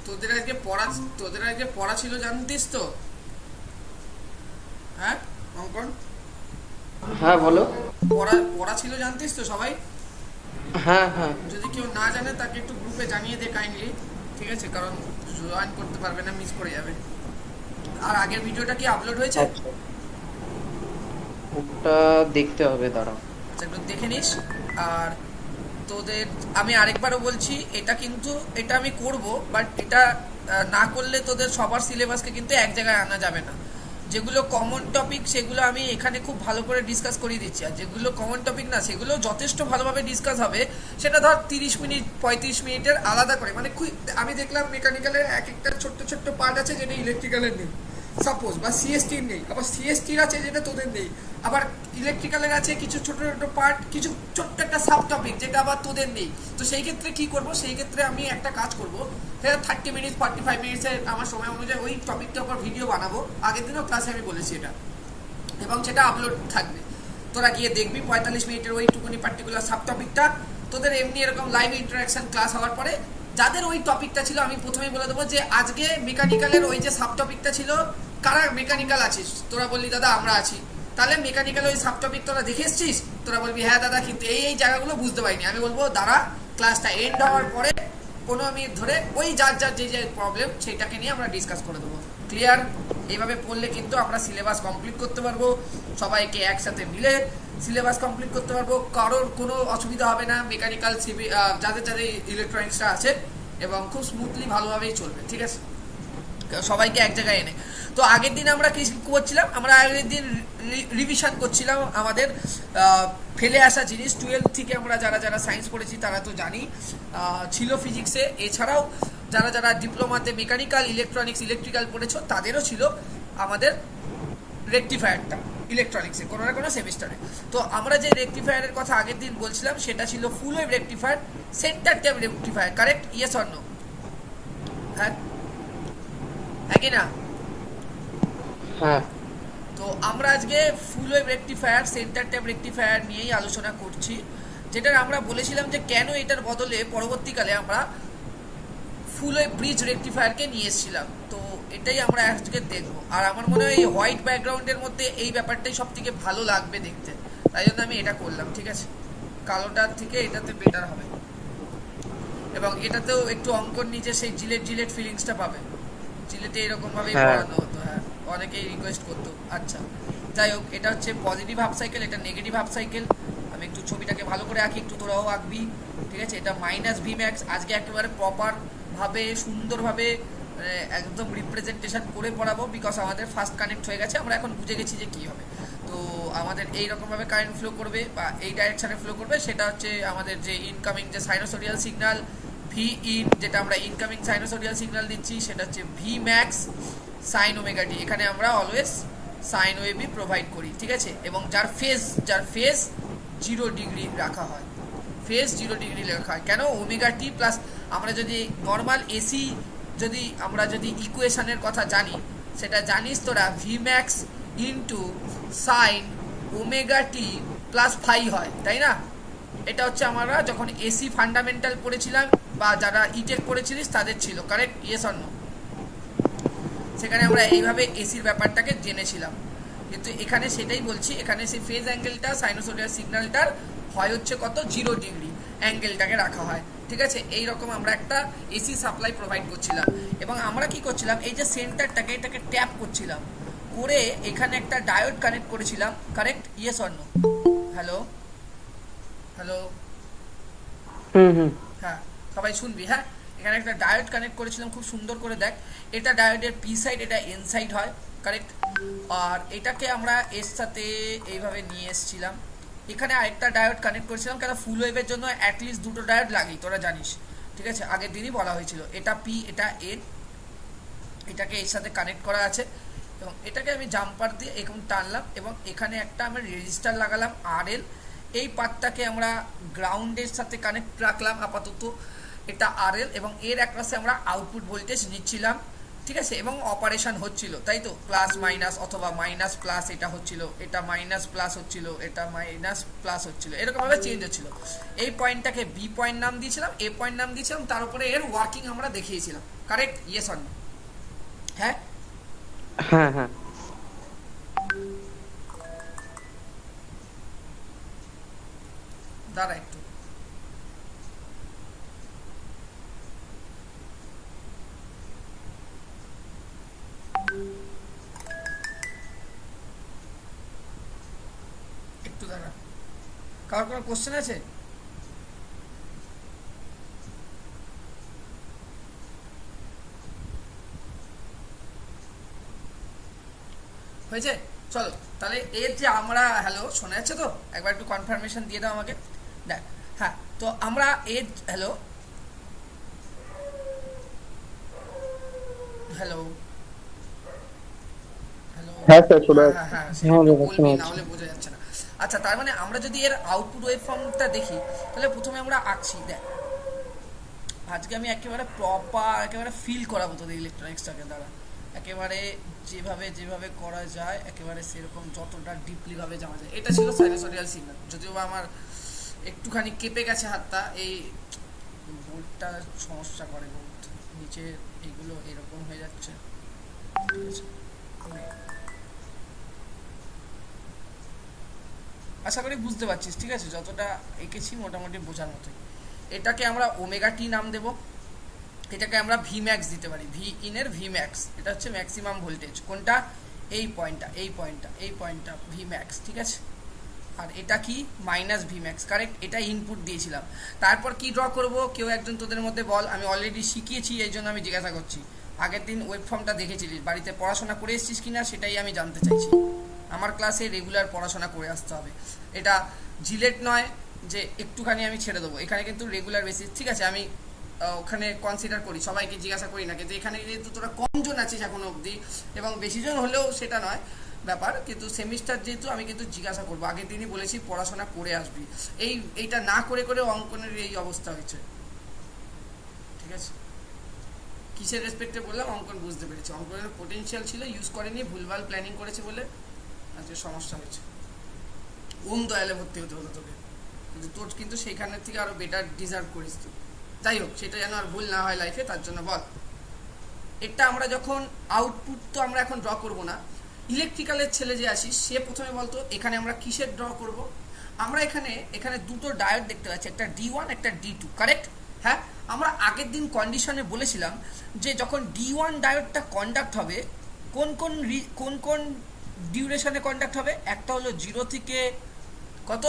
তোদের আজকে পড়া ছিল জানতিস তো? হ্যাঁ অঙ্কন, হ্যাঁ বলো। পড়া পড়া ছিল জানতিস তো সবাই? হ্যাঁ হ্যাঁ। যদি কেউ না জানে তাকে একটু গ্রুপে জানিয়ে দে কাইন্ডলি, ঠিক আছে? কারণ জয়েন করতে পারবে না, মিস করে যাবে। আর আগের ভিডিওটা কি আপলোড হয়েছে? আচ্ছা, ওটা দেখতে হবে, দাঁড়াও। আচ্ছা একটু দেখে নিস। আর তোদের আমি আরেকবারও বলছি, এটা আমি করব, বাট এটা না করলে তোদের সবার সিলেবাসকে কিন্তু এক জায়গায় আনা যাবে না। যেগুলো কমন টপিক সেগুলো আমি এখানে খুব ভালো করে ডিসকাস করিয়ে দিচ্ছি, আর যেগুলো কমন টপিক না সেগুলো যথেষ্ট ভালোভাবে ডিসকাস হবে। সেটা ধর 30 মিনিট 35 মিনিটের আলাদা করে, মানে আমি দেখলাম মেকানিক্যালের এক একটা ছোট্ট ছোট্ট পার্ট আছে যেটা ইলেকট্রিক্যালের নেই সাপোজ, বা সিএসটির নেই, আবার সিএসটির আছে যেটা তোদের নেই, আবার ইলেকট্রিক্যালের আছে কিছু ছোট ছোট পার্ট, কিছু ছোট্ট একটা সাব টপিক যেটা আবার তোদের নেই। তো সেই ক্ষেত্রে কি করব, সেই ক্ষেত্রে আমি একটা কাজ করব, সেটা 30 মিনিট 45 মিনিটসের আমার সময় অনুযায়ী ওই টপিকটার উপর ভিডিও বানাবো। আগের দিনও ক্লাসে আমি বলেছি এটা, এবং সেটা আপলোড থাকবে। তোরা গিয়ে দেখবি 45 মিনিটের ওইটুকুনি পার্টিকুলার সাব টপিকটা। তোদের এমনি এরকম লাইভ ইন্টারাকশন ক্লাস হওয়ার পরে যাদের ওই টপিকটা ছিল, আমি প্রথমেই বলে দেবো যে আজকে মেকানিক্যালের ওই যে সাব টপিকটা ছিল, কারা মেকানিক্যাল আছিস? তোরা বললি দাদা আমরা আছি। তাহলে মেকানিক্যাল ওই সাব টপিক তোরা দেখে এসছিস? তোরা বলবি হ্যাঁ দাদা, কিন্তু এই এই জায়গাগুলো বুঝতে পারিনি। আমি বলবো দাঁড়া, ক্লাসটা এন্ড হওয়ার পরে 15 মিনিট ধরে ওই যার যার যে যে প্রবলেম সেইটাকে নিয়ে আমরা ডিসকাস করে দেবো। ক্লিয়ার? এইভাবে পড়লে কিন্তু আমরা সিলেবাস কমপ্লিট করতে পারবো, সবাইকে একসাথে মিলে সিলেবাস কমপ্লিট করতে পারবো, কারোর কোনো অসুবিধা হবে না। মেকানিক্যাল যাদের যাদের ইলেকট্রনিক্সটা আছে, এবং খুব স্মুথলি ভালোভাবেই চলবে, ঠিক আছে? সবাইকে এক জায়গায় এনে। তো আগের দিন আমরা কি করছিলাম, আমরা আগের দিন রিভিশন করছিলাম আমাদের ফেলে আসা জিনিস। 12 থেকে আমরা যারা যারা সায়েন্স পড়েছি তারা তো জানি, ছিল ফিজিক্সে। এছাড়াও যারা যারা ডিপ্লোমাতে মেকানিক্যাল ইলেকট্রনিক্স ইলেকট্রিক্যাল পড়েছো তাদেরও ছিল আমাদের রেকটিফায়ারটা ইলেকট্রনিক্সে কোনো না কোনো সেমিস্টারে। তো আমরা যে রেকটিফায়ারের কথা আগের দিন বলছিলাম সেটা ছিল full wave rectifier, centre tap rectifier. Correct? Yes or no? হ্যাঁ, হ্যাঁ কি না? হ্যাঁ তো আমরা আজকে full wave rectifier centre tap rectifier নিয়েই আলোচনা করছি, যেটা আমরা বলেছিলাম যে কেন এটার বদলে পরবর্তীকালে আমরা ফুল ওয়েভ ব্রিজ রেকটিফায়ারকে নিয়ে এসেছিলাম। তো এটাই আমরা আজকে দেখবো। আর আমার মনে হয় এই হোয়াইট ব্যাকগ্রাউন্ডের মধ্যে এই ব্যাপারটাই সব থেকে ভালো লাগবে দেখতে, তাই জন্য আমি এটা করলাম, ঠিক আছে? কালোটার থেকে এটাতে বেটার হবে, এবং এটাতেও একটু অঙ্কন নিচে সেই জিলেট জিলেট ফিলিংসটা পাবে। জিলেটে এরকম ভাবেই হ্যাঁ। পড়ানো হতো, হ্যাঁ, অনেকেই রিকোয়েস্ট করতো। আচ্ছা যাই হোক, এটা হচ্ছে পজিটিভ হাফ সাইকেল, এটা নেগেটিভ হাফ সাইকেল। আমি একটু ছবিটাকে ভালো করে আঁকি, একটু তোরাও আঁকবি, ঠিক আছে? এটা মাইনাস ভি ম্যাক্স। আজকে একেবারে প্রপার ভাবে সুন্দরভাবে একদম রিপ্রেজেন্টেশন করে পড়াবো, বিকজ আমাদের ফার্স্ট কানেক্ট হয়ে গেছে, আমরা এখন বুঝে গেছি যে কী হবে। তো আমাদের এই রকমভাবে কারেন্ট ফ্লো করবে বা এই ডাইরেকশানে ফ্লো করবে, সেটা হচ্ছে আমাদের যে ইনকামিং যে সাইনোসোডিয়াল সিগন্যাল ভি ইন, যেটা আমরা ইনকামিং সাইনোসোডিয়াল সিগন্যাল দিচ্ছি, সেটা হচ্ছে ভি ম্যাক্স সাইন ওমেগা টি। এখানে আমরা অলওয়েজ সাইন ওয়েভই প্রোভাইড করি, ঠিক আছে? এবং যার ফেজ 0 ডিগ্রি রাখা হয়, ফেজ 0 ডিগ্রি লেখা হয় কেন? ওমেগা টি প্লাস, আমরা যদি নর্মাল এসি আমরা যদি ইকুয়েশনের কথা জানি, সেটা জানিস তোরা, V max into sine omega t plus phi হয়, তাই না? এটা হচ্ছে আমরা যখন এসি ফান্ডামেন্টাল পড়েছিলাম, বা যারা ইটেক পড়েছিলিস তাদের ছিল, কারেক্ট? Yes or no? সেখানে আমরা এইভাবে এসির ব্যাপারটাকে জেনেছিলাম, কিন্তু এখানে সেটাই বলছি, এখানে সেই ফেজ অ্যাঙ্গেলটা সাইনোসোডিয়াল সিগন্যালটার হয় হচ্ছে কত? 0 ডিগ্রি অ্যাঙ্গেলটাকে রাখা হয়, ঠিক আছে? এইরকম আমরা একটা এসি সাপ্লাই প্রোভাইড করছিলাম, এবং আমরা কি করছিলাম, এই যে সেন্টারটাকে এটাকে ট্যাপ করছিলাম, করে এখানে একটা ডায়োড কানেক্ট করেছিলাম, correct? Yes or no? Hello hello, hmm hmm. হ্যাঁ সবাই শুনবি, হ্যাঁ? এখানে একটা ডায়োড কানেক্ট করেছিলাম, খুব সুন্দর করে দেখ। এটা ডায়োডের পি সাইড, এটা এন সাইড হয়, কারেক্ট? আর এটাকে আমরা এর সাথে এইভাবে নিয়ে এসেছিলাম। এখানে আরেকটা ডায়োড কানেক্ট করেছিলাম, কেন ফুল ওয়েভের জন্য অ্যাটলিস্ট 2টো ডায়োড লাগেই, তোরা জানিস, ঠিক আছে? আগের দিনই বলা হয়েছিল। এটা পি, এটা এন, এটাকে এর সাথে কানেক্ট করা আছে, এবং এটাকে আমি জাম্পার দিয়ে এরকম টানলাম, এবং এখানে একটা আমরা রেজিস্টার লাগালাম RL। এই পার্টটাকে আমরা গ্রাউন্ডের সাথে কানেক্ট রাখলাম আপাতত, এটা RL, এবং এর একপাশে আমরা আউটপুট ভোল্টেজ নিচ্ছিলাম ঠিক আছে, এবং অপারেশন হচ্ছিল, তাই তো, প্লাস মাইনাস অথবা মাইনাস প্লাস, এটা হচ্ছিল, এটা মাইনাস প্লাস হচ্ছিল, এটা মাইনাস প্লাস হচ্ছিল, এরকমভাবে চেঞ্জ হচ্ছিল। এই পয়েন্টটাকে বি পয়েন্ট নাম দিয়েছিলাম, এ পয়েন্ট নাম দিয়েছিলাম, তার উপরে এর ওয়ার্কিং আমরা দেখিয়েছিলাম। কারেক্ট? Yes or no? হ্যাঁ হ্যাঁ হ্যাঁ দাঁড়া একটু, একটু দাঁড়া। কারোর কোনো কোশ্চেন আছে? হয়েছে? চলো তাহলে এর যে আমরা, হ্যালো শোনা যাচ্ছে তো? একবার একটু কনফার্মেশন দিয়ে দাও আমাকে। দেখ, হ্যাঁ, তো আমরা এর, হ্যালো হ্যালো হ্যালো, হ্যাঁ স্যার শোনা হ্যাঁ যাচ্ছে। হ্যাঁ হ্যাঁ, হ্যাঁ সেটা একটু দাদা শোনা বলবি, না যাচ্ছে। হলে বোঝা যাচ্ছে না। আচ্ছা, তার মানে আমরা যদি এর আউটপুট ওয়েভ ফর্মটা দেখি, তাহলে প্রথমে আমরা আঁকছি। দেখ, আজকে আমি একেবারে প্রপার একেবারে ফিল করাবো তোদের ইলেকট্রনিক্সটাকে, দ্বারা একেবারে যেভাবে যেভাবে করা যায় একেবারে সেরকম যতটা ডিপলি ভাবে যাওয়া যায়। এটা ছিল সাইনোসোডিয়াল সিগন্যাল, যদিও বা আমার একটুখানি কেঁপে গেছে হাতটা, এই বোর্ডটা সমস্যা করে, বোর্ড নিচে এগুলো এরকম হয়ে যাচ্ছে। ঠিক আছে, আশা করি বুঝতে পারছিস, ঠিক আছে, যতটা এঁকেছি মোটামুটি বোঝার মতোই। এটাকে আমরা ওমেগা টি নাম দেব, এটাকে আমরা ভি ম্যাক্স দিতে পারি, ভি ইনের ভি ম্যাক্স, এটা হচ্ছে ম্যাক্সিমাম ভোল্টেজ। কোনটা? এই পয়েন্টটা, এই পয়েন্টটা, এই পয়েন্টটা ভি ম্যাক্স, ঠিক আছে। আর এটা কি? Minus V max, correct. এটা ইনপুট দিয়েছিলাম। তারপর কি ড্র করব? কেউ একজন তোদের মধ্যে বল, আমি অলরেডি শিখিয়েছি এই জন্য আমি জিজ্ঞাসা করছি। আগের দিন ওয়েব ফর্মটা দেখেছিলিস, বাড়িতে পড়াশোনা করে এসেছিস কিনা সেটাই আমি জানতে চাইছি। আমার ক্লাসে রেগুলার পড়াশোনা করে আসতে হবে। এটা জিলেট নয় যে একটুখানি আমি ছেড়ে দেবো, এখানে কিন্তু রেগুলার বেসিস, ঠিক আছে। আমি ওখানে কনসিডার করি, সবাইকে জিজ্ঞাসা করি না, কিন্তু এখানে যেহেতু তোরা কমজন আছিস এখনো অবধি, এবং বেশিজন হলেও সেটা নয় ব্যাপার, কিন্তু সেমিস্টার যেহেতু আমি কিন্তু জিজ্ঞাসা করবো। আগের দিনই বলেছি পড়াশোনা করে আসবি, এইটা না করে করে অঙ্কনের এই অবস্থা হয়েছে, ঠিক আছে। কিসের রেসপেক্টে বললাম? অঙ্কন বুঝতে পেরেছি, অঙ্কনের পোটেনশিয়াল ছিল, ইউজ করেনি, ভুলভাল প্ল্যানিং করেছে বলে আজকে সমস্যা হয়েছে। ওম দয়ালে ভর্তি হতে হলো তোকে, কিন্তু তোর কিন্তু সেইখানের থেকে আরো বেটার ডিজার্ভ করিস তুই। যাই হোক, সেটা যেন আর ভুল না হয় লাইফে, তার জন্য বল। এটা আমরা যখন আউটপুট তো আমরা এখন ড্র করব না, ইলেকট্রিক্যালের ছেলে যে আসিস সে প্রথমে বলতো এখানে আমরা কিসের ড্র করব। আমরা এখানে দুটো ডায়োড দেখতে পাচ্ছি, একটা D1 একটা D2, কারেক্ট? হ্যাঁ, আমরা আগের দিন কন্ডিশনে বলেছিলাম যে যখন D1 ডায়োডটা কন্ডাক্ট হবে, কোন কোন ডিউরেশনে কন্ডাক্ট হবে? একটা হলো 0 থেকে কত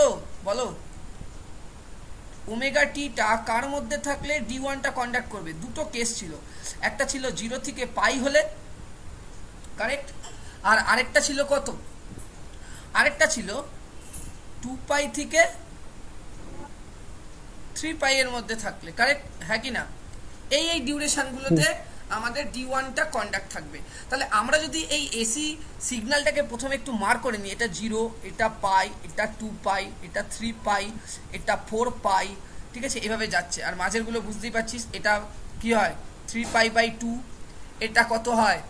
বলো, ওমেগা টিটা কার মধ্যে থাকলে D1টা কন্ডাক্ট করবে? দুটো কেস ছিল, একটা ছিল 0 থেকে পাই হলে, কারেক্ট, আর আরেকটা ছিল কত? আরেকটা ছিল 2 পাই থেকে 3 পাই এর মধ্যে থাকলে, কারেক্ট, হ্যাঁ কি না? এই ডিউরেশনগুলোতে আমাদের D1টা কন্ডাক্ট থাকবে। তাহলে আমরা যদি এই এসি সিগন্যালটাকে প্রথমে একটু মার্ক করে নিই, এটা 0, এটা পাই, এটা 2 পাই, এটা 3 পাই, এটা 4 পাই, ঠিক আছে, এভাবে যাচ্ছে। আর মাঝেরগুলো বুঝতেই পারছিস, এটা কি হয়? 3 পাই বাই 2, এটা কত হয়?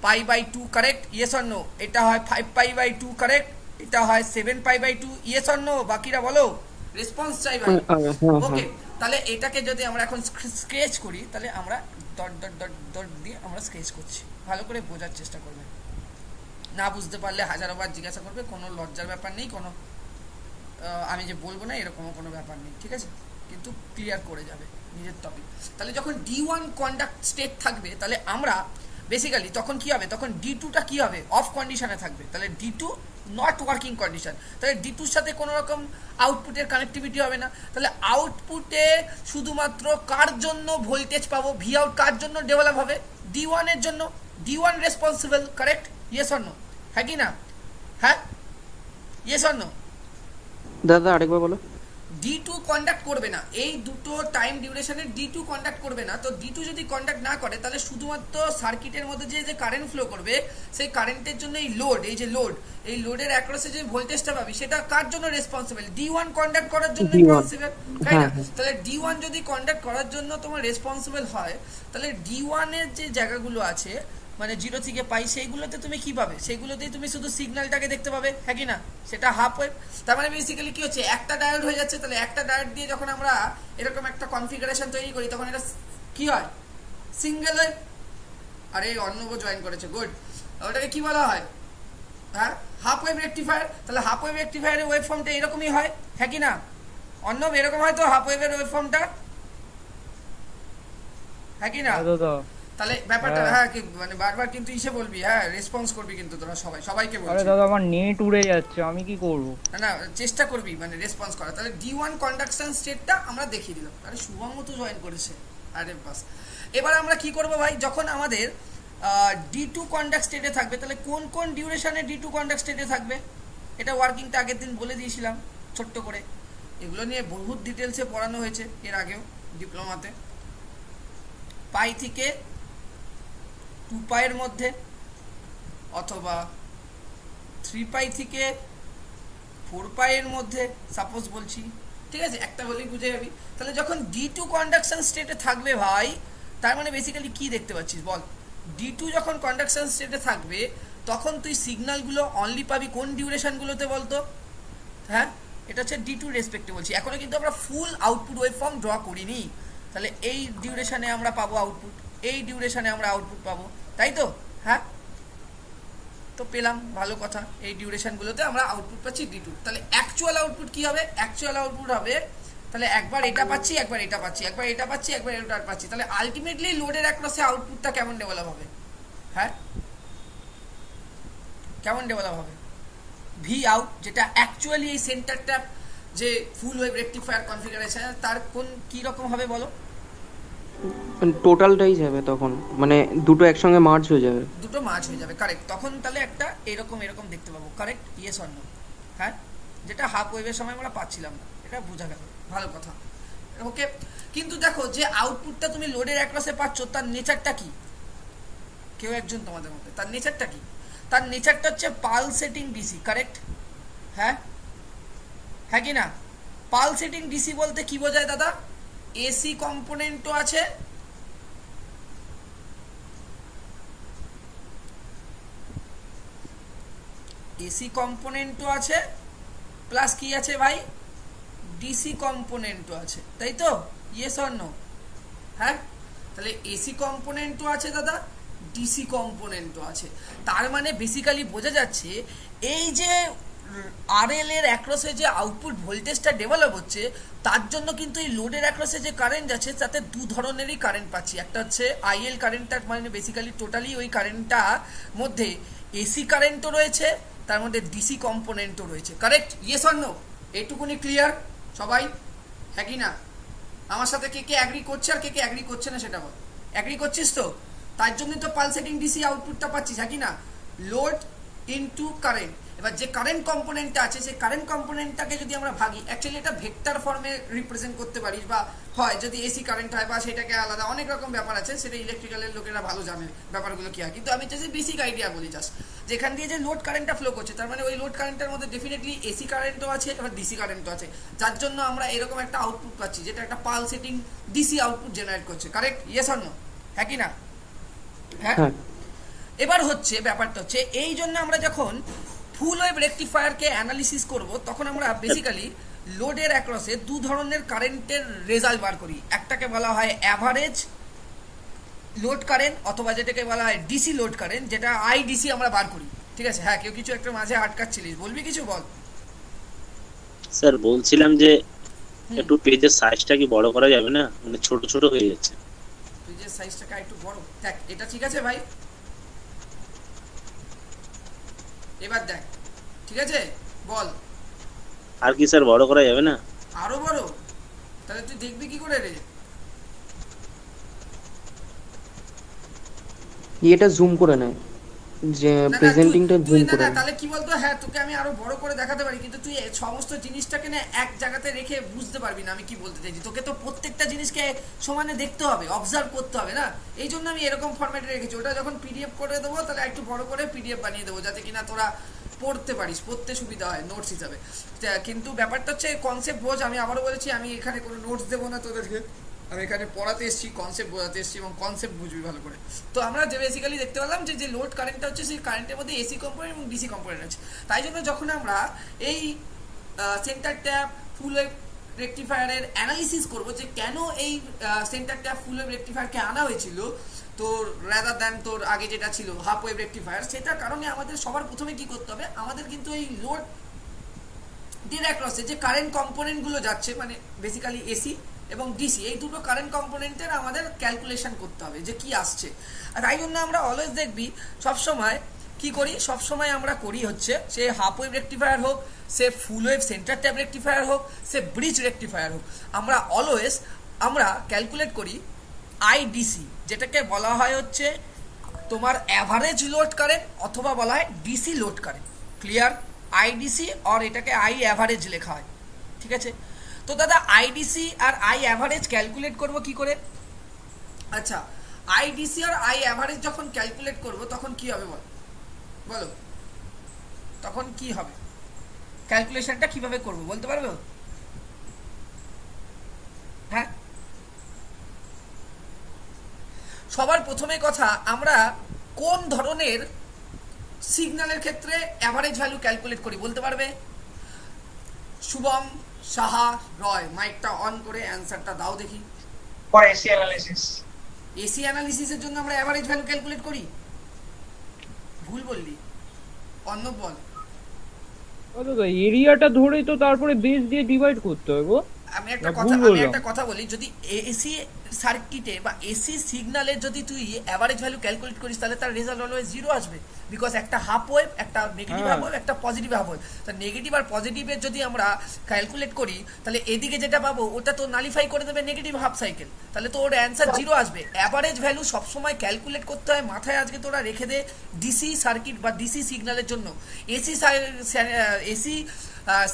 Pi by 2, correct, yes or no? এটা হয় 5 পাই বাই 2, কারেক্ট, এটা হয় 7 pi by 2, yes or no? বাকিরা বলো, রেসপন্স চাই ভাই। ওকে, তাহলে এটাকে যদি আমরা এখন স্কেচ করি, তাহলে আমরা ডট ডট ডট ডট দিয়ে আমরা স্কেচ করছি। ভালো করে বোঝার চেষ্টা করবে, না বুঝতে পারলে হাজারবার জিজ্ঞাসা করবে, কোনো লজ্জার ব্যাপার নেই, কোনো আমি যে বলবো না এরকমও কোনো ব্যাপার নেই, ঠিক আছে, কিন্তু ক্লিয়ার করে যাবে নিজের টপিক। তাহলে যখন D1 কন্ডাক্ট স্টেট থাকবে, তাহলে আমরা বেসিক্যালি তখন কি হবে? তখন D2টা কি হবে? অফ কন্ডিশনে থাকবে, তাহলে D2 নট ওয়ার্কিং কন্ডিশন। তাহলে D2-র সাথে কোনো রকম আউটপুটের কানেক্টিভিটি হবে না। তাহলে আউটপুটে শুধুমাত্র কার জন্য ভোল্টেজ পাবো? ভি আউট কার জন্য ডেভেলপ হবে? D1 এর জন্য। D1 responsible, correct, yes or no? হ্যাঁ কি না? হ্যাঁ, ইয়েস অর নো? দাদা আরেকবার বলো। D2 কন্ডাক্ট করবে না, এই দুটো টাইম ডিউরেশনের D2 কন্ডাক্ট করবে না। তো D2 যদি কন্ডাক্ট না করে তাহলে শুধুমাত্র সার্কিটের মধ্যে যে কারেন্ট ফ্লো করবে সেই কারেন্টের জন্য এই লোড, এই যে লোড, এই লোডের অ্যাক্রসে যে ভোল্টেজটা পাবি সেটা কার জন্য রেসপন্সিবল? D1 কন্ডাক্ট করার জন্য D1 রেসপন্সিবল, তাই না? হ্যাঁ, হ্যাঁ। তাহলে D1 যদি কন্ডাক্ট করার জন্য তোমার রেসপন্সিবল হয়, তাহলে D1 এর যে জায়গাগুলো আছে মানে 0 থেকে পাই, সেইগুলোতে তুমি কি পাবে? সেইগুলোতেই তুমি শুধু সিগন্যালটাকে দেখতে পাবে, হ্যাঁ কি না? সেটা হাফ ওয়েভ। তার মানে বেসিক্যালি কি হচ্ছে, একটা ডায়োড হয়ে যাচ্ছে। তাহলে একটা ডায়োড দিয়ে যখন আমরা এরকম একটা কনফিগারেশন তৈরি করি তখন এটা কি হয়? Single wave. আরে অর্ণব জয়েন করেছে, গুড। ওটাকে কি বলা হয়? হ্যাঁ, হাফ ওয়েভ রেকটিফায়ার। তাহলে হাফ ওয়েভ রেকটিফায়ারের ওয়েভ ফর্মটা এরকমই হয়, হ্যাঁ কি না? অর্ণব এরকম হয় তো হাফ ওয়েভের ওয়েভ ফর্মটা, হ্যাঁ কি না? তাহলে ব্যাপারটা হ্যাঁ কি মানে বারবার কিন্তু ইসে বলবি, হ্যাঁ রেসপন্স করবি কিন্তু তোরা সবাইকে বলছি। আরে দাদা আমার নেট উড়ে যাচ্ছে, আমি কি করব? না না, চেষ্টা করবি মানে রেসপন্স করা। তাহলে D1 কন্ডাকশন স্টেটটা আমরা দেখিয়ে দিলাম। আরে শুভম তো জয়েন করেছে, আরে বাস। এবার আমরা কি করব ভাই, যখন আমাদের D2 কন্ডাক্ট স্টেটে থাকবে তাহলে কোন কোন ডিউরেশনে D2 কন্ডাক্ট স্টেটে থাকবে, এটা ওয়ার্কিংটা আগের দিন বলে দিয়েছিলাম ছোট্ট করে। এগুলো নিয়ে বহুত ডিটেলসে পড়ানো হয়েছে এর আগেও ডিপ্লোমাতে। পাই থেকে 2 পাইয়ের মধ্যে, অথবা 3 পাই থেকে 4 পাইয়ের মধ্যে সাপোজ বলছি, ঠিক আছে? একটা বলেই বুঝে যাবি। তাহলে যখন D2 কন্ডাকশন স্টেটে থাকবে ভাই, তার মানে বেসিক্যালি কি দেখতে পাচ্ছিস বল? D2 যখন কন্ডাকশন স্টেটে থাকবে তখন তুই সিগন্যালগুলো অনলি পাবি কোন ডিউরেশনগুলোতে বলতো? হ্যাঁ, এটা হচ্ছে D2 রেসপেক্টে বলছি। এখনো কিন্তু আমরা ফুল আউটপুট ওয়েভ ফর্ম ড্র করিনি। তাহলে এই ডিউরেশনে আমরা পাবো আউটপুট, এই ডিউরেশনে আমরা আউটপুট পাবো, তাই তো? হ্যাঁ, তো পেলাম, ভালো কথা। এই ডিউরেশনগুলোতে আমরা আউটপুট পাচ্ছি D2। তাহলে অ্যাকচুয়াল আউটপুট কি হবে? অ্যাকচুয়াল আউটপুট হবে তাহলে একবার এটা পাচ্ছি, একবার এটা পাচ্ছি, একবার এটা পাচ্ছি, একবার এটা পাচ্ছি। তাহলে আলটিমেটলি লোডের অ্যাক্রসে আউটপুটটা কেমন ডেভেলপ হবে? হ্যাঁ, কেমন ডেভেলপ হবে? ভি আউট, যেটা অ্যাকচুয়ালি এই সেন্টারটা যে ফুল ওয়েভ রেকটিফায়ার কনফিগারেশন তার কোন কি রকম হবে বলো? টোটালটাই যাবে তখন, মানে দুটো একসঙ্গে মার্জ হয়ে যাবে। দুটো মার্জ হয়ে যাবে, কারেক্ট। তখন তাহলে একটা এরকম এরকম দেখতে পাবো, কারেক্ট? Yes or no? হ্যাঁ, যেটা হাফ ওয়েভের সময় আমরা পাচ্ছিলাম না, এটা বোঝা গেল, ভালো কথা। ওকে, কিন্তু দেখো যে আউটপুটটা তুমি লোডের অ্যাক্রসে পাচ্ছ তার নেচারটা কি? কেউ একজন তোমাদের মধ্যে, তার নেচারটা কি? তার নেচারটা হচ্ছে পালসেটিং ডিসি, কারেক্ট? হ্যাঁ, হ্যাঁ কি না? পালসেটিং ডিসি বলতে কি বোঝায় দাদা? এসি কম্পোনেন্টও আছে, এসি কম্পোনেন্টও আছে, প্লাস কি আছে ভাই? ডিসি কম্পোনেন্টও আছে, তাই তো? Yes or no? হ্যাঁ, তাহলে এসি কম্পোনেন্টও আছে দাদা, ডিসি কম্পোনেন্টও আছে। তার মানে বেসিক্যালি বোঝা যাচ্ছে এই যে আরএল এর অ্যাক্রসে যে আউটপুট ভোল্টেজটা ডেভেলপ হচ্ছে তার জন্য কিন্তু এই লোডের অ্যাক্রসে যে কারেন্ট যাচ্ছে তাতে দু ধরনেরই কারেন্ট পাচ্ছি। একটা হচ্ছে আইএল কারেন্টটা, মানে বেসিক্যালি টোটালি ওই কারেন্টটা মধ্যে এসি কারেন্টও রয়েছে, তার মধ্যে ডিসি কম্পোনেন্টও রয়েছে, কারেক্ট? Yes or no? এইটুকুনি ক্লিয়ার সবাই, হ্যাঁ কি না? আমার সাথে কে কে অ্যাগ্রি করছে আর কে কে অ্যাগ্রি করছে না সেটা বল। অ্যাগ্রি করছিস তো? তার জন্যই তো পালসেটিং ডিসি আউটপুটটা পাচ্ছিস, হ্যাঁ কি না? Load into current. এবার যে কারেন্ট কম্পোনেন্টটা আছে সেই কারেন্ট কম্পোনেন্টটাকে যদি আমরা ভাগি, অ্যাকচুয়ালি এটা ভেক্টর ফর্মে রিপ্রেজেন্ট করতে পারিস, বা হয় যদি এসি কারেন্ট হয় বা সেটাকে আলাদা, অনেক রকম ব্যাপার আছে, সেটা ইলেকট্রিক্যালের লোকেরা ভালো জানে ব্যাপারগুলো কি হয়। কিন্তু আমি চাইছি বেসিক আইডিয়া বলি জাস্ট, যেখান দিয়ে যে লোড কারেন্টটা ফ্লো করছে তার মানে ওই লোড কারেন্টের মধ্যে ডেফিনেটলি এসি কারেন্টও আছে এবার ডিসি কারেন্টও আছে, যার জন্য আমরা এরকম একটা আউটপুট পাচ্ছি যেটা একটা পালসেটিং ডিসি আউটপুট জেনারেট করছে, কারেক্ট? Yes or no? হ্যাঁ কি না? হ্যাঁ। এবার হচ্ছে ব্যাপারটা হচ্ছে এই জন্য আমরা যখন ফুল ওয়েভ রেকটিফায়ারকে অ্যানালিসিস করব তখন আমরা বেসিক্যালি লোডের অ্যাক্রসে দু ধরনের কারেন্টের রেজাল্ট বার করি। একটাকে বলা হয় অ্যাভারেজ লোড কারেন্ট, অথবা যেটাকে বলা হয় ডিসি লোড কারেন্ট, যেটা আইডিসি আমরা বার করি, ঠিক আছে? হ্যাঁ, কেউ কিছু একটা মাঝে আটকাচ্ছিলিস, বলবি কিছু বল। স্যার বলছিলাম যে একটু পেজের সাইজটা কি বড় করা যাবে না, মানে ছোট ছোট হয়ে যাচ্ছে। পেজের সাইজটাকে একটু বড় দেখ, এটা ঠিক আছে ভাই? এবার দেখ, ঠিক আছে বল। আর কি স্যার বড় করা যাবে না? আরো বড়? তাহলে তুই দেখবি কি করে রে? এটা জুম করে নেয়, যে না না প্রেজেন্টিংটা তুই জুম না করে না তাহলে কি বলতো, হ্যাঁ তোকে আমি আরো বড় করে দেখাতে পারি, কিন্তু তুই এই সমস্ত জিনিসটাকে না এক জায়গাতে রেখে বুঝতে পারবি না আমি কি বলতে চাইছি। তোকে তো প্রত্যেকটা জিনিসকে সমানে দেখতে হবে, অবজার্ভ করতে হবে না, এই জন্য আমি এরকম ফরম্যাটে রেখেছি। ওটা যখন পিডিএফ করে দেবো তাহলে একটু বড় করে পিডিএফ বানিয়ে দেবো, যাতে কিনা তোরা পড়তে পারিস, পড়তে সুবিধা হয় নোটস হিসাবে। কিন্তু ব্যাপারটা হচ্ছে কনসেপ্ট বোঝ। আমি আবারও বলেছি, আমি এখানে কোনো নোটস দেবো না তোদেরকে, আমি এখানে পড়াতে এসেছি, কনসেপ্ট বোঝাতে এসেছি এবং কনসেপ্ট বুঝবি ভালো করে। তো আমরা যে বেসিক্যালি দেখতে পেলাম যে যে লোড কারেন্টটা হচ্ছে, সেই কারেন্টের মধ্যে এসি কম্পোনেন্ট এবং ডিসি কম্পোনেন্ট আছে। তাই জন্য যখন আমরা এই সেন্টার ট্যাপ ফুল ওয়েভ রেকটিফায়ারের অ্যানালিসিস করব যে কেন এই সেন্টার ট্যাপ ফুল ওয়েভ রেকটিফায়ারকে আনা হয়েছিল তোর রাদার দ্যান তোর আগে যেটা ছিল হাফ ওয়েভ রেকটিফায়ার, সেটার কারণে আমাদের সবার প্রথমে কি করতে হবে, আমাদের কিন্তু এই লোড ডিরেক্টরসে যে কারেন্ট কম্পোনেন্টগুলো যাচ্ছে, মানে বেসিক্যালি এসি এবং ডিসি, এই দুটো কারেন্ট কম্পোনেন্টের আমাদের ক্যালকুলেশন করতে হবে যে কি আসছে। আর তাই জন্য আমরা অলওয়েজ দেখবি সবসময় কি করি, সবসময় আমরা করি হচ্ছে সে হাফ ওয়েভ রেকটিফায়ার হোক, সে full wave centre tap rectifier হোক, সে ব্রিজ রেকটিফায়ার হোক, আমরা অলওয়েজ আমরা ক্যালকুলেট করি আইডিসি, যেটাকে বলা হয় হচ্ছে তোমার অ্যাভারেজ লোড কারেন্ট অথবা বলা হয় DC load current. Clear? IDC আর এটাকে আই অ্যাভারেজ লেখা হয়, ঠিক আছে? তো দাদা আইডিসি আর আই অ্যাভারেজ ক্যালকুলেট করব কি করে? আচ্ছা, আইডিসি আর আই অ্যাভারেজ যখন ক্যালকুলেট করব তখন কি হবে বলো, তখন কি হবে, ক্যালকুলেশনটা কিভাবে করব বলতে পারবে? হ্যাঁ, সবার প্রথমে কথা, আমরা কোন ধরনের সিগন্যালের ক্ষেত্রে অ্যাভারেজ ভ্যালু ক্যালকুলেট করি বলতে পারবে? শুভম, সাহা, রয়, মাইকটা অন করে অ্যানসারটা দাও দেখি। For AC analysis. এসি অ্যানালিসিসের জন্য আমরা অ্যাভারেজ ভ্যালু ক্যালকুলেট করি? ভুল বললি, অন্য বল। দাদা এরিয়াটা ধরেই তো তারপরে বেস দিয়ে ডিভাইড করতে হবে গো। আমি ভুল বললাম। একটা কথা বলি, যদি এসি সার্কিটে বা এসি সিগন্যালে যদি তুই অ্যাভারেজ ভ্যালু ক্যালকুলেট করিস তাহলে তার রেজাল্ট অলওয়েজ জিরো আসবে, বিকজ একটা হাফ ওয়েভ, একটা নেগেটিভ হাফ ওয়েভ, একটা পজিটিভ হাফ ওয়েভ। তো নেগেটিভ আর পজিটিভের যদি আমরা ক্যালকুলেট করি তাহলে এদিকে যেটা পাবো ওটা তো নালিফাই করে দেবে নেগেটিভ হাফ সাইকেল, তাহলে তো ওর অ্যান্সার জিরো আসবে। অ্যাভারেজ ভ্যালু সবসময় ক্যালকুলেট করতে হয় মাথায়, আজকে তোরা রেখে দে ডিসি সার্কিট বা ডিসি সিগন্যালের জন্য। এসি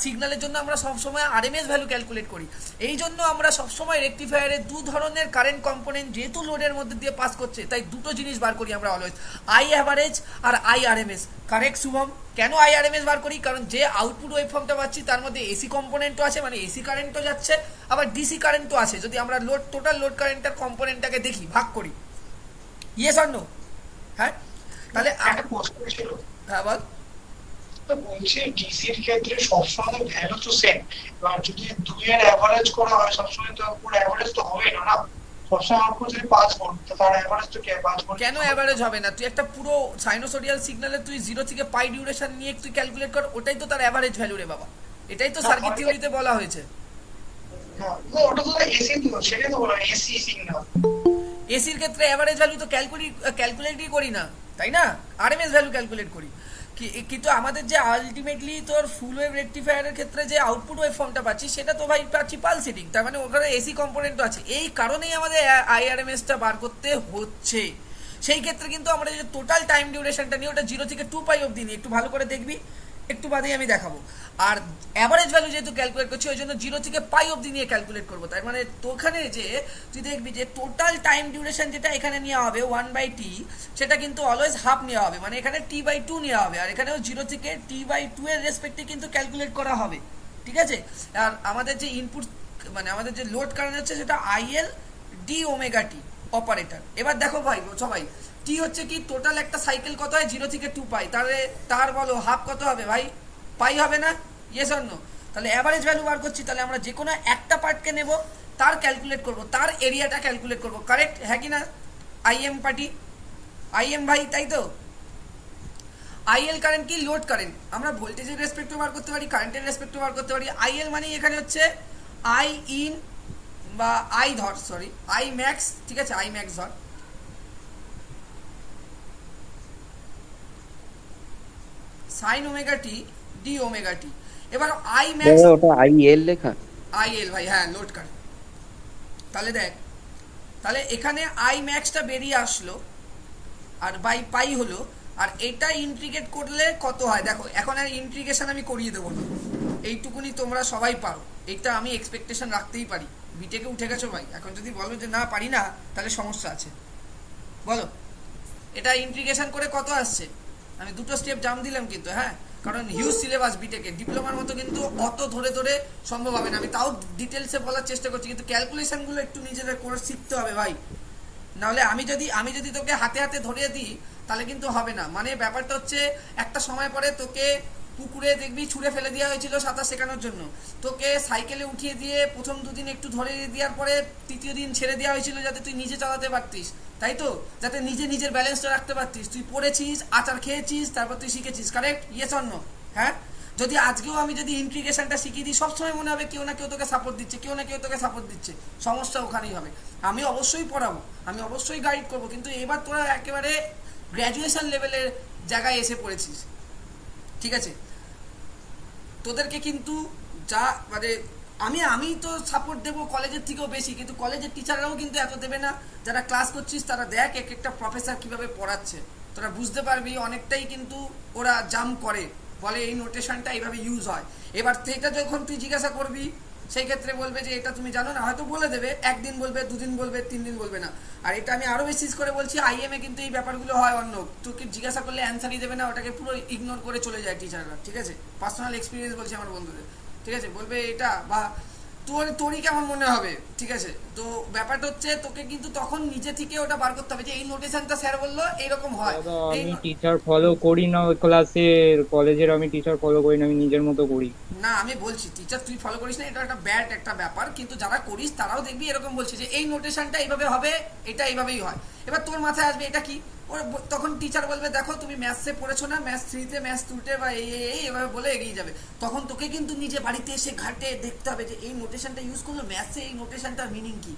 সিগন্যালের জন্য আমরা সবসময় আরএমএস ভ্যালু ক্যালকুলেট করি। এই জন্য আমরা সবসময় রেকটিফায়ারে দু ধরনের কারেন্ট কম্পোনেন্ট যেহেতু লোডের মধ্যে দিয়ে পাস করছে, তাই দুটো জিনিস বার করি আমরা অলওয়েজ, আই অ্যাভারেজ আর আই আরএমএস। কারেক্ট শুভম? কেন আই আরএমএস বার করি? কারণ যে আউটপুট ওয়েভফর্মটা পাচ্ছি তার মধ্যে এসি কম্পোনেন্টও আছে, মানে এসি কারেন্টও যাচ্ছে, আবার ডিসি কারেন্টও আছে। যদি আমরা টোটাল লোড কারেন্টের কম্পোনেন্টটাকে দেখি, ভাগ করি, ইয়েস অর নো? হ্যাঁ, তাহলে একটা প্রশ্ন ছিল। হ্যাঁ বল। তো বলছি ডিসির ক্ষেত্রে সবসময় ভ্যালু তো সেম, এবার যদি দুইয়ের অ্যাভারেজ করা হয় সবসময় তো পুরো অ্যাভারেজ তো হবে না না, সবসময় আউটপুট যদি 5 ভোল্ট তো তার অ্যাভারেজ তো 5 ভোল্ট কেন অ্যাভারেজ হবে না? তুই একটা পুরো সাইনোসোডিয়াল সিগন্যালে তুই 0 থেকে পাই ডিউরেশন নিয়ে তুই ক্যালকুলেট কর, ওটাই তো তার অ্যাভারেজ ভ্যালু রে বাবা, এটাই তো সার্কিট থিওরিতে বলা হয়েছে। হ্যাঁ, ওটা তো এসি তো, সেটাই তো বলা এসি সিগন্যাল। এসির ক্ষেত্রে অ্যাভারেজ ভ্যালু তো ক্যালকুলেটই করি না, তাই না? আরএমএস ভ্যালু ক্যালকুলেট করি। কিন্তু আমাদের যে আলটিমেটলি তোর ফুল ওয়েভ রেকটিফায়ারের ক্ষেত্রে যে আউটপুট ওয়েভ ফর্মটা পাচ্ছি সেটা তো ভাই পাচ্ছি পালসেটিং, তার মানে ওখানে এসি কম্পোনেন্টও আছে। এই কারণেই আমাদের আইআরএমএসটা বার করতে হচ্ছে। সেই ক্ষেত্রে কিন্তু আমরা যে টোটাল টাইম ডিউরেশনটা নিয়ে ওটা 0 থেকে 2 পাই অবধি নিই, একটু ভালো করে দেখবি, একটু বাদেই আমি দেখাবো। আর অ্যাভারেজ ভ্যালু যেহেতু ক্যালকুলেট করছি ওই জন্য 0 থেকে পাই অবধি নিয়ে ক্যালকুলেট করবো। তার মানে তোখানে যে তুই দেখবি যে টোটাল টাইম ডিউরেশন যেটা এখানে নেওয়া হবে 1/t, সেটা কিন্তু অলওয়েজ হাফ নেওয়া হবে, মানে এখানে t/2 নেওয়া হবে, আর এখানেও 0 থেকে t/2 এর রেসপেক্টে কিন্তু ক্যালকুলেট করা হবে, ঠিক আছে? আর আমাদের যে ইনপুট, মানে আমাদের যে লোড কারেন্ট হচ্ছে সেটা IL d⍵t অপারেটর। এবার দেখো ভাই সবাই, টি হচ্ছে কি টোটাল একটা সাইকেল কত হয় 0 থেকে 2 পাই, তাহলে তার বলো হাফ কত হবে ভাই? পাই হবে না? Yes or no? তাহলে অ্যাভারেজ ভ্যালু বার করছি, তাহলে আমরা যে কোনো একটা পার্টকে নেব, তার ক্যালকুলেট করব, তার এরিয়াটা ক্যালকুলেট করব। কারেক্ট? হ্যাঁ কি না? আইএম পার্টি, আইএম ভাই, তাই তো? আইএল কারেন্ট কি? Load current. আমরা ভোল্টেজের রেসপেক্টে বার করতে পারি, কারেন্টের রেসপেক্টে বার করতে পারি। আইএল মানে এখানে হচ্ছে আই ইন বা আই ধর, সরি আই ম্যাক্স, ঠিক আছে, আই ম্যাক্স ধর, sine omega t d omega t. এবার আই ম্যাক্স, ওটা আইএল লেখা, আইএল ভাই, হ্যাঁ লোড কারেন্ট। তাহলে দেখ, তাহলে এখানে আই ম্যাক্সটা বেরিয়ে আসলো আর বাই পাই হলো, আর এটা ইন্ট্রিগেট করলে কত হয় দেখো, এখন আর ইন্ট্রিগেশন আমি করিয়ে দেবো না, এইটুকুনি তোমরা সবাই পারো, এইটা আমি এক্সপেকটেশন রাখতেই পারি। বিটেকে উঠে গেছো ভাই, এখন যদি বলো যে না পারি না তাহলে সমস্যা আছে। বলো এটা ইন্ট্রিগেশন করে কত আসছে, আমি দুটো স্টেপ জাম দিলাম কিন্তু, হ্যাঁ, কারণ হিউজ সিলেবাস বিটেকে, ডিপ্লোমার মতো কিন্তু অত ধরে ধরে সম্ভব হবে না। আমি তাও ডিটেলসে বলার চেষ্টা করছি, কিন্তু ক্যালকুলেশনগুলো একটু নিজেদের করে শিখতে হবে ভাই, নাহলে আমি যদি তোকে হাতে হাতে ধরিয়ে দিই তাহলে কিন্তু হবে না। মানে ব্যাপারটা হচ্ছে একটা সময় পরে তোকে পুকুরে দেখবি ছুঁড়ে ফেলে দেওয়া হয়েছিল সাঁতার শেখানোর জন্য, তোকে সাইকেলে উঠিয়ে দিয়ে প্রথম দুদিন একটু ধরে দেওয়ার পরে তৃতীয় দিন ছেড়ে দেওয়া হয়েছিল যাতে তুই নিজে চালাতে পারতিস, তাই তো, যাতে নিজের ব্যালেন্সটা রাখতে পারতিস। তুই পড়েছিস, আচার খেয়েছিস, তারপর তুই শিখেছিস, কারেক্ট? Yes or no? হ্যাঁ, যদি আজকেও আমি যদি ইন্ট্রিগেশনটা শিখিয়ে দিই, সবসময় মনে হবে কেউ না কেউ তোকে সাপোর্ট দিচ্ছে, কেউ না কেউ তোকে সাপোর্ট দিচ্ছে, সমস্যা ওখানেই হবে। আমি অবশ্যই পড়াবো, আমি অবশ্যই গাইড করবো, কিন্তু এবার তোরা একেবারে গ্র্যাজুয়েশন লেভেলের জায়গায় এসে পড়েছিস, ঠিক আছে? তোদেরকে কিন্তু যা মানে আমি তো সাপোর্ট দেবো কলেজের থেকেও বেশি, কিন্তু কলেজের টিচাররাও কিন্তু এত দেবে না। যারা ক্লাস করছিস তারা দেখ এক একটা প্রফেসর কিভাবে পড়াচ্ছে, তোরা বুঝতে পারবি অনেকটাই কিন্তু ওরা জাম করে, বলে এই নোটেশনটা এইভাবে ইউজ হয়। এবার সেটা যখন তুই জিজ্ঞাসা করবি সেই ক্ষেত্রে বলবে যে এটা তুমি জানো না, হয়তো বলে দেবে, একদিন বলবে, দুদিন বলবে, 3 দিন বলবে না। আর এটা আমি আরো বেশি করে বলছি, আইএমএ কিন্তু এই ব্যাপারগুলো হয় অন্য, তোকে জিজ্ঞাসা করলে অ্যান্সারই দেবে না, ওটাকে পুরো ইগনোর করে চলে যায় টিচাররা, ঠিক আছে? পার্সোনাল এক্সপিরিয়েন্স বলছি আমার বন্ধুদের, ঠিক আছে? বলবে এটা বা তোরই কেমন মনে হবে, ঠিক আছে? তো ব্যাপারটা হচ্ছে তোকে কিন্তু তখন নিজে থেকে ওটা বার করতে হবে যে এই নোটেশনটা স্যার বললো এইরকম হয়। দাদা আমি টিচার ফলো করি না ওই ক্লাসের, কলেজের আমি টিচার ফলো করি না, আমি নিজের মতো করি। না আমি বলছি টিচার তুই ফলো করিস না, এটা একটা ব্যাড একটা ব্যাপার, কিন্তু যারা করিস তারাও দেখবি এরকম বলছে যে এই নোটেশনটা এইভাবে হবে, এটা এইভাবেই হয়। এবার তোর মাথায় আসবে এটা কি, তখন টিচার বলবে দেখো তুমি ম্যাথসে পড়েছো না, ম্যাথস 3-তে, ম্যাথস 2-তে বা এইভাবে বলে এগিয়ে যাবে। তখন তোকে কিন্তু নিজে বাড়িতে এসে ঘাটে দেখতে হবে যে এই নোটেশনটা ইউজ করলো ম্যাথসে, এই নোটেশনটার মিনিং কি,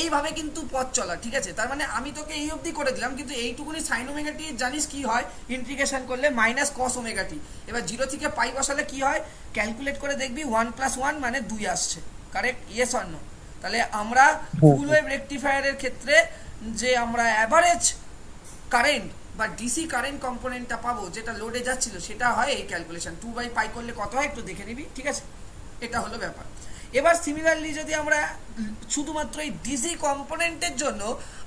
এইভাবে কিন্তু পথ চলা, ঠিক আছে? তার মানে আমি তোকে এই অবধি করে দিলাম, কিন্তু এইটুকুনি সাইন ওমেগা টি জানিস কি হয় ইন্টিগ্রেশন করলে, মাইনাস কস ওমেগা টি। এবার 0 থেকে পাই বসালে কি হয়, ক্যালকুলেট করে দেখবি 1 + 1 মানে 2 আসছে, কারেক্ট? Yes or no? তাহলে আমরা ফুল ওয়েভ রেকটিফায়ারের ক্ষেত্রে যে আমরা অ্যাভারেজ কারেন্ট বা ডিসি কারেন্ট কম্পোনেন্টটা পাবো যেটা লোডে যাচ্ছিল, সেটা হয় এই ক্যালকুলেশন। 2/পাই করলে কত হয় একটু দেখে নিবি, ঠিক আছে? এটা হলো ব্যাপার। এবার সিমিলারলি যদি আমরা শুধুমাত্র এই ডিসি কম্পোনেন্টের জন্য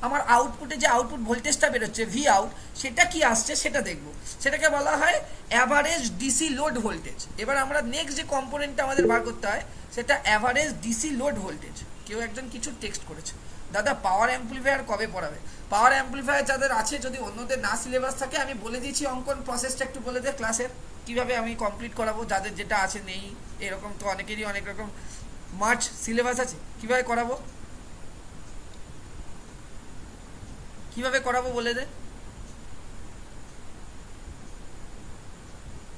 আমার আউটপুটে যে আউটপুট ভোল্টেজটা বেরোচ্ছে ভি আউট, সেটা কি আসছে সেটা দেখব, সেটাকে বলা হয় অ্যাভারেজ ডিসি লোড ভোল্টেজ। এবার আমরা নেক্সট যে কম্পোনেন্টটা আমাদের বার করতে হয় সেটা অ্যাভারেজ ডিসি লোড ভোল্টেজ। কেউ একজন কিছু টেক্সট করেছে, দাদা পাওয়ার অ্যাম্পলিফায়ার কবে পড়াবে? পাওয়ার অ্যাম্পলিফায়ার যাদের আছে, যদি অন্যদের না সিলেবাস থাকে, আমি বলে দিয়েছি অঙ্কন প্রসেসটা একটু বলে দে ক্লাসের, কিভাবে আমি কমপ্লিট করাবো, যাদের যেটা আছে নেই, এরকম তো অনেকেরই অনেক রকম মার্চ সিলেবাস আছে, কিভাবে করাবো, কিভাবে করাবো বলে দে।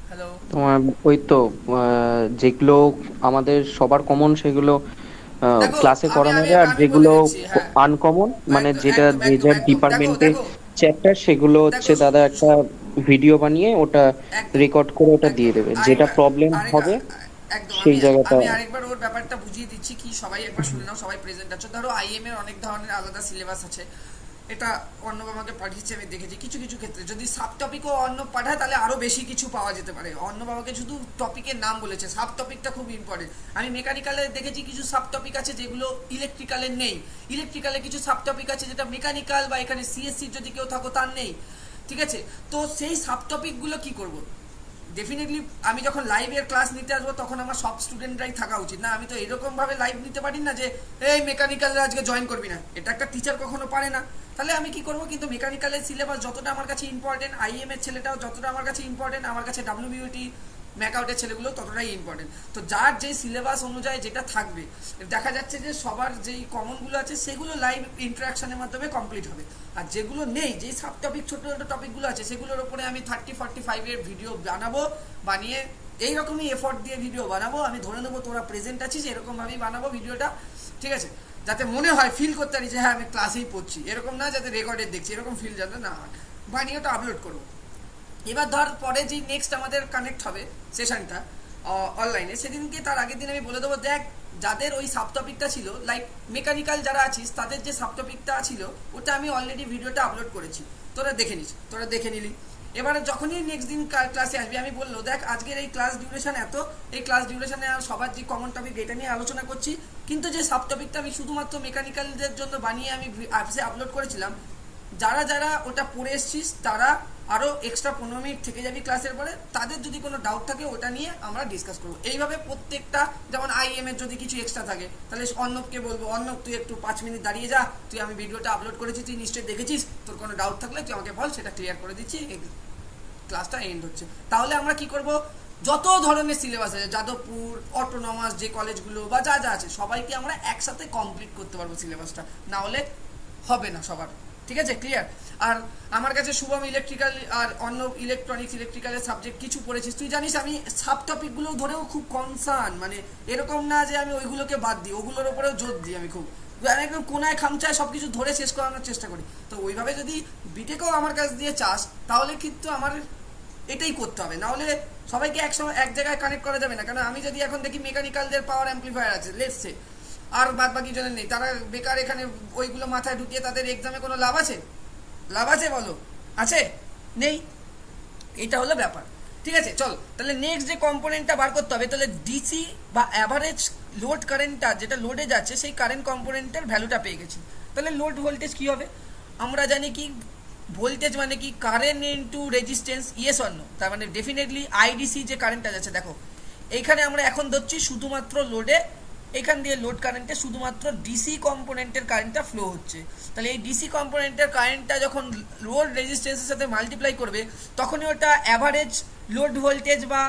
হ্যালো, তোমার ওই তো যেগুলো আমাদের সবার কমন সেগুলো দেখো, ক্লাসে আমি- করানো আমি- যায়, আর আমি যেগুলো বলে দিচ্ছি, হ্যাঁ। আনকমন মানে একদম, যেটা একদম, যে একদম, যার একদম। ডিপার্টমেন্টে দেখো, চ্যাপ্টার, সেগুলো হচ্ছে দেখো, দাদা একটা ভিডিও বানিয়ে ওটা একদম, রেকর্ড করে ওটা একদম। দিয়ে দেবে, যেটা আরেকবার- প্রবলেম আরে- হবে একদম, সেই আমি- জায়গাটা। আমি আরেকবার ওর ব্যাপারটা বুঝিয়ে দিচ্ছি, কি সবাই একবার শুনে নাও, সবাই প্রেজেন্ট আছো। ধরো আইএম এর অনেক ধরনের আলাদা সিলেবাস আছে, এটা অর্ণব আমাকে পাঠিয়েছে, আমি দেখেছি কিছু কিছু ক্ষেত্রে যদি সাব টপিকও অর্ণব পাঠায় তাহলে আরো বেশি কিছু পাওয়া যেতে পারে। অর্ণব আমাকে শুধু টপিকের নাম বলেছে, সাব টপিকটা খুব ইম্পর্টেন্ট। আমি মেকানিক্যালে দেখেছি কিছু সাব টপিক আছে যেগুলো ইলেকট্রিক্যালের নেই, ইলেকট্রিক্যালে কিছু সাব টপিক আছে যেটা মেকানিক্যাল বা এখানে সিএসসি যদি কেউ থাকো তার নেই, ঠিক আছে? তো সেই সাব টপিকগুলো কি করব? ডেফিনেটলি আমি যখন লাইভের ক্লাস নিতে আসবো তখন আমার সব স্টুডেন্টরাই থাকা উচিত না। আমি তো এরকম ভাবে লাইভ নিতে পারি না যে এই মেকানিক্যালরা আজকে জয়েন করবি না, এটা একটা টিচার কখনো পারে না। তাহলে আমি কি করবো? কিন্তু মেকানিক্যালের সিলেবাস যতটা আমার কাছে ইম্পর্টেন্ট, আইএম এর ছেলেটাও যতটা আমার কাছে ইম্পর্টেন্ট, আমার কাছে ডাব্লিউবিউটি ম্যাকআউটের ছেলেগুলো ততটাই ইম্পর্টেন্ট। তো যার যেই সিলেবাস অনুযায়ী যেটা থাকবে, দেখা যাচ্ছে যে সবার যেই কমনগুলো আছে সেগুলো লাইভ ইন্টারাকশনের মাধ্যমে কমপ্লিট হবে, আর যেগুলো নেই, যেই সাব টপিক ছোটো ছোটো টপিকগুলো আছে সেগুলোর উপরে আমি 30-45 এর ভিডিও বানাবো, বানিয়ে এইরকমই এফোর্ট দিয়ে ভিডিও বানাবো। আমি ধরে নেবো তোরা প্রেজেন্ট আছিস, এরকমভাবেই বানাবো ভিডিওটা, ঠিক আছে? যাতে মনে হয়, ফিল করতে পারি যে হ্যাঁ আমি ক্লাসেই পড়ছি, এরকম না যাতে রেকর্ডে দেখছি, এরকম ফিল যাতে না হয়, বানিয়ে ওটা আপলোড করবো। এবার ধর পরে যে নেক্সট আমাদের কানেক্ট হবে সেশনটা অনলাইনে, সেদিনকে তার আগের দিন আমি বলে দেবো, দেখ যাদের ওই সাব টপিকটা ছিল, লাইক মেকানিক্যাল যারা আছিস তাদের যে সাব টপিকটা ছিল ওটা আমি অলরেডি ভিডিওটা আপলোড করেছি, তোরা দেখে নিস, তোরা দেখে নিলি। এবারে যখনই নেক্সট দিন ক্লাসে আসবি আমি বললো দেখ আজকের এই ক্লাস ডিউরেশন এত, এই ক্লাস ডিউরেশনে সবার যে কমন টপিক এটা নিয়ে আলোচনা করছি, কিন্তু যে সাব টপিকটা আমি শুধুমাত্র মেকানিক্যালদের জন্য বানিয়ে আমি অ্যাপসে আপলোড করেছিলাম, যারা যারা ওটা পড়ে এসছিস তারা আরও এক্সট্রা 15 মিনিট থেকে যাবি ক্লাসের পরে, তাদের যদি কোনো ডাউট থাকে ওটা নিয়ে আমরা ডিসকাস করবো। এইভাবে প্রত্যেকটা, যেমন IM এর যদি কিছু এক্সট্রা থাকে তাহলে অর্ণবকে বলবো, অর্ণব তুই একটু 5 মিনিট দাঁড়িয়ে যা, তুই আমি ভিডিওটা আপলোড করেছি তুই নিশ্চয়ই দেখেছিস, তোর কোনো ডাউট থাকলে তুই আমাকে বল, সেটা ক্লিয়ার করে দিচ্ছি, ক্লাসটা এন্ড হচ্ছে। তাহলে আমরা কি করব, যত ধরনের সিলেবাস আছে যাদবপুর, অটোনমাস যে কলেজগুলো বা যা যা আছে সবাইকে আমরা একসাথে কমপ্লিট করতে পারবো সিলেবাসটা, না হলে হবে না সবার। ঠিক আছে, ক্লিয়ার? আর আমার কাছে শুভম ইলেকট্রিক্যাল আর অন্য ইলেকট্রনিক্স ইলেকট্রিক্যালের সাবজেক্ট কিছু পড়েছিস, তুই জানিস আমি সাব টপিকগুলো ধরেও খুব কনসার্ন, মানে এরকম না যে আমি ওইগুলোকে বাদ দিই, ওগুলোর ওপরেও জোর দিই, আমি খুব একদম কোনায় খামচায় সব কিছু ধরে শেষ করানোর চেষ্টা করি। তো ওইভাবে যদি বিটেকেও আমার কাছ দিয়ে চাস তাহলে কিন্তু আমার এটাই করতে হবে, না হলে সবাইকে একসময় এক জায়গায় কানেক্ট করা যাবে না। কারণ আমি যদি এখন দেখি মেকানিক্যালদের পাওয়ার অ্যাম্পলিফায়ার আছে লেটস সে, আর বাদ বাকি জনের নেই, তারা বেকার এখানে ওইগুলো মাথায় ঢুকিয়ে তাদের এক্সামে কোনো লাভ আছে? লাভ আছে বলো? আছে? নেই। এটা হলো ব্যাপার। ঠিক আছে, চল তাহলে নেক্সট যে কম্পোনেন্টটা বার করতে হবে, তাহলে ডিসি বা অ্যাভারেজ লোড কারেন্টটা যেটা লোডে যাচ্ছে সেই কারেন্ট কম্পোনেন্টের ভ্যালুটা পেয়ে গেছি। তাহলে লোড ভোল্টেজ কি হবে? আমরা জানি কি ভোল্টেজ মানে কি current into resistance, yes or no? তার মানে ডেফিনেটলি আইডিসি যে কারেন্টটা যাচ্ছে, দেখো এইখানে আমরা এখন ধরছি শুধুমাত্র লোডে, এখান দিয়ে লোড কারেন্টে শুধুমাত্র ডিসি কম্পোনেন্টের কারেন্টটা ফ্লো হচ্ছে। তাহলে এই ডিসি কম্পোনেন্টের কারেন্টটা যখন লোড রেজিস্ট্যান্সের সাথে মাল্টিপ্লাই করবে তখনই ওটা অ্যাভারেজ লোড ভোল্টেজ বা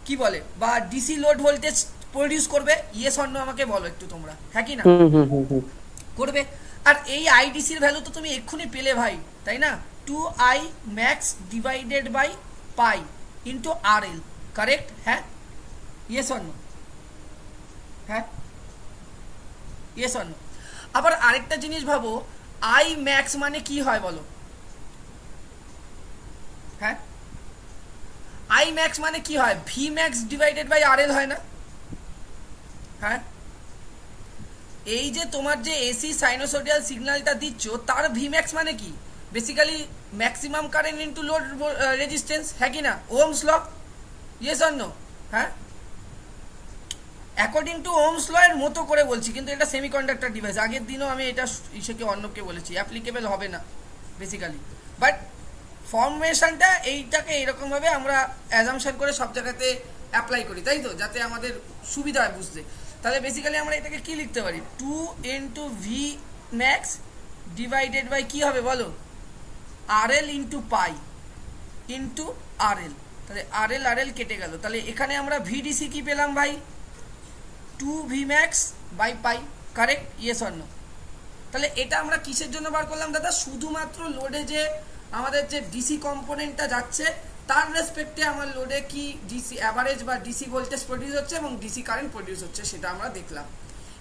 কি বলে বা ডিসি লোড ভোল্টেজ প্রডিউস করবে। ইয়েস অর নো আমাকে বলো একটু তোমরা, হ্যাঁ কি না? করবে। আর এই আইডিসির ভ্যালু তো তুমি এক্ষুনি পেলে ভাই, তাই না? 2I max divided by pi into RL, correct? হ্যাঁ, ইয়েস অর নো? হ্যাঁ, ইয়েস অর নো? আবার আরেকটা জিনিস ভাবো, I ম্যাক্স মানে কি হয় বলো? হ্যাঁ, I ম্যাক্স মানে কি হয়? V max divided by RL হয় না? হ্যাঁ, এই যে তোমার যে এসি সাইনোসোডিয়াল সিগন্যালটা দিচ্ছ তার V ম্যাক্স মানে কি? Basically maximum current into load resistance, হ্যাঁ কি না? Ohm's law, yes or no? হ্যাঁ, অ্যাকর্ডিং টু ওহমস ল এর মতো করে বলছি, কিন্তু এটা সেমিকন্ডাক্টর ডিভাইস। আগের দিনও আমি এটা ইসেকে অর্ণবকে বলেছি, অ্যাপ্লিকেবল হবে না বেসিক্যালি, বাট ফর্মেশনটা এইটাকে এইরকমভাবে আমরা অ্যাজামশন করে সব জায়গাতে অ্যাপ্লাই করি, তাই তো? যাতে আমাদের সুবিধা হয় বুঝতে। তাহলে বেসিক্যালি আমরা এটাকে কি লিখতে পারি? 2 into V max divided by কি হবে বলো? RL into pi into RL। তাহলে RL কেটে গেল, তাহলে এখানে আমরা VDC কি পেলাম ভাই? 2V max by pi, correct? Yes or no? তাহলে এটা আমরা কিসের জন্য বার করলাম দাদা? শুধুমাত্র লোডে যে আমাদের যে ডিসি কম্পোনেন্টটা যাচ্ছে তার রেসপেক্টে আমার লোডে কি ডিসি অ্যাভারেজ বা ডিসি ভোল্টেজ প্রডিউস হচ্ছে এবং ডিসি কারেন্ট প্রডিউস হচ্ছে সেটা আমরা দেখলাম।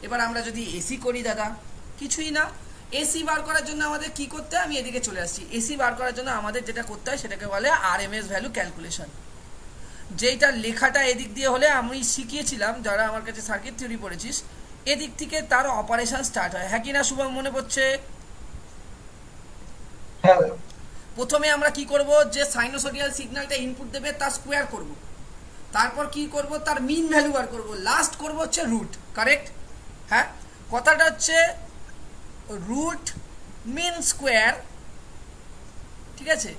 এবার আমরা যদি এসি করি দাদা, কিছুই না, এসি বার করার জন্য আমাদের কি করতে হয়? আমি এদিকে চলে আসছি। এসি বার করার জন্য আমাদের যেটা করতে হয় সেটাকে বলে RMS ভ্যালু ক্যালকুলেশন। যেটা লেখাটা এদিক দিয়ে হলে আমি শিখিয়েছিলাম, যারা আমার কাছে সার্কিট থিওরি পড়েছিস, এদিক থেকে তার অপারেশন স্টার্ট হয়, হ্যাঁ কি না শুভম? মনে পড়ছে? হ্যাঁ, প্রথমে আমরা কি করব, যে সাইনোসোডিয়াল সিগন্যালটা ইনপুট দেবে তার স্কোয়ার করব, তারপর কি করব, তার মিন ভ্যালু বার করব, লাস্ট করব হচ্ছে রুট, কারেক্ট? হ্যাঁ, কথাটা হচ্ছে রুট মিন স্কোয়ার, ঠিক আছে?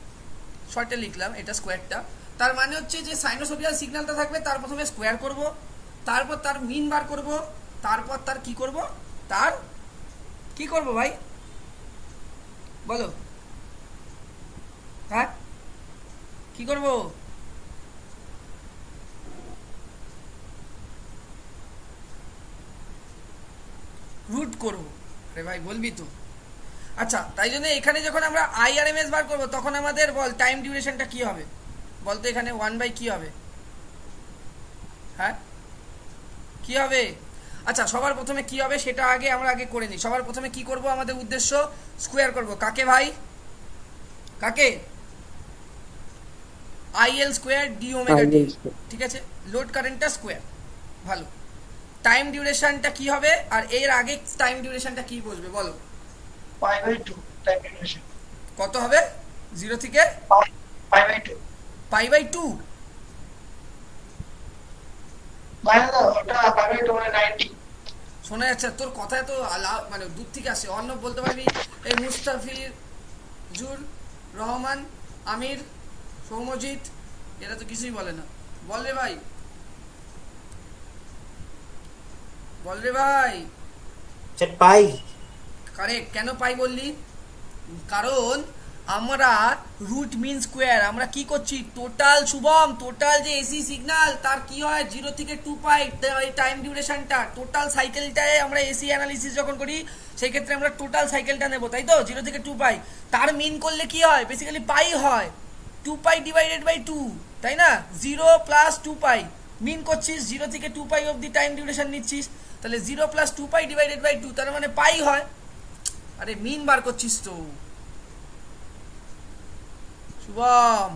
শর্টে লিখলাম এটা স্কোয়ারটা। তার মানে হচ্ছে যে সাইনোসোডিয়াল সিগন্যালটা থাকবে তার প্রথমে স্কোয়ার করব, তারপর তার মিন বার করব, তারপর তার কি করব, তার কি করব ভাই বলো? হ্যাঁ, কি করব? রুট করব। আরে ভাই বলবি তো? আচ্ছা, তাই জন্য এখানে যখন আমরা IRMS বার করব তখন আমাদের বল টাইম ডিউরেশনটা কি হবে বলতো? এখানে 1/, কি হবে? হ্যাঁ, কি হবে? আচ্ছা, সবার প্রথমে কি হবে সেটা আমরা আগে করে নিই। সবার প্রথমে কি করব? আমাদের উদ্দেশ্য স্কোয়ার করব। কাকে ভাই? কাকে? IL স্কোয়ার ডি ওমেগা টি, ঠিক আছে? লোড কারেন্টটা স্কোয়ার, ভালো। টাইম ডিউরেশনটা কি হবে? আর এর আগে টাইম ডিউরেশনটা কি বসবে বলো? পাই বাই 2 টাইম ডিউরেশন কত হবে? 0 থেকে 5/2 π/2 মানে ওটা 5/2 মানে 90। শোনা যাচ্ছে তোর কথা তো মানে দূর থেকে আসে। অর্ণব বলতে পারবি? এই মুস্তাফিজুর রহমান, আমির, সৌমজিৎ, এরা তো কিছুই বলে না। বল রে ভাই, বল রে ভাই। স্যার পাই। কারেক্ট। কেন পাই বললি? কারণ আমরা রুট মিন স্কোয়ার, আমরা কি করছি, টোটাল শুভম, টোটাল যে এসি সিগন্যাল তার কি হয় 0 থেকে 2 পাই, এই টাইম ডিউরেশনটা, টোটাল সাইকেলটায় আমরা এসি অ্যানালিসিস যখন করি সেই ক্ষেত্রে আমরা টোটাল সাইকেলটা নেব, তাই তো? 0 থেকে 2 পাই, তার মিন করলে কি হয়, বেসিক্যালি পাই হয় 2 পাই ডিভাইডেড বাই 2, তাই না? 0 প্লাস 2 পাই মিন করছিস, 0 থেকে 2 পাই অবধি টাইম ডিউরেশন নিচ্ছিস, তাহলে 0 প্লাস 2 পাই ডিভাইডেড বাই 2, তার মানে পাই হয়। আরে মিন বার করছিস তো শুভম,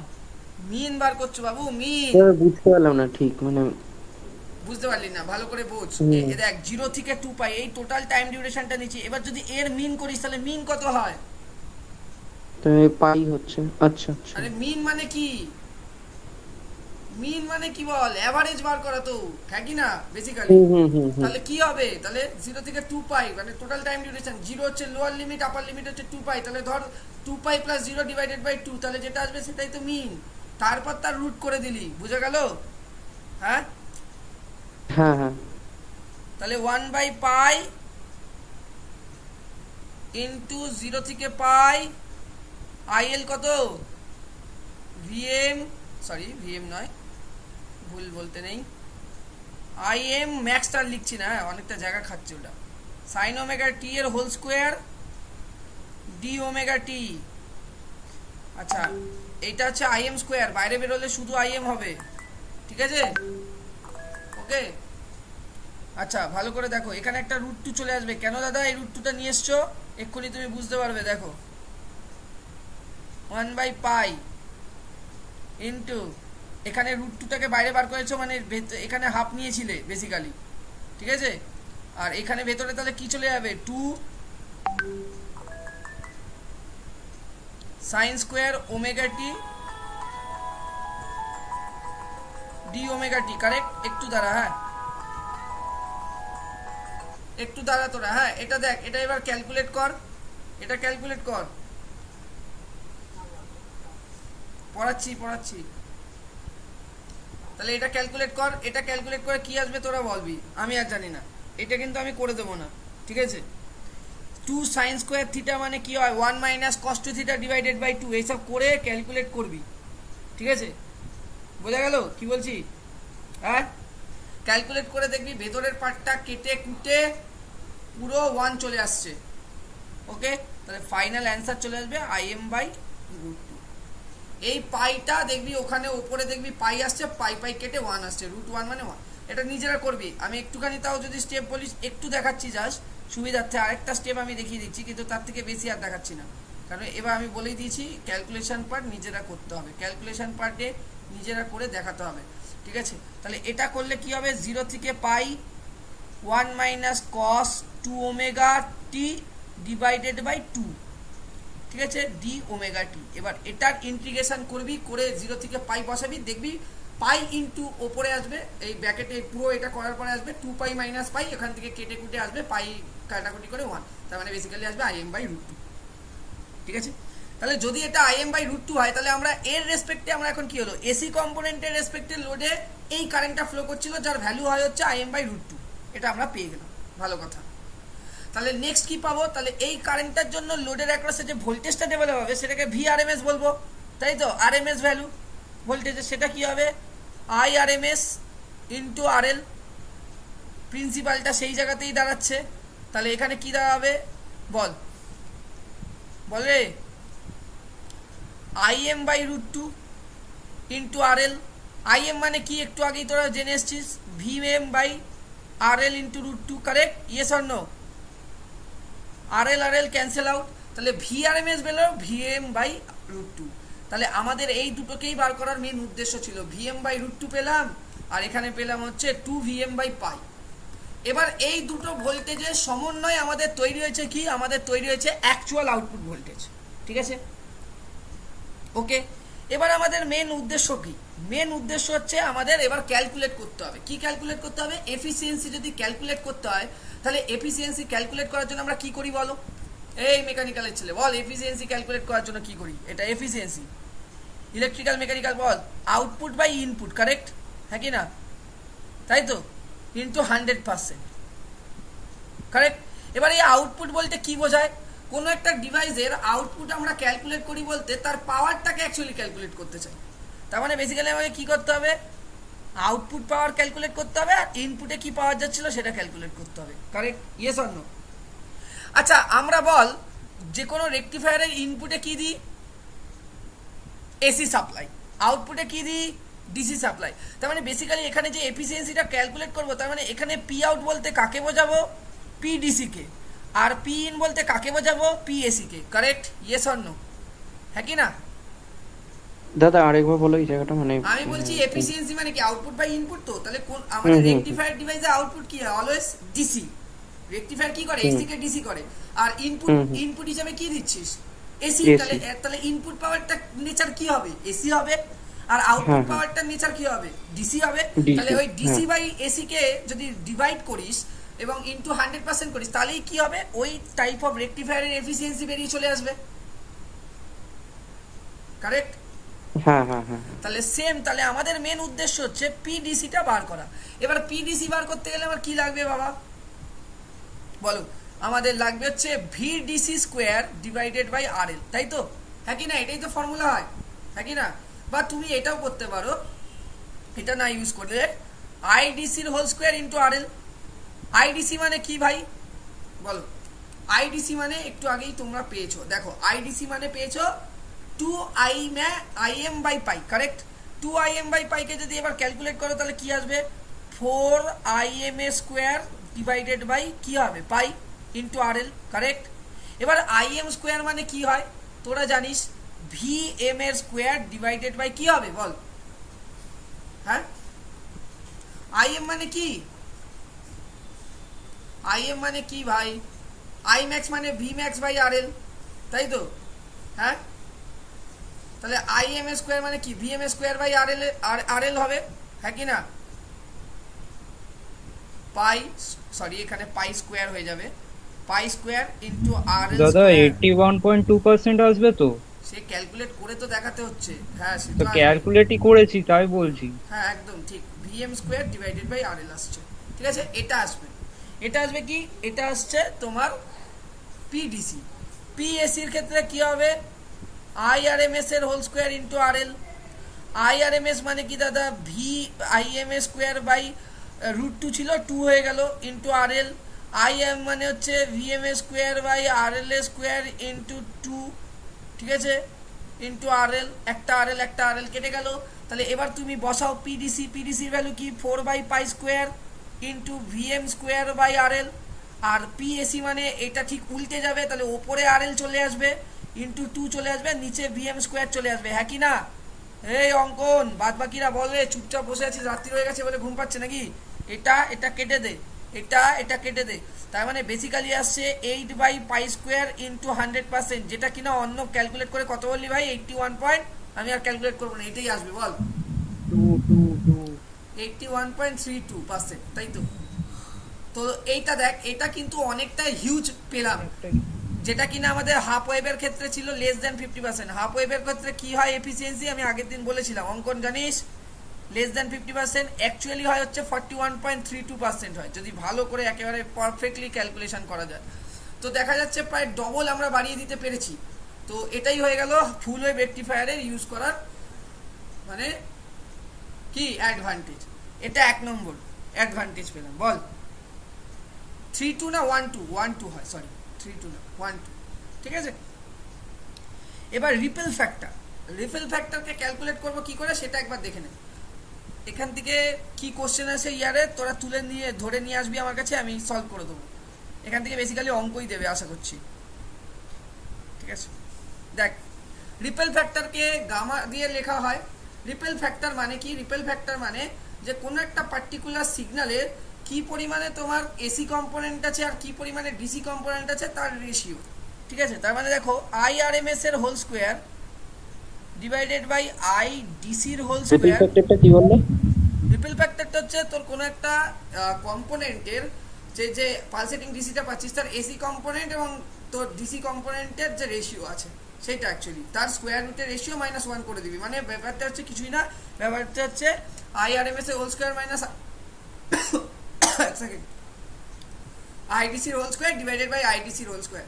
মিন বার করছো বাবু, মিন। বুঝতে পারলাম না ঠিক, মানে বুঝতে পারলি না, ভালো করে বোঝ। দেখ 0 থেকে 2 পাই এই টোটাল টাইম ডিউরেশনটা নিচ্ছি, এবার যদি এর মিন করিস তাহলে মিন কত হয়? তো পাই হচ্ছে। আচ্ছা আচ্ছা, আরে মিন মানে কি, মিন মানে কি বল, এভারেজ বার করা তো, হ্যাঁ কি না বেসিক্যালি? তাহলে কি হবে, তাহলে 0 থেকে 2 পাই মানে টোটাল টাইম ডিউরেশন, 0 হচ্ছে লোয়ার লিমিট, আপার লিমিট হচ্ছে 2 পাই, তাহলে ধর 2 পাই প্লাস 0 ডিভাইডেড বাই 2, তাহলে যেটা আসবে সেটাই তো মিন, তারপর তার রুট করে দিলি, বুঝে গেল? হ্যাঁ হ্যাঁ হ্যাঁ, তাহলে 1 বাই পাই ইন্টু 0 থেকে পাই আইএল কত, ভিএম, সরি ভিএম নয়, ভুল বলতে নেই, আইএম ম্যাক্সটা লিখছি না, অনেকটা জায়গা খাচ্ছে ওটা, সাইন ওমেগা টি এর হোল স্কোয়ার ডি ওমেগা টি। আচ্ছা এইটা হচ্ছে আইএম স্কোয়ার, বাইরে বেরোলে শুধু আইএম হবে, ঠিক আছে? ওকে, আচ্ছা ভালো করে দেখো, এখানে একটা রুট 2 চলে আসবে। কেন দাদা এই রুট 2টা নিয়ে এসছো, এক্ষুনি তুমি বুঝতে পারবে। দেখো 1 বাই পাই ইন্টু, এখানে রুট 2টাকে বাইরে বার করেছো মানে এখানে হাফ নিয়েছিলে বেসিক্যালি, ঠিক আছে? আর এখানে ভেতরে তাহলে কি চলে যাবে, 2 sine square omega t d omega t, correct? একটু দাঁড়া, হ্যাঁ একটু দাঁড়া তোরা, হ্যাঁ এটা দেখ, এটা এবার ক্যালকুলেট কর, এটা ক্যালকুলেট কর, পড়াচ্ছি। তাহলে এটা ক্যালকুলেট কর, এটা ক্যালকুলেট করে কি আসবে তোরা বলবি, আমি আর জানি না, এটা কিন্তু আমি করে দেবো না, ঠিক আছে? 2 সাইন স্কোয়ার থিটা মানে কি হয়, 1 minus cos two theta divided by 2, এইসব করে ক্যালকুলেট করবি, ঠিক আছে? বোঝা গেল কি বলছি? হ্যাঁ ক্যালকুলেট করে দেখবি ভেতরের পার্টটা কেটে কুটে পুরো 1 চলে আসছে। ওকে, তাহলে ফাইনাল অ্যান্সার চলে আসবে আইএম বাই রুট 2। এই পাইটা দেখবি ওখানে ওপরে দেখবি পাই আসছে, পাই কেটে 1 আসছে, রুট 1 মানে 1। এটা নিজেরা করবি, আমি একটুখানি তাও যদি স্টেপ বলিস একটু দেখাচ্ছি জাস্ট সুবিধার্থে, আরেকটা স্টেপ আমি দেখিয়ে দিচ্ছি, কিন্তু তার থেকে বেশি আর দেখাচ্ছি না, কারণ এবার আমি বলেই দিয়েছি ক্যালকুলেশন পার্ট নিজেরা করতে হবে, ক্যালকুলেশন পার্টে নিজেরা করে দেখাতে হবে, ঠিক আছে? তাহলে এটা করলে কি হবে, 0 থেকে pi 1 minus cos 2 omega t divided by 2, ঠিক আছে, ডি ওমেগা টি। এবার এটার ইন্টিগ্রেশন করবি, করে 0 থেকে পাই বসাবি, দেখবি পাই ইন্টু ওপরে আসবে, এই ব্র্যাকেটে পুরো এটা করার পরে আসবে 2 পাই মাইনাস পাই, এখান থেকে কেটে কুটে আসবে পাই কাটাকুটি করে 1, তার মানে বেসিক্যালি আসবে আইএম বাই রুট 2, ঠিক আছে? তাহলে যদি এটা আইএম বাই রুট 2 হয়, তাহলে আমরা এর রেসপেক্টে আমরা এখন কি হলো, এসি কম্পোনেন্টের রেসপেক্টে লোডে এই কারেন্টটা ফ্লো করছিল, যার ভ্যালু হয় হচ্ছে আইএম বাই রুট 2, এটা আমরা পেয়ে গেলাম, ভালো কথা। তাহলে নেক্সট কি পাবো, তাহলে এই কারেন্টটার জন্য লোডের অ্যাক্রসে যে ভোল্টেজটা ডেভেলপ হবে সেটাকে ভিআরএমএস বলবো, তাই তো? আরএমএস ভ্যালু ভোল্টেজের, সেটা কি হবে, আইআরএমএস ইন্টু আরএল, প্রিন্সিপালটা সেই জায়গাতেই দাঁড়াচ্ছে, তাহলে এখানে কি দাঁড়াবে বল রে, IM by root 2 into RL. IM মানে কি একটু আগেই তোরা জেনে এসছিস, VM by RL into root 2, correct? Yes or no? RL cancel out, তাহলে ভিআরএমএস বেরো ভিএম বাই রুট 2। তাহলে আমাদের এই দুটোকেই বার করার মেন উদ্দেশ্য ছিল, ভিএম বাই রুট 2 পেলাম, আর এখানে পেলাম হচ্ছে 2 ভিএম বাই পাই। এবার এই দুটো ভোল্টেজের সমন্বয়ে আমাদের তৈরি হয়েছে কি, আমাদের তৈরি হয়েছে অ্যাকচুয়াল আউটপুট ভোল্টেজ, ঠিক আছে? ওকে, এবার আমাদের মেন উদ্দেশ্য কি? মেন উদ্দেশ্য হচ্ছে আমাদের এবার ক্যালকুলেট করতে হবে। কি ক্যালকুলেট করতে হবে? এফিসিয়েন্সি যদি ক্যালকুলেট করতে হয়, তাহলে এফিসিয়েন্সি ক্যালকুলেট করার জন্য আমরা কি করি বলো? এই মেকানিক্যালের ছেলে বল, এফিসিয়েন্সি ক্যালকুলেট করার জন্য কি করি? এটা এফিসিয়েন্সি, ইলেকট্রিক্যাল মেকানিক্যাল বল, আউটপুট বাই ইনপুট, কারেক্ট? হ্যাঁ কি না? তাই তো, ইন্টু 100%, কারেক্ট? এবার এই আউটপুট বলতে কি বোঝায়? কোনো একটা ডিভাইসের আউটপুট আমরা ক্যালকুলেট করি বলতে তার পাওয়ারটাকে অ্যাকচুয়ালি ক্যালকুলেট করতে চাই। তার মানে বেসিক্যালি আমাকে কি করতে হবে? আউটপুট পাওয়ার ক্যালকুলেট করতে হবে, আর ইনপুটে কি পাওয়ার যাচ্ছিল সেটা ক্যালকুলেট করতে হবে, কারেক্ট? Yes or no? আচ্ছা, আমরা বল যে কোনো রেকটিফায়ারের ইনপুটে কি দিই? AC supply. আউটপুটে কি দিই? DC supply. তার মানে বেসিক্যালি এখানে যে এফিসিয়েন্সিটা ক্যালকুলেট করবো, তার মানে এখানে পি আউট বলতে কাকে বোঝাবো? পিডিসি কে। আর পি ইন বলতে কাকে বোঝাবো? পিএসি কে, কারেক্ট? Yes or no? হ্যাঁ কি না? দাদা আরেকবার বলো এই জায়গাটা, মানে আমি বলছি এফিসিয়েন্সি মানে কি? Output by input. তো তাহলে কোন আমাদের রেকটিফায়ার ডিভাইসে আউটপুট কি হয়? Always DC. রেকটিফায়ার কি করে? এসি কে ডিসি করে। আর ইনপুট হিসেবে কি দিচ্ছিস? এসি। তাহলে ইনপুট পাওয়ারটা নেচার কি হবে? এসি হবে। আর আউটপুট পাওয়ারটা নেচার কি হবে? ডিসি হবে। তাহলে ওই ডিসি বাই এসি কে যদি ডিভাইড করিস এবং ইনটু 100% করিস, তাহলেই কি হবে? ওই টাইপ অফ রেকটিফায়ারের এফিসিয়েন্সি বেরিয়ে চলে আসবে, কারেক্ট? হ্যাঁ হ্যাঁ হ্যাঁ। তাহলে সেম, তাহলে আমাদের মেন উদ্দেশ্য হচ্ছে পিডিসিটা বার করা। এবার পিডিসি বার করতে গেলে আমার কি লাগবে বাবা বলো? আমাদের লাগবে হচ্ছে VDC square divided by RL, তাই তো? হ্যাঁ কি না? এটাই তো ফর্মুলা হয়, হ্যাঁ কি না? বা তুমি এটাও করতে পারো, এটা না ইউজ করলে আইডিসির whole square into RL. IDC মানে কি ভাই বলো? আইডিসি মানে একটু আগেই তোমরা পেয়েছো, দেখো আইডিসি মানে পেয়েছো 2im by pi, correct? 2im by pi কে যদি এবার ক্যালকুলেট করো তাহলে কি আসবে? 4im স্কোয়ার ডিভাইডেড বাই কি হবে? Pi into RL, correct? এবার im স্কোয়ার মানে কি হয় তোরা জানিস? vm এর স্কোয়ার ডিভাইডেড বাই কি হবে বল? হ্যাঁ, im মানে কি? im মানে কি ভাই? imax মানে vmax বাই আরএল, তাই তো? হ্যাঁ, তাহলে im স্কোয়ার মানে কি? vm স্কোয়ার বাই আরএল হবে, হ্যাঁ কি না? পাই, সরি এখানে পাই স্কোয়ার হয়ে যাবে, পাই স্কোয়ার ইন্টু আরএল। দাদা 81.2% আসবে তো? সে ক্যালকুলেট করে তো দেখাতে হচ্ছে। হ্যাঁ, তো ক্যালকুলেটই করেছি তাই বলছি। হ্যাঁ একদম ঠিক, vm square divided by RL আসছে, ঠিক আছে? এটা আসবে, এটা আসবে কি? এটা আসছে তোমার পিডিসি। পিএসির ক্ষেত্রে কি হবে? আইআরএমএস এর whole square into RL. IRMS মানে কি দাদা? ভিআইএম স্কোয়ার বাই √2 ছিল, 2 হয়ে গেল ইন্টু আরএল। আইএম মানে হচ্ছে VM square by RL square into 2, ঠিক আছে? ইন্টু আরএল, একটা আরএল কেটে গেল। তাহলে এবার তুমি বসাও পিডিসি। পিডিসির ভ্যালু কি? 4 by pi square into VM square by RL. আর পিএসি মানে এটা ঠিক উল্টে যাবে, তাহলে ওপরে আরএল চলে আসবে ইন্টু 2 চলে আসবে, নিচে ভিএম স্কোয়ার চলে আসবে, হ্যাঁ কি না? এই অঙ্কন বাদ বাকিরা বলবে চুপচাপ বসে আছিস, রাত্রি হয়ে গেছে বলে ঘুম পাচ্ছে নাকি? এটা কেটে দে, এটা কেটে দে। তার মানে বেসিক্যালি আসছে 8 বাই পাই স্কোয়ার ইন্টু 100%, যেটা কিনা অন্য ক্যালকুলেট করে কত বললি ভাই? 81 পয়েন্ট, আমি আর ক্যালকুলেট করবো না, এটাই আসবে বল, 81.32%, তাই তো? তো এইটা দেখ, এটা কিন্তু অনেকটা হিউজ পেলাম, যেটা কিনা আমাদের হাফ ওয়েভের ক্ষেত্রে ছিল লেস দ্যান 50%। হাফ ওয়েভের ক্ষেত্রে কি হয় এফিসিয়েন্সি? আমি আগের দিন বলেছিলাম, অঙ্কন জানিস? লেস দ্যান 50%, অ্যাকচুয়ালি হয় হচ্ছে 41.32% হয়, যদি ভালো করে একেবারে পারফেক্টলি ক্যালকুলেশন করা যায়। তো দেখা যাচ্ছে প্রায় ডবল আমরা বাড়িয়ে দিতে পেরেছি। তো এটাই হয়ে গেল ফুল ওয়েভ রেকটিফায়ারের ইউজ করার মানে কি অ্যাডভান্টেজ। এটা 1 নম্বর অ্যাডভান্টেজ পেলাম, বল 3-2 না 1-2 হয়, সরি 3-2 না 1-2, ঠিক আছে? এবার রিপেল ফ্যাক্টরকে ক্যালকুলেট করব কি করে সেটা একবার দেখে নে। এখান থেকে কি কোশ্চেন আছে ইয়ারে তোরা তুলে নিয়ে ধরে নিয়ে আসবি আমার কাছে, আমি সলভ করে দেবো। এখান থেকে বেসিক্যালি অঙ্কই দেবে আশা করছি, ঠিক আছে? দেখ, রিপেল ফ্যাক্টরকে গামা দিয়ে লেখা হয়। রিপেল ফ্যাক্টর মানে কি? রিপেল ফ্যাক্টর মানে যে কোনো একটা পার্টিকুলার সিগন্যালের কি পরিমাণে তোমার এসি কম্পোনেন্ট আছে আর কি পরিমাণে ডিসি কম্পোনেন্ট আছে তার রেশিও, ঠিক আছে? তার মানে দেখো আইআরএমএস এর whole square divided by I ডিসির হোল রিপিল স্কোয়ার। ফ্যাক্টরটা কি বললে? রিপেল ফ্যাক্টরটা হচ্ছে তোর কোনো একটা কম্পোনেন্টের যে পালসেটিং ডিসিটা পাচ্ছিস তার এসি কম্পোনেন্ট এবং তোর ডিসি কম্পোনেন্টের যে রেশিও আছে সেটা অ্যাকচুয়ালি তার স্কোয়ার রুটের রেশিও -1 করে দিবি। মানে ব্যাপারটা হচ্ছে কিছুই না, ব্যাপারটা হচ্ছে IRMS এর হোল স্কোয়ার মাইনাস এক সেকেন্ড আইডিসির হোল স্কোয়ার ডিভাইডেড বাই আইডিসির হোল স্কোয়ার।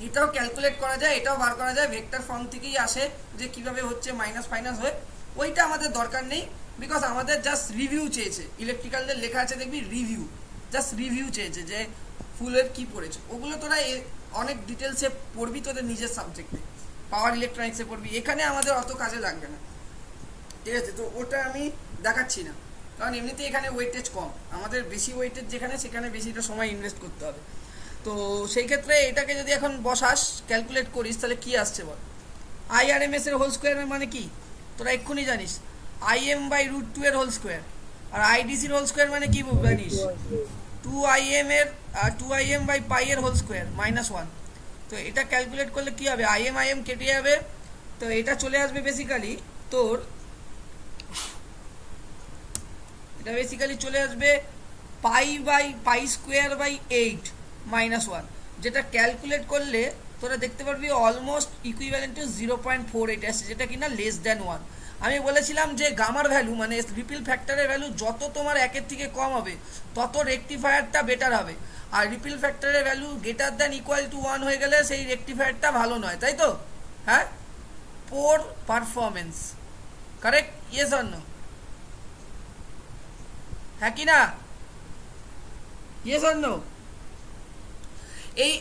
এটাও ক্যালকুলেট করা যায়, এটাও বার করা যায়, ভেক্টর ফর্ম থেকেই আসে যে কিভাবে হচ্ছে মাইনাস ফাইনাস হয়ে। ওইটা আমাদের দরকার নেই, বিকজ আমাদের জাস্ট রিভিউ চেয়েছে। ইলেকট্রিক্যালদের লেখা আছে দেখবি রিভিউ, জাস্ট রিভিউ চেয়েছে যে ফুল ওয়েভ কী পড়েছে। ওগুলো তোরা অনেক ডিটেলসে পড়বি তোদের নিজের সাবজেক্টে, পাওয়ার ইলেকট্রনিক্সে পড়বি, এখানে আমাদের অত কাজে লাগবে না, ঠিক আছে? তো ওটা আমি দেখাচ্ছি না, কারণ এমনিতে এখানে ওয়েটেজ কম, আমাদের বেশি ওয়েটেজ যেখানে সেখানে বেশিটা সময় ইনভেস্ট করতে হবে। তো সেই ক্ষেত্রে এটাকে যদি এখন বসাস ক্যালকুলেট করিস তাহলে কি আসছে বল? IRMS এর হোল স্কোয়ারের মানে কি তোরা এক্ষুনি জানিস, IM/√2 এর হোল স্কোয়ার। আর IDCর হোল স্কোয়ার মানে কি জানিস, 2IM এর 2IM/π এর হোল স্কোয়ার -1। তো এটা ক্যালকুলেট করলে কি হবে, IM কেটে যাবে, তো এটা চলে আসবে বেসিক্যালি তোর, এটা বেসিক্যালি চলে আসবে π/π²/8 -1, যেটা ক্যালকুলেট করলে তোরা দেখতে পারবি অলমোস্ট ইকুইভ্যালেন্ট টু 0.48 আসছে, যেটা কিনা <1। আমি বলেছিলাম যে গামার ভ্যালু মানে রিপিল ফ্যাক্টরের ভ্যালু যত তোমার 1 থেকে কম হবে তত রেকটিফায়ারটা বেটার হবে, আর রিপিল ফ্যাক্টরের ভ্যালু > 1 হয়ে গেলে সেই রেকটিফায়ারটা ভালো নয়, তাই তো? হ্যাঁ, poor performance, correct? Yes or no? হ্যাঁ কি না? Yes or no?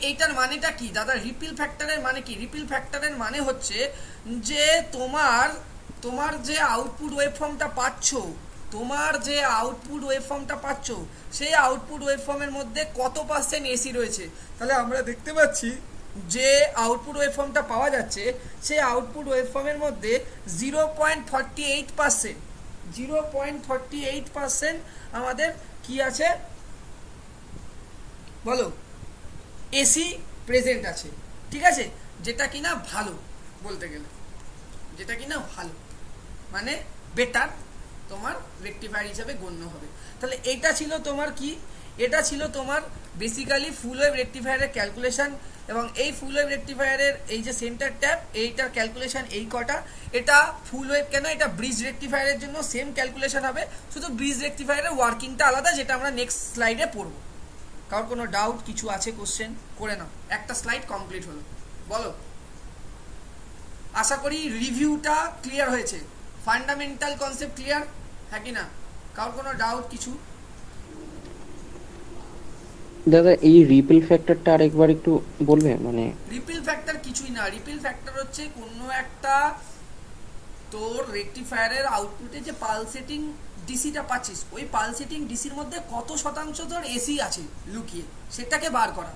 এইটার মানেটা কি দাদা? রিপিল ফ্যাক্টরের মানে কি? রিপিল ফ্যাক্টরের মানে হচ্ছে যে তোমার যে আউটপুট ওয়েভফর্মটা পাচ্ছ, সেই আউটপুট ওয়েভফর্মের মধ্যে কত পার্সেন্ট এসি রয়েছে। তাহলে আমরা দেখতে পাচ্ছি যে আউটপুট ওয়েভফর্মটা পাওয়া যাচ্ছে, সেই আউটপুট ওয়েভফর্মের মধ্যে 0.48% আমাদের কি আছে বলো? এসি প্রেজেন্ট আছে, ঠিক আছে? যেটা কিনা ভালো, বলতে গেলে যেটা কিনা ভালো মানে বেটার তোমার রেকটিফায়ার হিসেবে গণ্য হবে। তাহলে এটা ছিল তোমার কি, এটা ছিল তোমার বেসিক্যালি ফুল ওয়েভ রেকটিফায়ারের ক্যালকুলেশন। এবং এই ফুল ওয়েভ রেকটিফায়ারের এই যে সেন্টার ট্যাপ, এইটার ক্যালকুলেশন এই কটা। এটা ফুল ওয়েভ কেন, এটা ব্রিজ রেকটিফায়ারের জন্য সেম ক্যালকুলেশন হবে, শুধু ব্রিজ রেকটিফায়ারের ওয়ার্কিংটা আলাদা, যেটা আমরা নেক্সট স্লাইডে পড়বো। কারোর কোনো ডাউট কিছু আছে কোশ্চেন করে নাও। একটা স্লাইড কমপ্লিট হলো, বলো। আশা করি রিভিউটা ক্লিয়ার হয়েছে, ফান্ডামেন্টাল কনসেপ্ট ক্লিয়ার, হ্যাঁ কি না? কারোর কোনো ডাউট কিছু? দাদা এই রিপিল ফ্যাক্টরটা আরেকবার একটু বলবে? মানে রিপিল ফ্যাক্টর কিছুই না, রিপিল ফ্যাক্টর হচ্ছে কোনো একটা তোর রেকটিফায়ারের আউটপুটে যে পালসেটিং ডিসিটা পাচ্ছিস, ওই পালসেটিং ডিসির মধ্যে কত শতাংশ তোর এসি আছে লুকিয়ে, সেটাকে বার করা।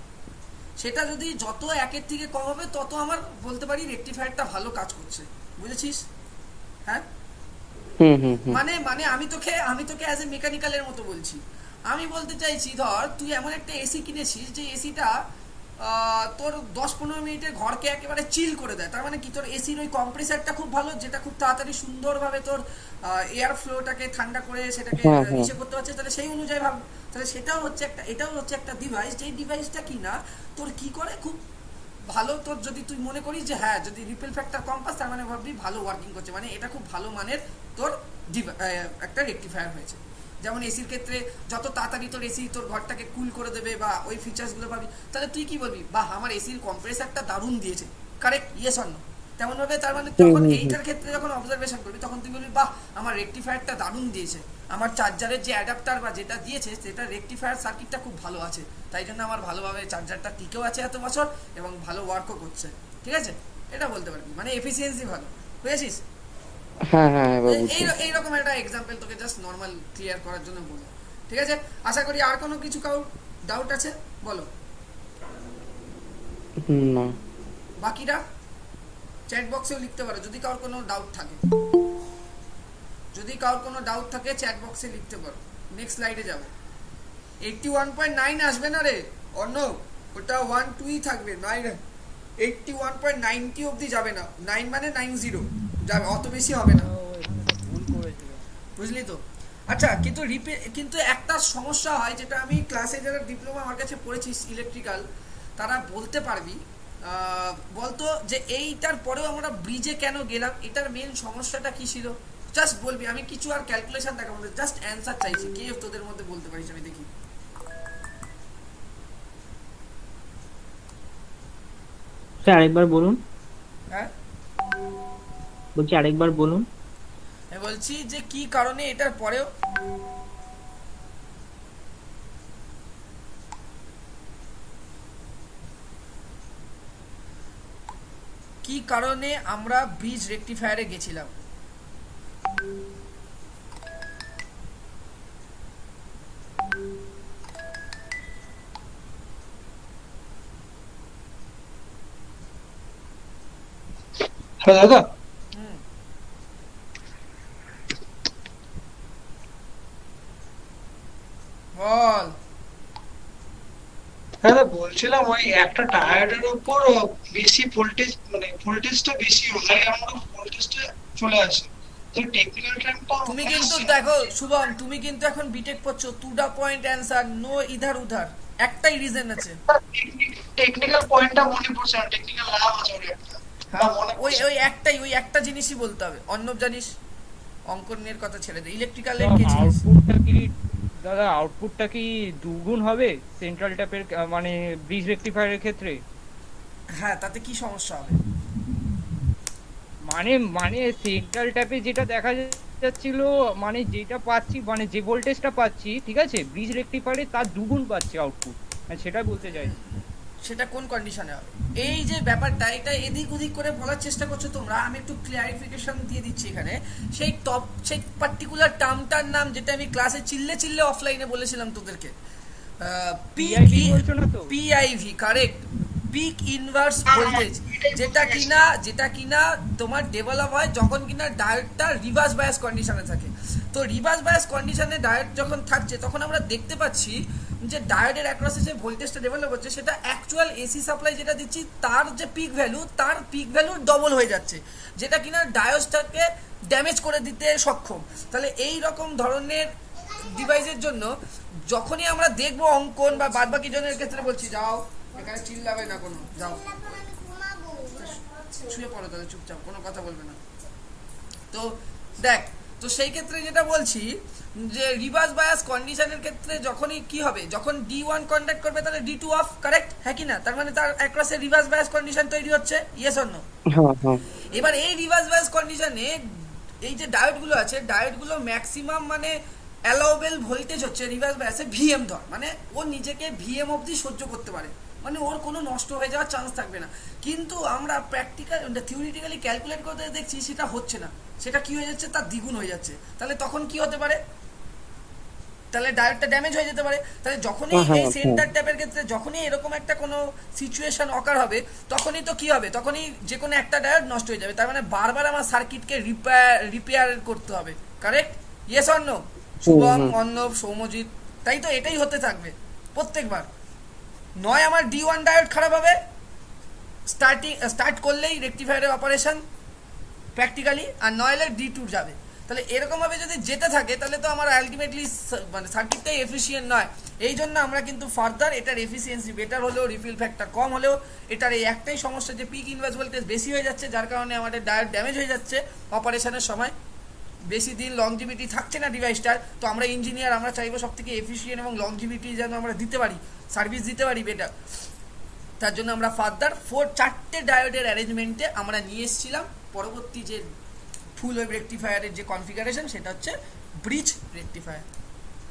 সেটা যদি যত 1 থেকে কম হবে তত আমার বলতে পারি রেকটিফায়ারটা ভালো কাজ করছে, বুঝেছিস? হ্যাঁ, মানে আমি তোকে অ্যাজ এ মেকানিক্যালের মতো বলছি। আমি বলতে চাইছি, ধর তুই এমন একটা এসি কিনেছিস যে এসিটা তোর 10-15 মিনিটের ঘরকে একেবারে চিল করে দেয়। তার মানে কি, তোর এসির ওই কম্প্রেসারটা খুব ভালো, যেটা খুব তাড়াতাড়ি সুন্দরভাবে তোর এয়ার ফ্লোটাকে ঠান্ডা করে সেটাকে নিচে করতে পারছে। তাহলে সেই অনুযায়ী ভাব, তাহলে সেটাও হচ্ছে একটা ডিভাইস, যেই ডিভাইসটা কি না তোর কি করে খুব ভালো। তোর যদি তুই মনে করিস যে হ্যাঁ, যদি রিপেল ফ্যাক্টর কম পাস, তার মানে ভাববি ভালো ওয়ার্কিং করছে, মানে এটা খুব ভালো মানের তোর একটা রেকটিফায়ার হয়েছে। যেমন এসির ক্ষেত্রে যত তাড়াতাড়ি তোর এসি তোর ঘরটাকে কুল করে দেবে বা ওই ফিচার্সগুলো পাবি, তাহলে তুই কি বলবি, বাহ আমার এসির কম্প্রেসারটা দারুণ দিয়েছে, কারেক্ট? Yes or no? তেমন ভাবে তার মানে তখন এইটার ক্ষেত্রে যখন অবজারভেশন করবি তখন তুই বলবি বাহ আমার রেকটিফায়ারটা দারুণ দিয়েছে, আমার চার্জারের যে অ্যাডাপ্টার বা যেটা দিয়েছে সেটা রেকটিফায়ার সার্কিটটা খুব ভালো আছে, তাই জন্য আমার ভালোভাবে চার্জারটা টিকেও আছে এত বছর এবং ভালো ওয়ার্কও করছে, ঠিক আছে? এটা বলতে পারবি, মানে এফিসিয়েন্সি ভালো, বুঝেছিস? হ্যাঁ, এইরকম একটা এক্সাম্পল তোকে জাস্ট নর্মাল ক্লিয়ার করার জন্য বলো, ঠিক আছে? আশা করি আর কোনো কিছু কারো ডাউট আছে বলো। না, বাকিরা চ্যাট বক্সেও লিখতে পারো যদি কারোর কোনো ডাউট থাকে, চ্যাট বক্সে লিখতে পারো। নেক্সট স্লাইডে যাব। 81.9 আসবে না রে অন্য, ওটা 1-2ই থাকবে, 81.90 অবধি যাবে না, 9 মানে 90, যাবে, অত বেশি হবে না, ও, এখানে তো ভুল করেছিল। বুঝলি তো। আচ্ছা, কিন্তু একটা সমস্যা হয়, যেটা আমি ক্লাসে যারা ডিপ্লোমা আমার কাছে পড়েছিস ইলেকট্রিক্যাল, তারা বলতে পারবি। বলতো যে এইটার পরেও আমরা ব্রিজে কেন গেলাম, এটার মেন সমস্যাটা কি ছিল, জাস্ট বলবি। আমি কিছু আর ক্যালকুলেশন দেখাবো না, জাস্ট অ্যান্সার চাইছি, কে তোদের মধ্যে বলতে পারিস আমি দেখি। স্যার আরেকবার বলুন, হ্যাঁ, বলছি আরেকবার বলুন। আমি বলছি যে কি কারণে এটার পরেও কি কারণে আমরা ব্রিজ রেকটিফায়ারে গেছিলাম। হ্যাঁ দাদা, হুম, বল। হ্যাঁ দাদা, বলছিলাম ওই একটা টায়ারের উপর বেশি ভোল্টেজ, মানে ভোল্টেজটা বেশি হলে আমরা ভোল্টেজটা চলে আসে, তো টেকনিক্যাল টার্মটা তুমি কিন্তু দেখো শুভম, তুমি কিন্তু এখন বিটেক পড়ছো, to the point answer, no ইধার উধার, একটাই রিজন আছে। টেকনিক্যাল পয়েন্টটা মনে পড়ছে না, টেকনিক্যাল নাম আছে ওর একটা। হ্যাঁ, মনে ওই পড়ছে। ওই একটা জিনিসই বলতে হবে। অর্ণব জানিস, অঙ্কনের কথা ছেড়ে দে, ইলেকট্রিক্যালের তো কে ছিলিস? আউটপুটটা কি দাদা, আউটপুটটা কি দুগুণ হবে সেন্ট্রাল ট্যাপের মানে ব্রিজ রেকটিফায়ারের ক্ষেত্রে? হ্যাঁ, তাতে কি সমস্যা হবে? মানে মানে সেন্ট্রাল ট্যাপে যেটা দেখা যাচ্ছিল, মানে যেটা পাচ্ছি, মানে যে ভোল্টেজটা পাচ্ছি, ঠিক আছে, ব্রিজ রেকটিফায়ারে তার দুগুণ পাচ্ছি আউটপুট, সেটা বলতে চাইছি। সেটা কোন কন্ডিশনে হবে? এই যে ব্যাপারটা, এটা এদিক ওদিক করে বলার চেষ্টা করছো তোমরা, আমি একটু ক্লিয়ারিফিকেশন দিয়ে দিচ্ছি এখানে। সেই পার্টিকুলার টার্মটার নাম, যেটা আমি ক্লাসে চিল্লে অফলাইনে বলেছিলাম তোদেরকে, PIV বলছো না তো? PIV, correct, peak inverse voltage, যেটা কিনা তোমার ডেভেলপ হয় যখন কিনা ডায়োডটা রিভার্স বায়াস কন্ডিশনে থাকে। তো রিভার্স বায়াস কন্ডিশনে ডায়োড যখন থাকছে, তখন আমরা দেখতে পাচ্ছি যে ডায়োডের অ্যাক্রসে যে ভোল্টেজটা ডেভেলপ হচ্ছে, সেটা অ্যাকচুয়াল এসি সাপ্লাই যেটা দিচ্ছি তার যে পিক ভ্যালু, তার পিক ভ্যালুর ডবল হয়ে যাচ্ছে, যেটা কিনা ডায়োডটাকে ড্যামেজ করে দিতে সক্ষম। তাহলে এই রকম ধরনের ডিভাইসের জন্য যখনই আমরা দেখবো অঙ্কন বা বাদবাকি জনের ক্ষেত্রে, বলছি যাও, এখানে চিল্লাবে না কোনো, যাও শুয়ে পড়ো তাহলে চুপচাপ, কোনো কথা বলবে না। তো দেখ, তো সেই ক্ষেত্রে যেটা বলছি যে রিভার্স বায়াস কন্ডিশনের ক্ষেত্রে যখনই কি হবে, যখন D1 কন্ট্যাক্ট করবে তাহলে D2 অফ, কারেক্ট, হ্যাঁ কি না? তার মানে তার অ্যাক্রসে রিভার্স বায়াস কন্ডিশন তৈরি হচ্ছে, ইয়েস অর নো? হ্যাঁ হ্যাঁ। এবার এই রিভার্স বায়াস কন্ডিশনে এই যে ডায়োডগুলো আছে, ডায়োডগুলো ম্যাক্সিমাম মানে অ্যালাউবেল ভোল্টেজ হচ্ছে রিভার্স বায়াসে ভিএম ধর, মানে ও নিজেকে ভিএম অবধি সহ্য করতে পারে, মানে ওর কোনো নষ্ট হয়ে যাওয়ার চান্স থাকবে না। কিন্তু আমরা প্র্যাকটিক্যাল থিওরিটিক্যালি ক্যালকুলেট করতে দেখছি সেটা হচ্ছে না, সেটা কি হয়ে যাচ্ছে, তার দ্বিগুণ হয়ে যাচ্ছে। তাহলে তখন কি হতে পারে? তাহলে ডায়োডটা ড্যামেজ হয়ে যেতে পারে। তাহলে যখনই এই সেন্টার ট্যাপের ক্ষেত্রে যখনই এরকম একটা কোনো সিচুয়েশন অকার হবে, তখনই তো কি হবে, তখনই যে কোনো একটা ডায়োড নষ্ট হয়ে যাবে। তার মানে বারবার আমার সার্কিটকে রিপেয়ার করতে হবে, correct, yes or no? Shubham, Arnab, Soumajit, তাই তো এটাই হতে থাকবে প্রত্যেকবার। নয় আমার D1 ডায়োড খারাপ হবে, স্টার্ট করলেই রেকটিফায়ারের অপারেশন প্র্যাকটিক্যালি, আর নইলে D2 যাবে। তাহলে এরকম ভাবে যদি যেতে থাকে, তাহলে তো আমার আলটিমেটলি মানে সার্কিটটাই এফিসিয়েন্ট নয়। এই জন্য আমরা কিন্তু ফার্দার এটার এফিসিয়েন্সি বেটার হলেও, রিফিল ফ্যাক্টর কম হলেও, এটার এই একটাই সমস্যা যে পিক ইনভার্স ভোল্টেজ বেশি হয়ে যাচ্ছে, যার কারণে আমাদের ডায়োড ড্যামেজ হয়ে যাচ্ছে অপারেশনের সময়, বেশি দিন লংজিভিটি থাকছে না ডিভাইসটার। তো আমরা ইঞ্জিনিয়ার, আমরা চাইবো সব থেকে এফিসিয়েন্ট এবং লংজিভিটি যেন আমরা দিতে পারি, সার্ভিস দিতে পারি বেটার। তার জন্য আমরা ফার্দার 4টে ডায়োডের অ্যারেঞ্জমেন্টে আমরা নিয়ে এসেছিলাম পরবর্তী যে ফুল ওয়েভ রেকটিফায়ারের যে কনফিগারেশন, সেটা হচ্ছে ব্রিজ রেকটিফায়ার,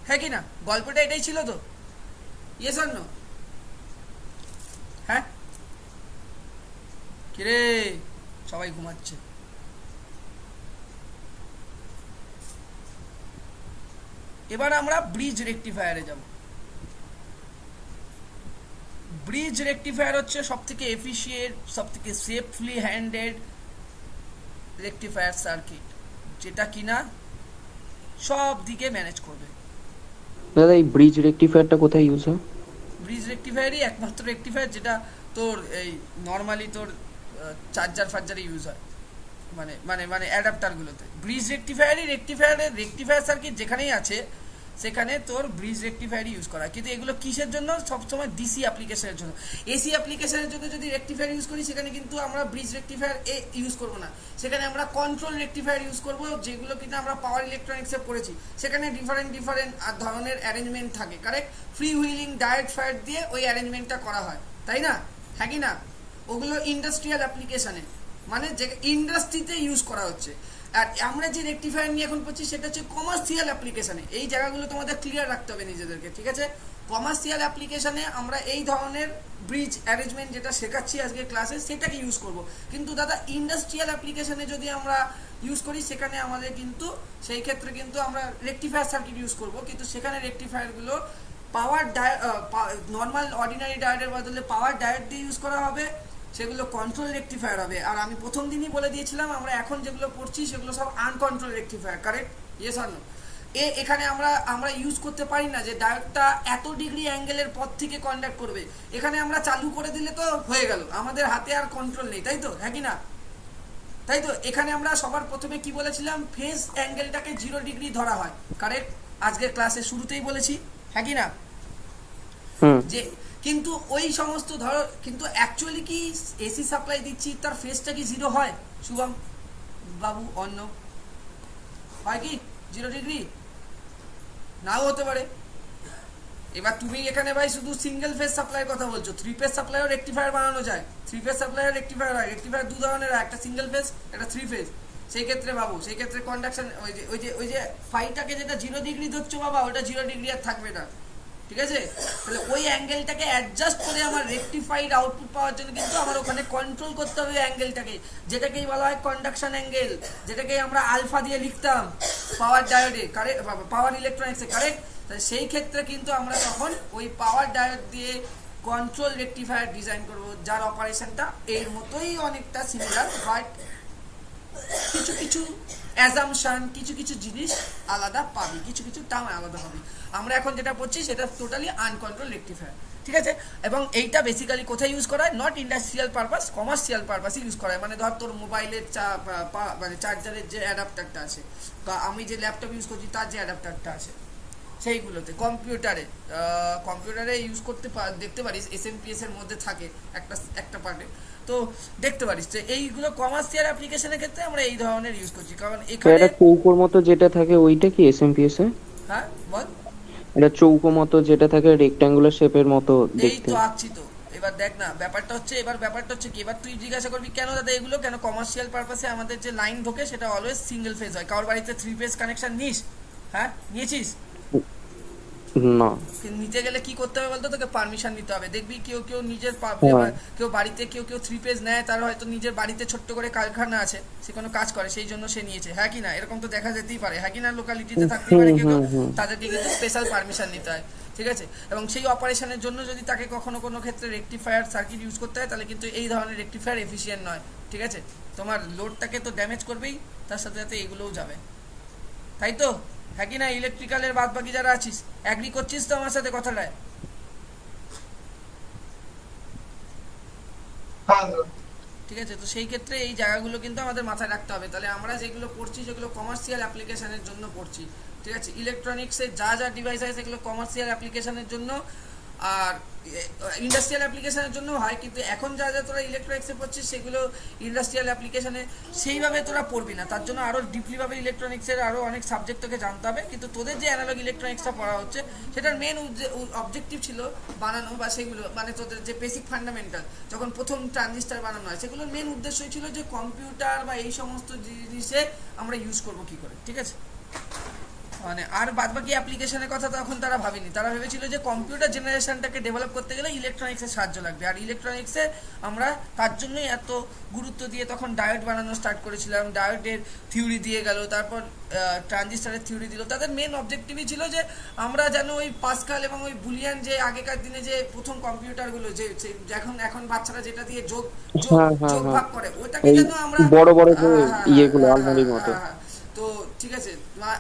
হ্যাঁ কি না? গল্পটা এটাই ছিল তো, ইয়েস অর নো? হ্যাঁ, কিরে সবাই ঘুমাচ্ছে। এবার আমরা ব্রিজ রেকটিফায়ারে যাব। ব্রিজ রেকটিফায়ার হচ্ছে সব থেকে এফিশিয়েন্ট, সব থেকে সেফলি হ্যান্ডেড রেকটিফায়ার সার্কিট, যেটা কিনা সব দিকে ম্যানেজ করবে। দাদা এই ব্রিজ রেকটিফায়ারটা কোথায় ইউজ হয়? ব্রিজ রেকটিফায়ারই একমাত্র রেকটিফায়ার যেটা তোর এই নর্মালি তোর চার্জারে ইউজ হয়, মানে অ্যাডাপ্টারগুলোতে। ব্রিজ রেকটিফায়ার সার্কিট যেখানেই আছে সেখানে তোর ব্রিজ রেকটিফায়ারই ইউজ করা, কিন্তু এগুলো কিসের জন্য? সবসময় ডিসি অ্যাপ্লিকেশনের জন্য। এসি অ্যাপ্লিকেশনের জন্য যদি রেকটিফায়ার ইউজ করি সেখানে কিন্তু আমরা ব্রিজ রেকটিফায়ার ইউজ করবো না, সেখানে আমরা কন্ট্রোল রেকটিফায়ার ইউজ করবো, যেগুলো কিন্তু আমরা পাওয়ার ইলেকট্রনিক্সে পড়েছি। সেখানে ডিফারেন্ট ধরনের অ্যারেঞ্জমেন্ট থাকে, correct? Free wheeling diet fire দিয়ে ওই অ্যারেঞ্জমেন্টটা করা হয়, তাই না? হ্যাঁ কি না? ওগুলো ইন্ডাস্ট্রিয়াল অ্যাপ্লিকেশনে, মানে যে ইন্ডাস্ট্রিতে ইউজ করা হচ্ছে। আর আমরা যে রেকটিফায়ার নিয়ে এখন পড়ছি সেটা হচ্ছে কমার্শিয়াল অ্যাপ্লিকেশনে। এই জায়গাগুলো তোমাদের ক্লিয়ার রাখতে হবে নিজেদেরকে, ঠিক আছে? কমার্শিয়াল অ্যাপ্লিকেশনে আমরা এই ধরনের ব্রিজ অ্যারেঞ্জমেন্ট যেটা শেখাচ্ছি আজকে ক্লাসে সেটাকে ইউজ করব। কিন্তু দাদা ইন্ডাস্ট্রিয়াল অ্যাপ্লিকেশনে যদি আমরা ইউজ করি সেখানে আমাদের কিন্তু সেই ক্ষেত্রে কিন্তু আমরা রেকটিফায়ার সার্কিট ইউজ করব, কিন্তু সেখানে রেকটিফায়ারগুলো পাওয়ার নর্মাল অর্ডিনারি ডায়োডের বদলে পাওয়ার ডায়োড দিয়ে ইউজ করা হবে, সেগুলো কন্ট্রোল রেকটিফায়ার হবে। আর আমি প্রথম দিনই বলে দিয়েছিলাম আমরা এখন যেগুলো পড়ছি সেগুলো সব uncontrol rectifier, correct? Yes or no? এখানে আমরা ইউজ করতে পারি না যে ডায়োডটা এত ডিগ্রি অ্যাঙ্গেলের পর থেকে কন্ডাক্ট করবে, এখানে আমরা চালু করে দিলে তো হয়ে গেল, আমাদের হাতে আর কন্ট্রোল নেই, তাই তো? হ্যাঁ কি না? তাই তো? এখানে আমরা সবার প্রথমে কি বলেছিলাম? ফেজ অ্যাঙ্গেলটাকে 0 ডিগ্রি ধরা হয়, কারেক্ট? আজকের ক্লাসে শুরুতেই বলেছি, হ্যাঁ কি না? যে কিন্তু ওই সমস্ত ধরো, কিন্তু অ্যাকচুয়ালি কি এসি সাপ্লাই দিচ্ছি তার ফেজটা কি 0 হয় শুভম বাবু? অন্য হয় কি 0 ডিগ্রি? নাও হতে পারে। এবার তুমি এখানে ভাই শুধু সিঙ্গেল ফেজ সাপ্লাইয়ের কথা বলছো, 3 ফেজ সাপ্লাইও রেকটিফায়ার বানানো যায়। 3 ফেজ সাপ্লাইও রেকটিফায়ার হয়। রেকটিফায়ার দু ধরনের হয়, একটা সিঙ্গেল ফেজ, একটা 3 ফেজ। সেই ক্ষেত্রে বাবু, সেই ক্ষেত্রে কন্ডাকশন ওই যে ফাইটাকে যেটা 0 ডিগ্রি ধরছো বাবা, ওটা 0 ডিগ্রি আর থাকবে না, ঠিক আছে? তাহলে ওই অ্যাঙ্গেলটাকে অ্যাডজাস্ট করে আমার রেকটিফাইড আউটপুট পাওয়ার জন্য কিন্তু আমার ওখানে কন্ট্রোল করতে হবে অ্যাঙ্গেলটাকে, যেটাকেই বলা হয় কন্ডাকশন অ্যাঙ্গেল, যেটাকেই আমরা আলফা দিয়ে লিখতাম পাওয়ার ডায়োডে, কারেক্ট? পাওয়ার ইলেকট্রনিক্সে, কারেক্ট? তাহলে সেই ক্ষেত্রে কিন্তু আমরা তখন ওই পাওয়ার ডায়োড দিয়ে কন্ট্রোল রেকটিফায়ার ডিজাইন করব, যার অপারেশনটা এর মতোই অনেকটা সিমিলার, বাট কিছু কিছু অ্যাজাম্পশন, কিছু কিছু জিনিস আলাদা পাবি, কিছু কিছু টার্ম আলাদা পাবি। আমরা এখন যেটা পড়ছি সেটা টোটালি আনকন্ট্রোল রেকটিফায়ার, ঠিক আছে? এবং এইটা বেসিক্যালি কোথায় ইউজ করা হয়? নট ইন্ডাস্ট্রিয়াল পারপাস, কমার্শিয়াল পারপাসে ইউজ করা হয়। মানে ধর তোর মোবাইলের মানে চার্জারের যে অ্যাডাপ্টারটা আছে, বা আমি যে ল্যাপটপ ইউজ করছি তার যে অ্যাডাপ্টারটা আছে, সেইগুলোতে। কম্পিউটারে ইউজ করতে দেখতে পারিস এসএমপিএস এর মধ্যে থাকে একটা পার্টে, তো দেখতে পারিস। তো এইগুলো কমার্শিয়াল অ্যাপ্লিকেশনের ক্ষেত্রে আমরা এই ধরনের ইউজ করছি, কারণ এখানে এটা চৌকোর মতো যেটা থাকে ওইটা কি এসএমপিএস এ? হ্যাঁ বল। এটা চৌকো মতো যেটা থাকে রেক্ট্যাঙ্গুলার শেপের মতো এই দেখতে। তো আসছি তো, এবার দেখ না, ব্যাপারটা হচ্ছে কি, এবার তুই জিজ্ঞাসা করবি কেন দাদা এগুলো, কেন কমার্শিয়াল পারপাসে আমাদের যে লাইন ঢোকে সেটা অলওয়েজ সিঙ্গেল ফেজ হয়। কারোর বাড়িতে 3 ফেজ কানেকশন নিস? হ্যাঁ নিয়েছিস? না। নিতে গেলে কি করতে হবে বলতো? তোকে পারমিশন নিতে হবে। দেখবি কেউ নিজের কেউ বাড়িতে কেউ 3 পেজ নেয়, তার হয়তো নিজের বাড়িতে ছোট্ট করে কারখানা আছে, সে কোনো কাজ করে, সেই জন্য সে নিয়েছে, হ্যাঁ কি না? এরকম তো দেখা যেতেই পারে, হ্যাঁ কি না? লোকালিটিতে থাকতেই পারে কেউ, তাদেরকে কিন্তু স্পেশাল পারমিশন নিতে হয়, ঠিক আছে? এবং সেই অপারেশনের জন্য যদি তাকে কোনো ক্ষেত্রে রেকটিফায়ার সার্কিট ইউজ করতে হয়, তাহলে কিন্তু এই ধরনের রেকটিফায়ার এফিশিয়েন্ট নয়, ঠিক আছে? তোমার লোডটাকে তো ড্যামেজ করবেই, তার সাথে সাথে এগুলোও যাবে, তাই তো? হ্যাঁ কি না? ইলেকট্রিক্যালের বাদ বাকি যারা আছিস অ্যাগ্রি করছিস তো আমার সাথে কথাটায়? ঠিক আছে? তো সেই ক্ষেত্রে এই জায়গাগুলো কিন্তু আমাদের মাথায় রাখতে হবে। তাহলে আমরা যেগুলো পড়ছি সেগুলো কমার্শিয়াল অ্যাপ্লিকেশনের জন্য পড়ছি, ঠিক আছে? ইলেকট্রনিক্সের যা ডিভাইস আছে সেগুলো কমার্শিয়াল অ্যাপ্লিকেশনের জন্য আর ইন্ডাস্ট্রিয়াল অ্যাপ্লিকেশনের জন্য হয়, কিন্তু এখন যা তোরা ইলেকট্রনিক্সে পড়ছিস সেগুলো ইন্ডাস্ট্রিয়াল অ্যাপ্লিকেশনে সেইভাবে তোরা পড়বি না। তার জন্য আরও ডিপলিভাবে ইলেকট্রনিক্সের আরও অনেক সাবজেক্ট তোকে জানতে হবে। কিন্তু তোদের যে অ্যানালগ ইলেকট্রনিক্সটা পড়া হচ্ছে সেটার মেন অবজেক্টিভ ছিল বানানো, বা সেগুলো মানে তোদের যে বেসিক ফান্ডামেন্টাল যখন প্রথম ট্রানজিস্টার বানানো হয় সেগুলোর মেন উদ্দেশ্যই ছিল যে কম্পিউটার বা এই সমস্ত জিনিসে আমরা ইউজ করবো কী করে, ঠিক আছে? মানে আর বাদবাকি অ্যাপ্লিকেশনের কথা তো এখন তারা ভাবেনি, তারা ভেবেছিল যে কম্পিউটার জেনারেশনটাকে ডেভেলপ করতে গেলে ইলেকট্রনিক্সের সাহায্য লাগবে, আর ইলেকট্রনিক্সে আমরা তার জন্যই এত গুরুত্ব দিয়ে তখন ডায়োড বানানো স্টার্ট করেছিলাম। ডায়োডের থিওরি দিয়ে গেল, তারপর ট্রানজিস্টারের থিওরি দিল। তাদের মেন অবজেক্টিভই ছিল যে আমরা যেন ওই পাসকাল এবং ওই বুলিয়ান যে আগেকার দিনে যে প্রথম কম্পিউটারগুলো যে এখন বাচ্চারা যেটা দিয়ে যোগ ভাগ করে, ওটাকে যেন আমরা বড় বড় যে ইয়েগুলো আলমারির মতো। তো ঠিক আছে,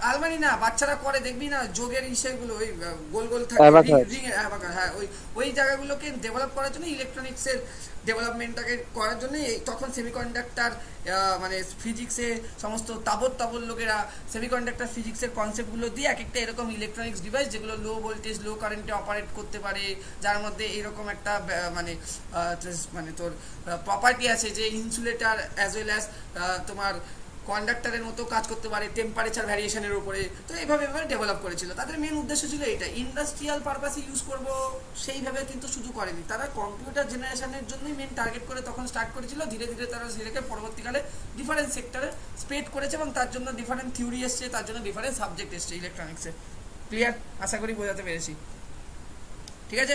আলমারি না, বাচ্চারা করে দেখবি না যোগের ইসেগুলো, ওই গোল গোল থাকে Abacus. রিং হ্যাঁ, ওই জায়গাগুলোকে ডেভেলপ করার জন্য, ইলেকট্রনিক্সের ডেভেলপমেন্টটাকে করার জন্য তখন সেমিকন্ডাক্টর মানে ফিজিক্সে সমস্ত তাবর লোকেরা সেমিকন্ডাক্টর ফিজিক্সের কনসেপ্টগুলো দিয়ে এক একটা এরকম ইলেকট্রনিক্স ডিভাইস যেগুলো লো ভোল্টেজ লো কারেন্টে অপারেট করতে পারে, যার মধ্যে এরকম একটা মানে তোর প্রপার্টি আছে যে ইনসুলেটার অ্যাজ ওয়েল অ্যাজ তোমার কন্ডাক্টরের মতো কাজ করতে পারে টেম্পারেচার ভ্যারিয়েশনের উপরে। তো এইভাবে ডেভেলপ করেছিল, তাদের মেন উদ্দেশ্য ছিল এটা, ইন্ডাস্ট্রিয়াল পারপাসে ইউজ করব সেইভাবে কিন্তু শুধু করেনি, তারা কম্পিউটার জেনারেশনের জন্যই মেন টার্গেট করে তখন স্টার্ট করেছিল। ধীরে ধীরে তারা সেটাকে পরবর্তীকালে ডিফারেন্ট সেক্টরে স্প্রেড করেছে এবং তার জন্য ডিফারেন্ট থিওরি এসছে, তার জন্য ডিফারেন্ট সাবজেক্ট এসছে ইলেকট্রনিক্সে। ক্লিয়ার? আশা করি বোঝাতে পেরেছি। ঠিক আছে,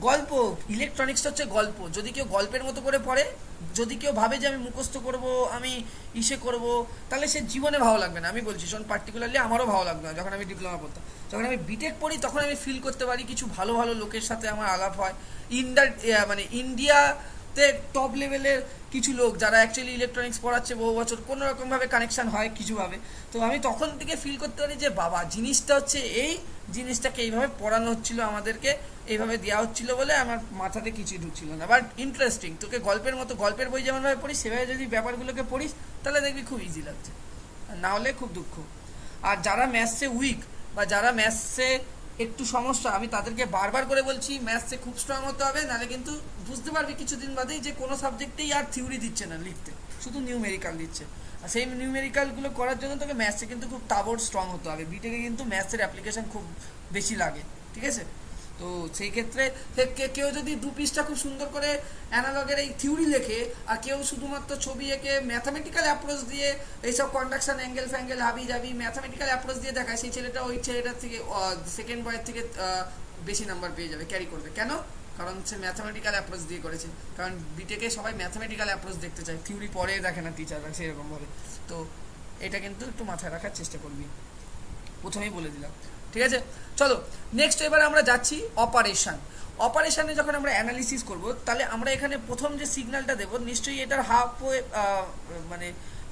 গল্প, ইলেকট্রনিক্সটা হচ্ছে গল্প। যদি কেউ গল্পের মতো করে পড়ে, যদি কেউ ভাবে যে আমি মুখস্থ করব, আমি ইসে করব, তাহলে সে জীবনে ভালো লাগবে না। আমি বলছি শোন, পার্টিকুলারলি আমারও ভালো লাগবে না যখন আমি ডিপ্লোমা পড়তাম। যখন আমি বিটেক পড়ি তখন আমি ফিল করতে পারি কিছু ভালো ভালো লোকের সাথে আমার আলাপ হয়। মানে ইন্ডিয়াতে টপ লেভেলের কিছু লোক যারা অ্যাকচুয়ালি ইলেকট্রনিক্স পড়াচ্ছে বহু বছর, কোনো রকমভাবে কানেকশান হয় কিছুভাবে। তো আমি তখন থেকে ফিল করতে পারি যে বাবা জিনিসটা হচ্ছে এই জিনিসটাকে এইভাবে পড়ানো হচ্ছিল আমাদেরকে, এইভাবে দেওয়া হচ্ছিল বলে আমার মাথাতে কিছুই ঢুকছিল না। বাট ইন্টারেস্টিং, তোকে গল্পের মতো, গল্পের বই যেমনভাবে পড়িস সেভাবে যদি ব্যাপারগুলোকে পড়িস তাহলে দেখবি খুব ইজি লাগছে, আর না হলে খুব দুঃখ। আর যারা ম্যাথসে উইক বা যারা ম্যাথসে একটু সমস্যা, আমি তাদেরকে বারবার করে বলছি ম্যাথসে খুব স্ট্রং হতে হবে, নাহলে কিন্তু বুঝতে পারবি কিছুদিন বাদেই যে কোনো সাবজেক্টেই আর থিওরি দিচ্ছে না লিখতে, শুধু নিউমেরিক্যাল দিচ্ছে। আর সেই নিউমেরিক্যালগুলো করার জন্য তোকে ম্যাথসে কিন্তু খুব তাবড় স্ট্রং হতে হবে। বিটেকে কিন্তু ম্যাথসের অ্যাপ্লিকেশন খুব বেশি লাগে, ঠিক আছে? তো সেই ক্ষেত্রে কেউ যদি দু পিসটা খুব সুন্দর করে অ্যানালগের এই থিওরি লেখে, আর কেউ শুধুমাত্র ছবি এঁকে ম্যাথামেটিক্যাল অ্যাপ্রোচ দিয়ে এইসব কন্ডাকশন অ্যাঙ্গেল ফ্যাঙ্গেল হাবি যাবি ম্যাথামেটিক্যাল অ্যাপ্রোচ দিয়ে দেখায়, সেই ছেলেটা ওই ছেলেটার থেকে সেকেন্ড বয়ের থেকে বেশি নাম্বার পেয়ে যাবে, ক্যারি করবে। কেন? কারণ সে ম্যাথামেটিক্যাল অ্যাপ্রোচ দিয়ে করেছে। কারণ বিটেকে সবাই ম্যাথামেটিক্যাল অ্যাপ্রোচ দেখতে চায়, থিওরি পরে দেখে না টিচাররা সেরকমভাবে। তো এটা কিন্তু একটু মাথায় রাখার চেষ্টা করবি, প্রথমেই বলে দিলাম। ঠিক আছে, চলো নেক্সট এবার আমরা যাচ্ছি অপারেশন। অপারেশনে যখন আমরা অ্যানালিসিস করব, তাহলে আমরা এখানে প্রথম যে সিগন্যালটা দেবো, নিশ্চয়ই এটার হাফ মানে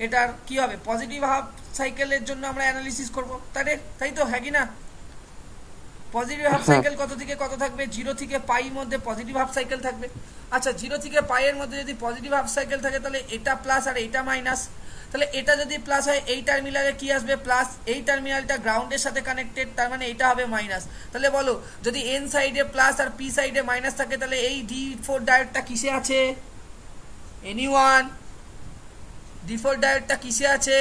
এটার কি হবে, পজিটিভ হাফ সাইকেলের জন্য আমরা অ্যানালিসিস করব, তাই তো, হ্যাঁ কি না? পজিটিভ হাফ সাইকেল কত থেকে কত থাকবে? 0 থেকে পাই মধ্যে পজিটিভ হাফ সাইকেল থাকবে। আচ্ছা, 0 থেকে পাই এর মধ্যে যদি পজিটিভ হাফ সাইকেল থাকে, তাহলে এটা প্লাস আর এটা মাইনাস। তাহলে এটা যদি প্লাস হয়, এই টার্মিনালে কি আসবে? প্লাস। এই টার্মিনালটা গ্রাউন্ডের সাথে কানেক্টেড, তার মানে এটা হবে মাইনাস। তাহলে বলো, যদি এন সাইডে প্লাস আর পি সাইডে মাইনাস থাকে, তাহলে এই D4 ডায়োডটা কিসে আছে? এনিওয়ান? D4 ডায়োডটা কিসে আছে?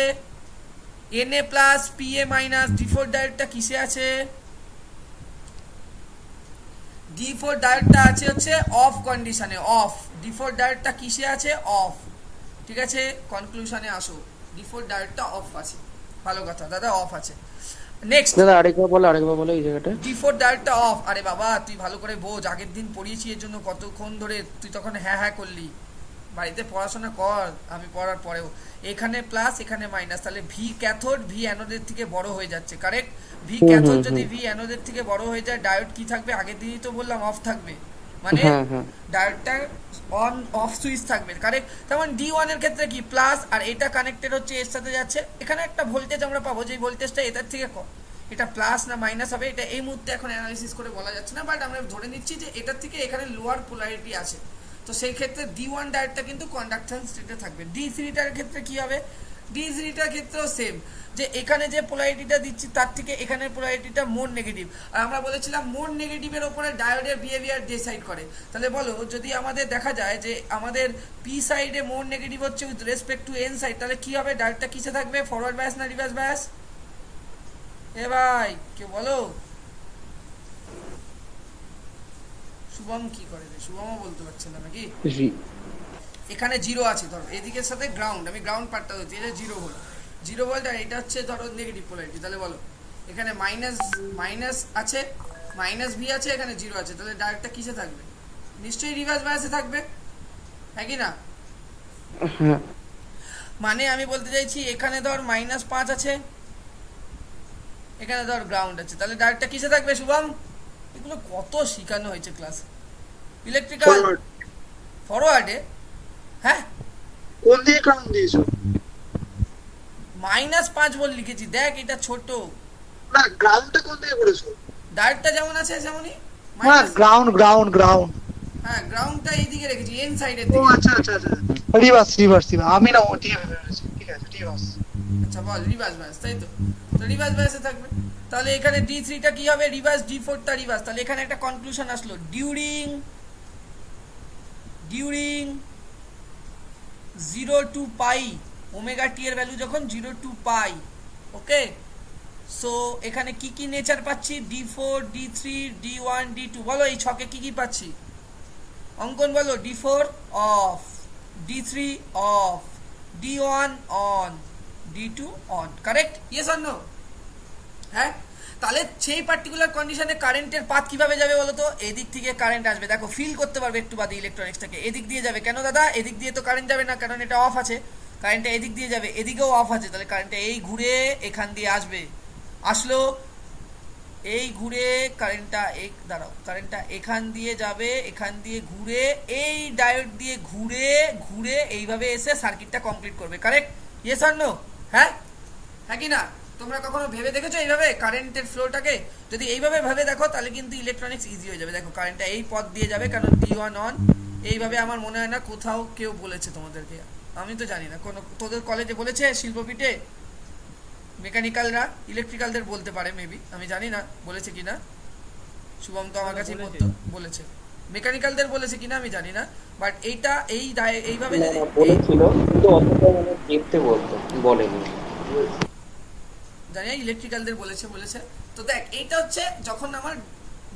Na plus PA minus D4 ডায়োডটা কিসে আছে? D4 ডায়োডটা আছে হচ্ছে অফ কন্ডিশনে, অফ। D4 ডায়োডটা কিসে আছে? অফ। ঠিক আছে, কনক্লুশনে আসো, D4 ডায়োডটা অফ আছে। ভালো কথা দাদা, অফ আছে। নেক্সট দাদা আরেকবার বলো এই জায়গাটা। D4 ডায়োডটা of. আরে বাবা তুই ভালো করে বোঝ, আগের দিন পড়িয়েছি এর জন্য কতক্ষণ ধরে তুই তখন হ্যাঁ করলি। বাড়িতে পড়াশোনা কর, আমি পড়ার পরেও। এখানে প্লাস এখানে মাইনাস, তাহলে ভি ক্যাথোড ভি অ্যানোডের থেকে বড় হয়ে যাচ্ছে, কারেক্ট? ভি ক্যাথোড যদি ভি অ্যানোডের থেকে বড় হয়ে যায়, ডায়োড কি থাকবে? আগের দিনই তো বললাম অফ থাকবে, মানে ডায়োডটা অন অফ সুইচ থাকবে, কারেক্ট? তেমন D1 এর ক্ষেত্রে কি? প্লাস, আর এটা কানেক্টেড হচ্ছে এর সাথে যাচ্ছে, এখানে একটা ভোল্টেজ আমরা পাবো, যে ভোল্টেজটা এটার থেকে কম। এটা প্লাস না মাইনাস হবে, এটা এই মুহূর্তে এখন অ্যানালিসিস করে বলা যাচ্ছে না, বাট আমরা ধরে নিচ্ছি যে এটার থেকে এখানে লোয়ার পোলারিটি আছে। তো সেই ক্ষেত্রে D1 ডায়োডটা কিন্তু কন্ডাকশন স্টেটে থাকবে। D3টার ক্ষেত্রে কি হবে? D3টার ক্ষেত্রেও সেম, যে এখানে যে পোলারিটিটা দিচ্ছি তার থেকে এখানের পোলারিটিটা মোর নেগেটিভ। আর আমরা বলেছিলাম মোর নেগেটিভের ওপরে ডায়োডের বিহেভিয়ার ডিসাইড করে। তাহলে বলো, যদি আমাদের দেখা যায় যে আমাদের পি সাইডে মোর নেগেটিভ হচ্ছে with respect to N side, তাহলে কি হবে? ডায়োডটা কিসে থাকবে? ফরওয়ার্ড বায়াস না রিভার্স বায়াস? এ ভাই কেউ বলো। শুভম কি করে রে? শুভমও বলতে পারছে না নাকি? এখানে 0 আছে, ধরো এদিকের সাথে গ্রাউন্ড, আমি গ্রাউন্ড পার্টটা হচ্ছে, এটা 0 ভোল্ট, 0 ভোল্ট, আর এটা হচ্ছে ধরো নেগেটিভ পোলারিটি। তাহলে বলো, এখানে মাইনাস আছে, মাইনাস ভি আছে, এখানে 0 আছে, তাহলে ডায়োডটা কিসে থাকবে? নিশ্চয়ই রিভার্স বায়াসে থাকবে, হ্যাঁ কি না? মানে আমি বলতে চাইছি, এখানে ধর -5 আছে, এখানে ধর গ্রাউন্ড আছে, তাহলে ডায়োডটা কিসে থাকবে শুভম? এগুলো কত শেখানো হয়েছে ক্লাসে। ইলেকট্রিক্যাল ফরওয়ার্ডে, হ্যাঁ? কোন দিকে গ্রাউন্ড দিয়েছো? -5 ভোল্ট লিখেছি, দেখ এটা ছোট। না গ্রাউন্ডটা কোন দিকে করেছো? ডায়োডটা যেমন আছে সেমনই হ্যাঁ গ্রাউন্ড গ্রাউন্ড গ্রাউন্ড। হ্যাঁ গ্রাউন্ডটা এইদিকে রেখেছি, এন সাইডের ও দিকে। আচ্ছা আচ্ছা আচ্ছা, রিভার্স রিভার্স রিভার্স, আমি না ওটি ভেবেছি, ঠিক আছে রিভার্স। আচ্ছা বল রিভার্স বায়াস, তাই তো? তো রিভার্স বায়াসে থাকবে। তাহলে এখানে D3 টা কি হবে? রিভার্স, D4 টা রিভার্স। তাহলে এখানে একটা কনক্লুশন আসলো, ডিউরিং 0 টু পাই, ওমেগা টি এর ভ্যালু যখন 0 টু পাই, ওকে। সো এখানে কি কি নেচার পাচ্ছি? D4, D3, D1, D2। বলো এই ছকে কি কি পাচ্ছি? অঙ্কন বলো। D4 off, D3 off, D1 on, D2 on. Correct? Yes or no? হ্যাঁ। তাহলে সেই পার্টিকুলার কন্ডিশনে কারেন্টের পাথ কিভাবে যাবে বলো তো? এদিক থেকে কারেন্ট আসবে, দেখো ফিল করতে পারবে একটু বাদে ইলেকট্রনিক্সটাকে। এদিক দিয়ে যাবে। কেন দাদা? এদিক দিয়ে তো কারেন্ট যাবে না, কারণ এটা অফ আছে। কারেন্টটা এদিক দিয়ে যাবে, এদিকেও অফ আছে, তাহলে কারেন্টটা এই ঘুরে এখান দিয়ে আসবে। আসলো, এই ঘুরে কারেন্টটা দাঁড়াও, কারেন্টটা এখান দিয়ে যাবে, এখান দিয়ে ঘুরে এই ডায়োড দিয়ে ঘুরে ঘুরে এইভাবে এসে সার্কিটটা কমপ্লিট করবে। কারেক্ট? Yes or no? হ্যাঁ হ্যাঁ কি না? তোমরা কখনো ভেবে দেখেছো এইভাবে কারেন্টের ফ্লোটাকে? যদি এইভাবে ভেবে দেখো তাহলে কিন্তু ইলেকট্রনিক্স ইজি হয়ে যাবে। দেখো কারেন্টটা এই পথ দিয়ে যাবে, কারণ D1 অন। এইভাবে আমার মনে হয় না কোথাও কেউ বলেছে তোমাদেরকে, আমি তো জানি না কোনো, তোদের কলেজে বলেছে শিল্পপীঠে? মেকানিক্যালরা, ইলেকট্রিক্যালদের বলতে পারে মেবি, আমি জানি না বলেছে কিনা। শুভম তো আমার কাছে পড়তো, বলেছে। মেকানিক্যালদের বলেছে কিনা আমি জানি না, বাট এইটা এইভাবে না, যদি না, বলেছিল কিন্তু অতটা মানে দেখতে বলতো, বলেনি। জানি না, ইলেকট্রিক্যালদের বলেছে। তো দেখ এইটা হচ্ছে যখন আমার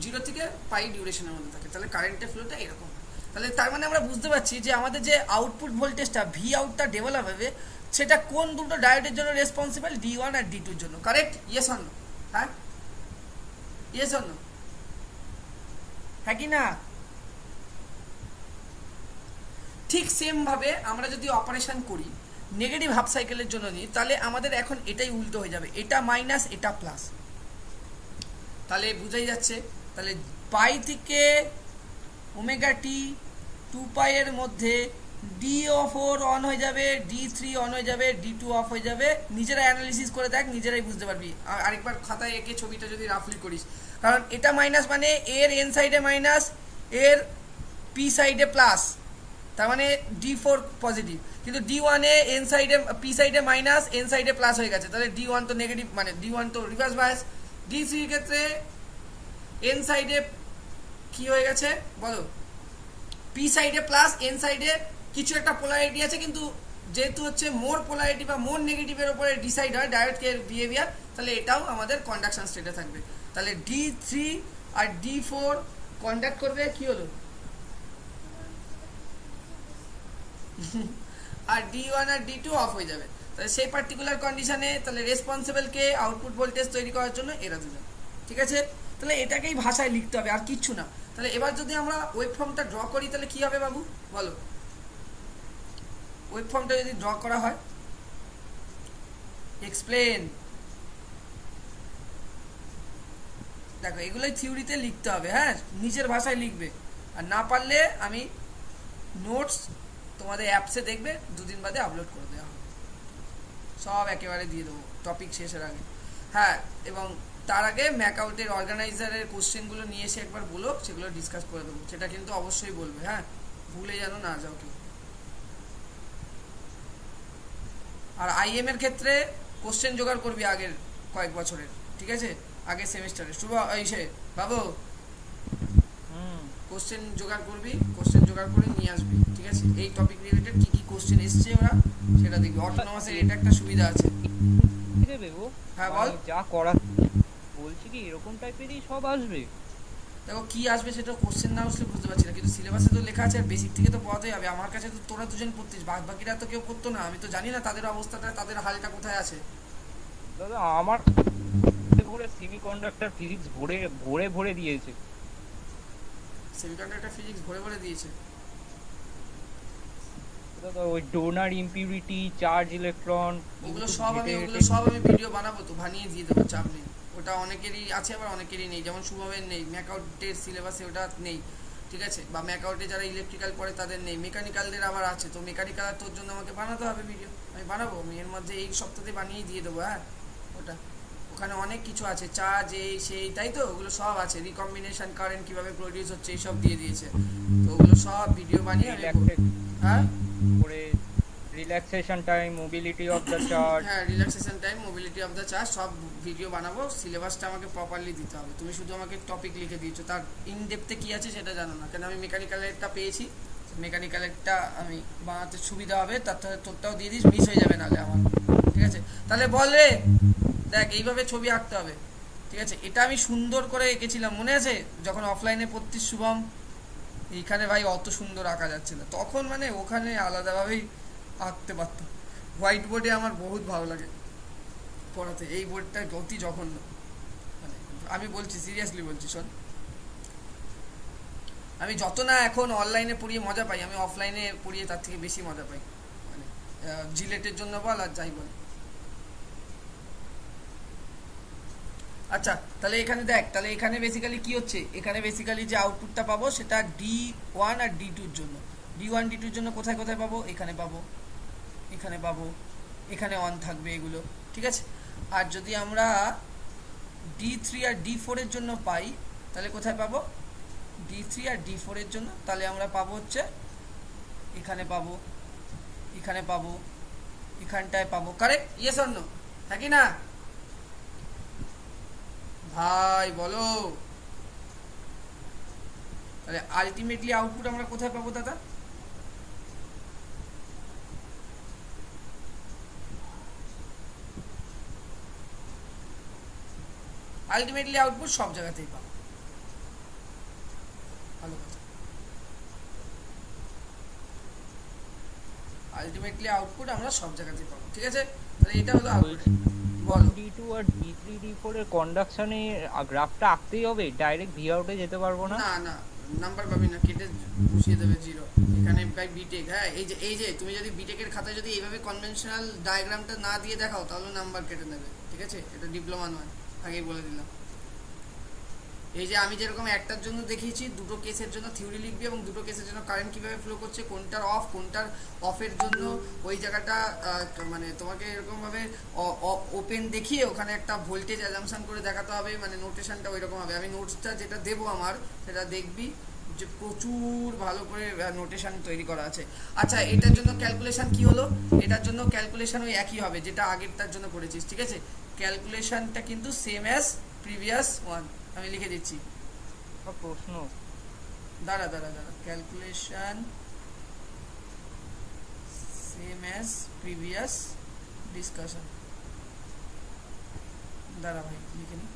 0 থেকে পাই ডিউরেশনের মধ্যে থাকে, তাহলে কারেন্টের ফ্লোটা এরকম। তাহলে তার মানে আমরা বুঝতে পারছি যে আমাদের যে আউটপুট ভোল্টেজটা ভি আউটটা ডেভেলপ হবে, সেটা কোন দুটো ডায়োডের জন্য রেসপন্সিবল? D1 আর D2 এর জন্য। কারেক্ট? Yes or no? হ্যাঁ ইয়েস অর নো? হ্যাঁ কি না? ঠিক সেম ভাবে আমরা যদি অপারেশন করি, নেগেটিভ হাফ সাইকেলের জন্য নিই, তাহলে আমাদের এখন এটাই উল্টো হয়ে যাবে, এটা মাইনাস এটা প্লাস। তাহলে বুঝাই যাচ্ছে। তাহলে পাই থেকে ওমেগা টি 2 পাই এর মধ্যে D4 অন হয়ে যাবে, D3 অন হয়ে যাবে, D2 অফ হয়ে যাবে। নিজেরাই অ্যানালিসিস করে দেখ, নিজেরাই বুঝতে পারবি। আরেকবার খাতায় এঁকে ছবিটা যদি রাফলি করিস, কারণ এটা মাইনাস মানে এর এন সাইডে মাইনাস, এর পি সাইডে প্লাস, তার মানে D4 পজিটিভ। কিন্তু D1 এ এন সাইডে পি সাইডে মাইনাস, এন সাইডে প্লাস হয়ে গেছে, তাহলে D1 তো নেগেটিভ, মানে D1 তো রিভার্স বায়াস। D3 এর ক্ষেত্রে এন সাইডে কি হয়ে গেছে বলো? পি সাইডে প্লাস, এন সাইডে কিছু একটা পোলারিটি আছে, কিন্তু যেহেতু হচ্ছে মোর পোলারিটি বা মোর নেগেটিভের উপরে ডিসাইড হয় ডায়োডের বিহেভিয়ার, তাহলে এটাও আমাদের কন্ডাকশন স্টেটে থাকবে। তাহলে D3 আর D4 কন্ডাক্ট করবে, কি হলো? আর D1 আর D2 অফ হয়ে যাবে। তাহলে সেই পার্টিকুলার কন্ডিশনে তাহলে রেসপন্সিবল কে আউটপুট ভোল্টেজ তৈরি করার জন্য? এরা দুজন। ঠিক আছে? তাহলে এটাকেই ভাষায় লিখতে হবে, আর কিচ্ছু না। তাহলে এবার যদি আমরা ওয়েভ ফর্মটা ড্র করি তাহলে কি হবে বাবু বলো? ওয়েভ ফর্মটা যদি ড্র করা হয়, এক্সপ্লেন। দেখো এগুলোই থিওরিতে লিখতে হবে, হ্যাঁ নিজের ভাষায় লিখবে। আর না পারলে আমি নোটস তোমাদের অ্যাপসে দেখবে, দুদিন বাদে আপলোড করে দেওয়া হবে, সব একেবারে দিয়ে দেবো টপিক শেষের আগে। হ্যাঁ, এবং তার আগে ম্যাকআউটের অর্গানাইজারের কোশ্চেনগুলো নিয়ে এসে একবার বলো, সেগুলো ডিসকাস করে দেবো। সেটা কিন্তু অবশ্যই বলবে, হ্যাঁ ভুলে যেন না যাও কেউ। আর আইএম এর ক্ষেত্রে কোশ্চেন জোগাড় করবি আগের কয়েক বছরের, ঠিক আছে? আগের সেমিস্টারে শুভ সে বাবু কোশ্চেন জোগাড় করবি, কোশ্চেন জোগাড় করে নিয়ে আসবি, ঠিক আছে? এই টপিক রিলেটেড কি কি কোশ্চেন এসছে ওরা সেটা দেখবি। অটোনমাসের এটা একটা সুবিধা আছে। হ্যাঁ বল। যা করা বলছি কি এরকম টাইপেরই সব আসবে। দেখো কি আসবে সেটা কোশ্চেন না আসলে বুঝতে পারছি না, কিন্তু সিলেবাসে তো লেখা আছে আর বেসিক থেকে তো পড়াতেই হবে। আমার কাছে তো তোরা দুজন পড়তিস, বাকিরা তো কেউ পড়তো না, আমি তো জানি না তাদের অবস্থাটা, তাদের হালটা কোথায় আছে। দাদা আমার পুরো সেমিকন্ডাক্টর ফিজিক্স ভরে ভরে ভরে দিয়েছে। সেমিকন্ডাক্টর ফিজিক্স ভরে ভরে দিয়েছে দাদা ওই ডোনার ইমপিউরিটি, চার্জ ইলেকট্রন, ওগুলো সব আমি ভিডিও বানাবো, তো বানিয়ে দিয়ে দেবো, চাপ নেই। ওটা অনেকেরই আছে আবার অনেকেরই নেই, যেমন শুভমের নেই, ম্যাকআউটের সিলেবাসে ওটা নেই, ঠিক আছে, বা ম্যাকআউটে যারা ইলেকট্রিক্যাল পড়ে তাদের নেই, মেকানিক্যালদের আবার আছে। তো মেকানিক্যাল তোর জন্য আমাকে বানাতে হবে ভিডিও, আমি বানাবো, আমি এর মধ্যে এই সপ্তাহে বানিয়ে দিয়ে দেবো। হ্যাঁ ওটা ওখানে অনেক কিছু আছে, চার্জ এই সেই, তাই তো ওগুলো সব আছে, রিকম্বিনেশন কারেন্ট কিভাবে প্রডিউস হচ্ছে এইসব দিয়ে দিয়েছে। তো ওগুলো সব ভিডিও বানিয়ে আমি হ্যাঁ করে relaxation time, mobility of the chart, হ্যাঁ relaxation time, mobility of the charge, সব ভিডিও বানাবো। সিলেবাসটা আমাকে প্রপারলি দিতে হবে, তুমি শুধু আমাকে টপিক লিখে দিয়েছো, তার ইন ডেপথে কী আছে সেটা জানো না, কেন আমি মেকানিক্যালেরটা পেয়েছি, মেকানিক্যালেরটা আমি বানাতে সুবিধা হবে, তার সাথে তোরটাও দিয়ে দিস, মিস হয়ে যাবে নাহলে আমার, ঠিক আছে? তাহলে বল রে, দেখ এইভাবে ছবি আঁকতে হবে, ঠিক আছে? এটা আমি সুন্দর করে এঁকেছিলাম, মনে আছে যখন অফলাইনে পড়তিস শুভম? এইখানে ভাই অত সুন্দর আঁকা যাচ্ছে না তখন, মানে ওখানে আলাদাভাবেই আঁকতে পারতাম। হোয়াইট বোর্ডে আমার বহুত ভালো লাগে পড়াতে, এই বোর্ডটা অতি জঘন্য, মানে আমি বলছি সিরিয়াসলি বলছি, শোন আমি যত না এখন অনলাইনে পড়িয়ে মজা পাই, আমি অফলাইনে পড়িয়ে তার থেকে বেশি মজা পাই, মানে জিলেটের জন্য বল আর যাই বল। আচ্ছা তাহলে এখানে দেখ, তাহলে এখানে বেসিক্যালি কি হচ্ছে, এখানে বেসিক্যালি যে আউটপুটটা পাবো সেটা D1 আর D2 এর জন্য। D1 D2 এর জন্য কোথায় কোথায় পাবো? এখানে পাবো, এখানে পাবো, এখানে অন থাকবে এগুলো, ঠিক আছে? আর যদি আমরা D3 আর D4 এর জন্য পাই তাহলে কোথায় পাবো? D3 আর D4 এর জন্য তাহলে আমরা পাবো হচ্ছে এখানে পাবো, এখানে পাবো, এখানটায় পাবো, কারেক্ট? ইয়েস অর নো, হ্যাঁ কি না ভাই বলো? তাহলে আলটিমেটলি আউটপুট আমরা কোথায় পাবো দাদা? আলটিমেটলি আউটপুট সব জায়গাতেই পাবো, ভালো কথা। আলটিমেটলি আউটপুট আমরা সব জায়গাতেই পাবো, ঠিক আছে? তাহলে এটা হলো আউটপুট। বলো। D2 আর D3 D4 এর কন্ডাকশনে গ্রাফটা আঁকতেই হবে, ডাইরেক্ট ভি আউটে যেতে পারবো না? না না, নাম্বার পাবি না, কেটে বসিয়ে দেবে জিরো। এখানে বাই বিটেক, হ্যাঁ এই যে তুমি যদি বিটেকের খাতায় যদি এইভাবে কনভেনশনাল ডায়াগ্রামটা না দিয়ে দেখাও তাহলে নাম্বার কেটে নেবে, ঠিক আছে? এটা ডিপ্লোমা নয়, আগেই বলে দিলাম। এই যে আমি যেরকম একটার জন্য দেখিয়েছি, দুটো কেসের জন্য থিওরি লিখবি এবং দুটো কেসের জন্য কারেন্ট কিভাবে ফ্লো করছে, কোনটার অফ কোনটার অফের জন্য ওই জায়গাটা মানে তোমাকে এরকমভাবে ওপেন দেখিয়ে ওখানে একটা ভোল্টেজ অ্যাজাম্পশন করে দেখাতে হবে, মানে নোটেশনটা ওই রকম হবে। আমি নোটসটা যেটা দেবো আমার সেটা দেখবি যে প্রচুর ভালো করে নোটেশন তৈরি করা আছে। আচ্ছা এটার জন্য ক্যালকুলেশন কি হলো? এটার জন্য ক্যালকুলেশন ওই একই হবে যেটা আগেরটার জন্য করেছিস, ঠিক আছে? ক্যালকুলেশনটা কিন্তু সেম অ্যাজ প্রিভিয়াস ওয়ান, আমি লিখে দিচ্ছি। প্রশ্ন, দাঁড়া calculation same as previous discussion. দাঁড়া ভাই লিখে নি,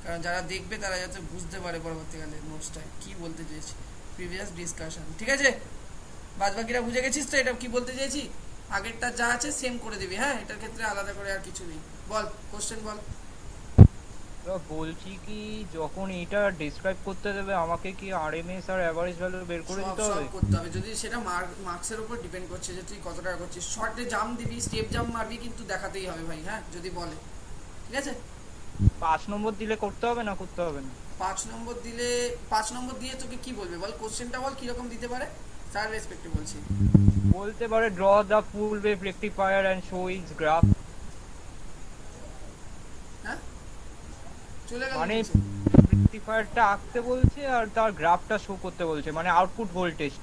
কারণ যারা দেখবে তারা যাতে বুঝতে পারে পরবর্তীকালে নোটসটা কি বলতে চেয়েছি। প্রিভিয়াস ডিসকাশন, ঠিক আছে? বাদ বাকিরা বুঝে গেছিস তো এটা কি বলতে চেয়েছি? আগেরটা যা আছে সেম করে দিবি, হ্যাঁ? এটার ক্ষেত্রে আলাদা করে আর কিছু নেই। বল কোশ্চেন বল। বলছি কি যখন এটা ডেসক্রাইব করতে দেবে আমাকে কি আরএমএস আর এভারেজ ভ্যালু বের করে দিতে হবে? সব করতে হবে, যদি সেটা মার্কসের উপর ডিপেন্ড করছে যে তুই কত টাকা করছিস। শর্টে জাম্প দিবি, স্টেপ জাম্প মারবি, কিন্তু দেখাতেই হবে ভাই, হ্যাঁ? যদি বলে, ঠিক আছে? 5 নম্বর দিলে করতে হবে না করতে হবে না? 5 নম্বর দিলে 5 নম্বর দিয়ে তোকে কি বলবে বল? কোশ্চেনটা বল কিরকম দিতে পারে, তার রেসপেক্টে বলছি। বলতে পারে draw the full wave rectifier and show its graph, হ্যাঁ চলে গেল। মানে রেকটিফায়ারটা আঁকতে বলছে আর তার গ্রাফটা শো করতে বলছে, মানে আউটপুট ভোল্টেজ।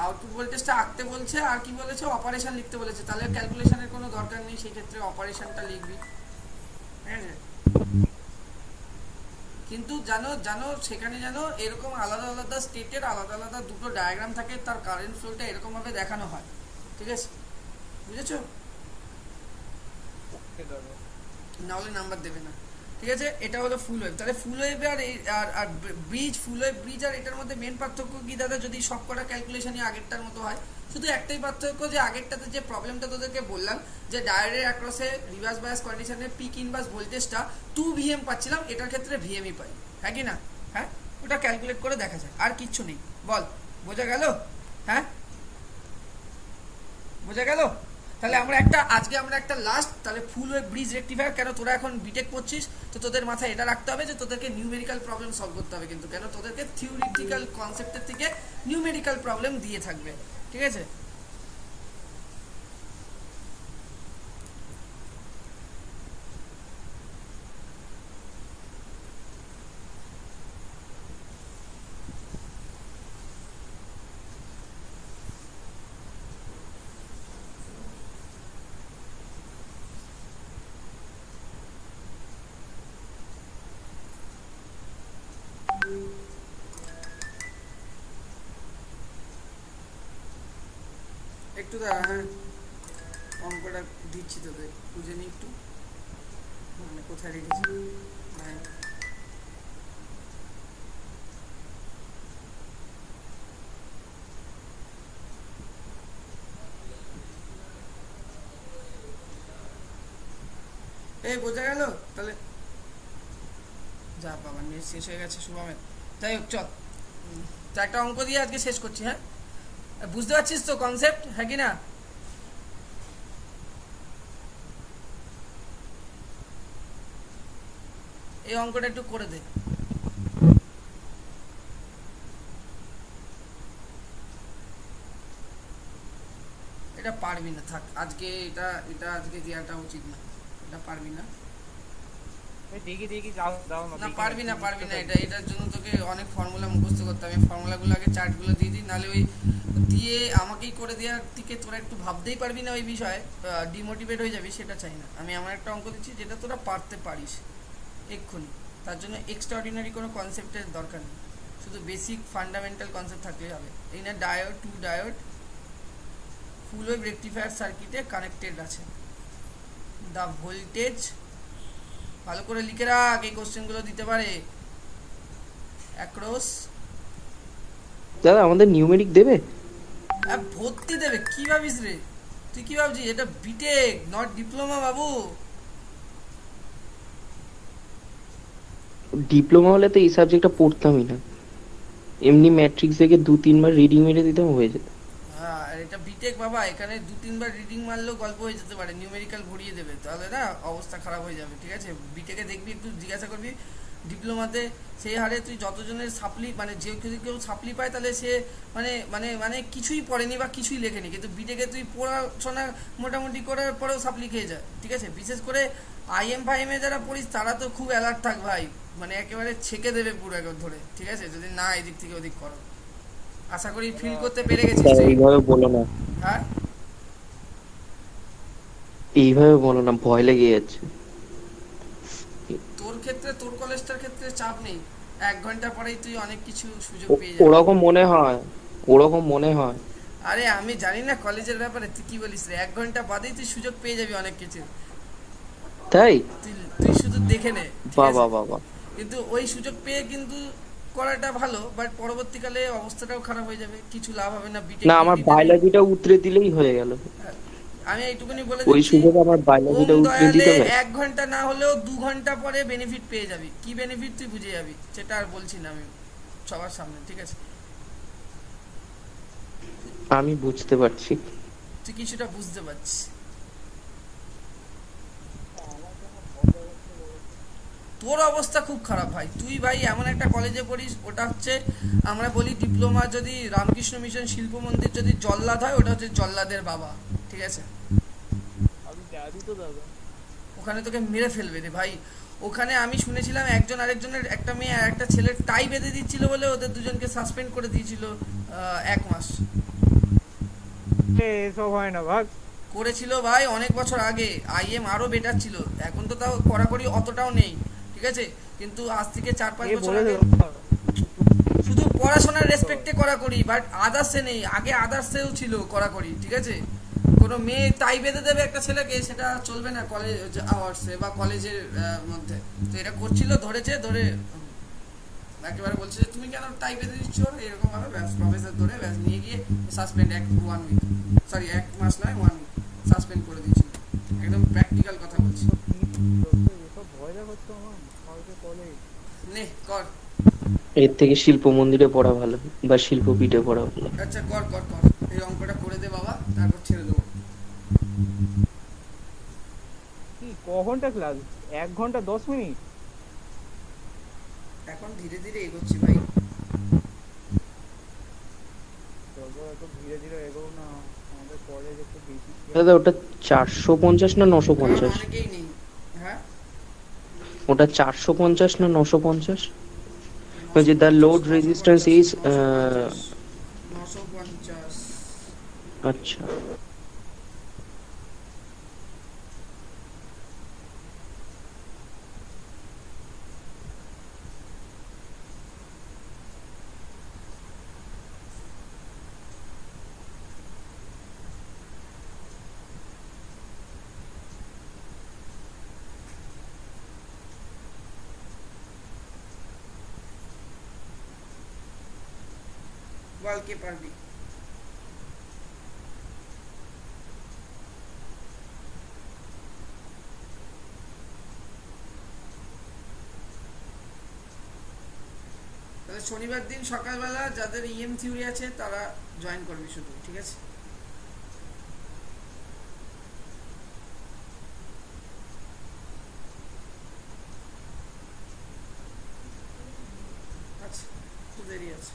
আউটপুট ভোল্টেজটা আঁকতে বলছে, আর কি বলেছে? অপারেশন লিখতে বলেছে। তাহলে ক্যালকুলেশনের কোনো দরকার নেই, সেই ক্ষেত্রে অপারেশনটা লিখবি, ঠিক আছে? কিন্তু জানো সেখানে জানো এরকম আলাদা আলাদা স্টেটের আলাদা আলাদা দুটো ডায়াগ্রাম থাকে, তার কারেন্ট ফ্লোটা এরকম ভাবে দেখানো হয়, ঠিক আছে? বুঝেছো? নাহলে নাম্বার দেবে না, ঠিক আছে? এটা হলো ফুল ওয়েভ। তাহলে ফুল ওয়েভ আর ব্রিজ, ফুল ওয়েভ ব্রিজ আর এটার মধ্যে মেন পার্থক্য কি দাদা? যদি সব কটা ক্যালকুলেশনই আগেরটার মতো হয়, শুধু একটাই পার্থক্য যে আগেরটাতে যে প্রবলেমটা তোদেরকে বললাম যে ডায়োডের অ্যাক্রসে রিভার্স বায়াস কন্ডিশনে পিক ইনভার্স ভোল্টেজটা 2 ভিএম পাচ্ছিলাম, এটার ক্ষেত্রে ভিএমই পাই, হ্যাঁ কি না? হ্যাঁ, ওটা ক্যালকুলেট করে দেখা যায়, আর কিচ্ছু নেই। বল বোঝা গেল? হ্যাঁ বোঝা গেল? তাহলে আজকে আমরা একটা লাস্ট তাহলে ফুল ওয়েভ ব্রিজ রেকটিফায়ার, কেন তোরা এখন বিটেক করছিস তো তোদের মাথায় এটা রাখতে হবে যে তোদেরকে নিউমেরিক্যাল প্রবলেম সলভ করতে হবে, কিন্তু কেন তোদেরকে থিওরিটিক্যাল কনসেপ্টের থেকে নিউমেরিক্যাল প্রবলেম দিয়ে থাকবে, ঠিক আছে? একটু দাঁড়া, হ্যাঁ অঙ্কটা দিচ্ছি তোদের, বুঝে নি একটু, মানে কোথায় রেখেছি। হ্যাঁ এই বোঝা গেল তাহলে, যা বাবা নেট শেষ হয়ে গেছে শুভমের। যাই হোক চল, তো একটা অঙ্ক দিয়ে আজকে শেষ করছি। হ্যাঁ বুঝতে পারছিস তো কনসেপ্ট, হ্যাঁ কি না? এই অঙ্কটা একটু করে দে। এটা পারবি না, থাক আজকে, এটা আজকে দেওয়াটা উচিত না, এটা পারবি না। দেখি দাও না পারবি না এটার জন্য তোকে অনেক ফর্মুলা মুখস্থ করতে হবে। ফর্মুলাগুলো আগে চার্টগুলো দিয়ে দিই, নাহলে ওই দিয়ে আমাকেই করে দেওয়ার থেকে তোরা একটু ভাবতেই পারবি না ওই বিষয়ে, ডিমোটিভেট হয়ে যাবি, সেটা চাই না আমি। আমার একটা অঙ্ক দিচ্ছি যেটা তোরা পারতে পারিস এক্ষুনি, তার জন্য এক্সট্রাঅর্ডিনারি কোনো কনসেপ্টের দরকার নেই, শুধু বেসিক ফান্ডামেন্টাল কনসেপ্ট থাকলেই হবে। এই না ডায়োড, 2 ডায়োড ফুল ওয়েভ রেকটিফায়ার সার্কিটে কানেক্টেড আছে, দ্য ভোল্টেজ, ভালো করে লিখে রাখ, এই কোশ্চেনগুলো দিতে পারে, অ্যাক্রস। দাদা আমাদের নিউমেরিক দেবে? ভর্তি দেবে, কি ভাবিস রে তুই, কি ভাবছিস এটা B Tech not diploma Babu. Diploma হলে তো এই সাবজেক্টটা পড়তামই না, এমনি ম্যাট্রিক্স থেকে 2-3 বার রিডিং মেরে দিতাম, হয়ে যেত। হ্যাঁ আর এটা বিটেক বাবা, এখানে 2-3 বার রিডিং মারলেও গল্প হয়ে যেতে পারে, নিউমেরিক্যাল ভরিয়ে দেবে, তাহলে না অবস্থা খারাপ হয়ে যাবে, ঠিক আছে? বিটেকে দেখবি একটু জিজ্ঞাসা করবি, ডিপ্লোমাতে সেই হারে তুই যতজনের সাপ্লি, মানে যে কেউ সাপ্লি পায় তাহলে সে মানে মানে মানে কিছুই পড়েনি বা কিছুই লেখেনি, কিন্তু বিটেকে তুই পড়াশোনা মোটামুটি করার পরেও সাপ্লি খেয়ে যায়, ঠিক আছে? বিশেষ করে আইএম ফাইএমে যারা পড়িস তারা তো খুব অ্যালার্ট থাক ভাই, মানে একেবারে ছেকে দেবে পুরো একবার ধরে, ঠিক আছে? যদি না এদিক থেকে ওদিক করো, আশা করি ফিল করতে পেরে গেছিস। এইভাবে বলো না, হ্যাঁ এইভাবে বলো না, ভয় লেগে যাচ্ছে। তোর ক্ষেত্রে, তোর কলেজটার ক্ষেত্রে চাপ নেই, 1 ঘন্টা পরেই তুই অনেক কিছু সুযোগ পেয়ে যাবি। ওরকম মনে হয়। আরে আমি জানি না কলেজের ব্যাপারে, তুই কি বলিস রে, 1 ঘন্টা বাদেই তুই সুযোগ পেয়ে যাবি অনেক কিছু, তাই? তুই শুধু দেখে নে, ঠিক আছে? বাবা কিন্তু ওই সুযোগ পেয়ে কিন্তু করাটা ভালো, বাট পরবর্তীকালে অবস্থাটাও খারাপ হয়ে যাবে, কিছু লাভ হবে না বিটেক। না, আমার বায়োলজিটা উতরে দিলেই হয়ে গেল। আমি এইটুকুনি বলে ওই সুযোগ আমার বায়োলজিটা উতরে দিতে হবে। 1 ঘন্টা না হলেও 2 ঘন্টা পরে বেনিফিট পেয়ে যাবি, কি বেনিফিট তুই বুঝে যাবি, সেটা আর বলছি না আমি সবার সামনে, ঠিক আছে? আমি বুঝতে পারছি, তুই কিছুটা বুঝতে পারছিস। তোর অবস্থা খুব খারাপ ভাই, তুই ভাই এমন একটা কলেজে পড়িস, ওটা হচ্ছে আমরা বলি ডিপ্লোমা, যদি রামকৃষ্ণ মিশন শিল্প মন্দির যদি জল্লাদ হয়, ওটা হচ্ছে জল্লাদের বাবা, ঠিক আছে? ওখানে তোকে মেরে ফেলবে রে ভাই। ওখানে আমি শুনেছিলাম একজন আরেকজনের, একটা মেয়ে আর একটা ছেলের টাই বেঁধে দিচ্ছিল বলে ওদের দুজনকে সাসপেন্ড করে দিয়েছিল 1 মাস। এসব হয় না ভাগ, করেছিল ভাই অনেক বছর আগে, আইএম আরো বেটার ছিল, এখন তো তাও কড়াকড়ি অতটাও নেই, ঠিক আছে? কিন্তু আজ থেকে 4-5 বছর আগে শুধু পড়াশোনার রেসপেক্টে কড়াকড়ি, বাট আদার্সে নেই, আগে আদার্সেও ছিল কড়াকড়ি, ঠিক আছে? কোনো মেয়ে টাই বেঁধে দেবে একটা ছেলেকে, সেটা চলবে না কলেজ আওয়ার্সে বা কলেজের মধ্যে। তো এটা করছিল, ধরে একেবারে বলছে যে তুমি কেন টাই বেঁধে দিচ্ছ, এরকম ভাবে ব্যাস প্রফেসর ধরে ব্যাস নিয়ে গিয়ে সাসপেন্ড 1 উইক, সরি 1 মাস নয় 1 উইক সাসপেন্ড করে দিয়েছিল, একদম প্র্যাকটিক্যাল কথা বলছি। নে কর, এর থেকে শিল্প মন্দিরে পড়া ভালো বা শিল্পপীঠে পড়া ভালো। আচ্ছা কর, এই অঙ্কটা করে দে বাবা, তারপর ছেড়ে দেবো। কি ক ঘন্টা ক্লাস? 1 ঘন্টা 10 মিনিট? এখন ধীরে ধীরে এগোচ্ছি ভাই। চলো এত ধীরে ধীরে এগোও না, আমাদের কলেজ একটু বেশি দাদা ওটা 450 না কারণ 950? অনেকেই নেই। হ্যাঁ, ওটা 450 না 950? ওই যে দ্য লোড রেজিস্ট্যান্স ইজ 950। আচ্ছা বল কে পারবি? তাহলে শনিবার দিন সকালবেলা যাদের ইএম থিওরি আছে তারা জয়েন করবি শুধু, ঠিক আছে? আচ্ছা, একটু দেরি আছে।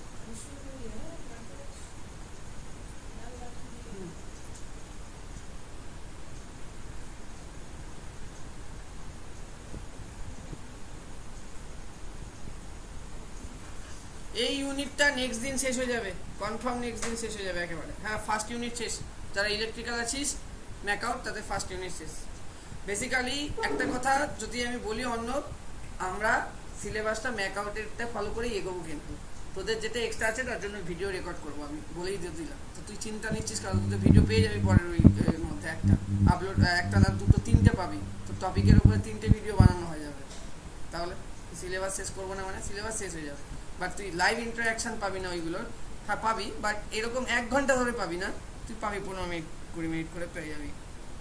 এই ইউনিটটা নেক্সট দিন শেষ হয়ে যাবে, কনফার্ম নেক্সট দিন শেষ হয়ে যাবে একেবারে। হ্যাঁ, ফার্স্ট ইউনিট শেষ। যারা ইলেকট্রিক্যাল আছিস ম্যাকআউট, তাদের ফার্স্ট ইউনিট শেষ। বেসিক্যালি একটা কথা যদি আমি বলি অন্য, আমরা সিলেবাসটা ম্যাকআউটেরটা ফলো করেই এগোবো, কিন্তু তোদের যেটা এক্সট্রা আছে তার জন্য ভিডিও রেকর্ড করবো, আমি বলেই দিয়ে দিলাম। তো তুই চিন্তা নিচ্ছিস কারণ তোদের ভিডিও পেয়ে যাবি পরের ওই মধ্যে একটা আপলোড, একটা না দুটো তিনটে পাবি। তো টপিকের উপরে 3টে ভিডিও বানানো হয়ে যাবে। তাহলে সিলেবাস শেষ করবো না মানে সিলেবাস শেষ হয়ে যাবে, বাট তুই লাইভ ইন্টারাকশন পাবি না ওইগুলোর। হ্যাঁ পাবি, বাট এরকম 1 ঘন্টা ধরে পাবি না, তুই পাবি 15 মিনিট 20 মিনিট করে পেয়ে যাবি,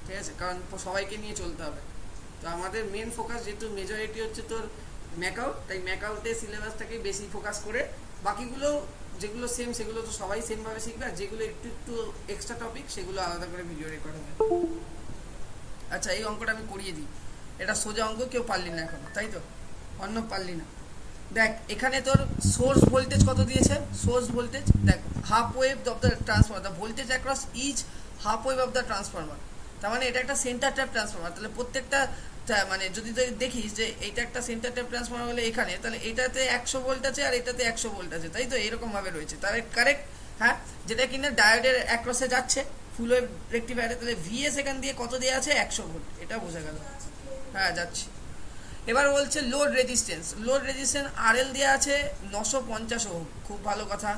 ঠিক আছে? কারণ সবাইকে নিয়ে চলতে হবে। তো আমাদের মেন ফোকাস যেহেতু মেজরিটি হচ্ছে তোর ম্যাকআউট, তাই ম্যাকআউটে সিলেবাসটাকে বেশি ফোকাস করে বাকিগুলো যেগুলো সেম সেগুলো তো সবাই সেমভাবে শিখবে, আর যেগুলো একটু একটু এক্সট্রা টপিক সেগুলো আলাদা করে ভিডিও রেকর্ড হবে। আচ্ছা, এই অঙ্কটা আমি করিয়ে দিই। এটা সোজা অঙ্ক, কেউ পারলি না এখন, তাই তো? অন্য পারলি না। দেখ এখানে তোর সোর্স ভোল্টেজ কত দিয়েছে? সোর্স ভোল্টেজ দেখ, half wave of the transformer, the voltage across each half wave of the transformer. তার মানে এটা একটা সেন্টার ট্যাপ ট্রান্সফরমার। তাহলে প্রত্যেকটা মানে যদি দেখিস যে এইটা একটা সেন্টার ট্যাপ ট্রান্সফরমার হলে এখানে, তাহলে এটাতে 100 ভোল্ট আছে আর এটাতে 100 ভোল্ট আছে, তাই তো? এরকম ভাবে রয়েছে, তাহলে কারেক্ট। হ্যাঁ, যেটা কিনা ডায়োডের অ্যাক্রসে যাচ্ছে ফুল ওয়েভ রেক্টিফায়ারে, তাহলে ভিএস এখান দিয়ে কত দেওয়া আছে? 100 ভোল্ট। এটা বোঝা গেল? হ্যাঁ, যাচ্ছে। এবার বলছে load resistance. Load resistance RL দেওয়া আছে 950 ওহম, খুব ভালো কথা।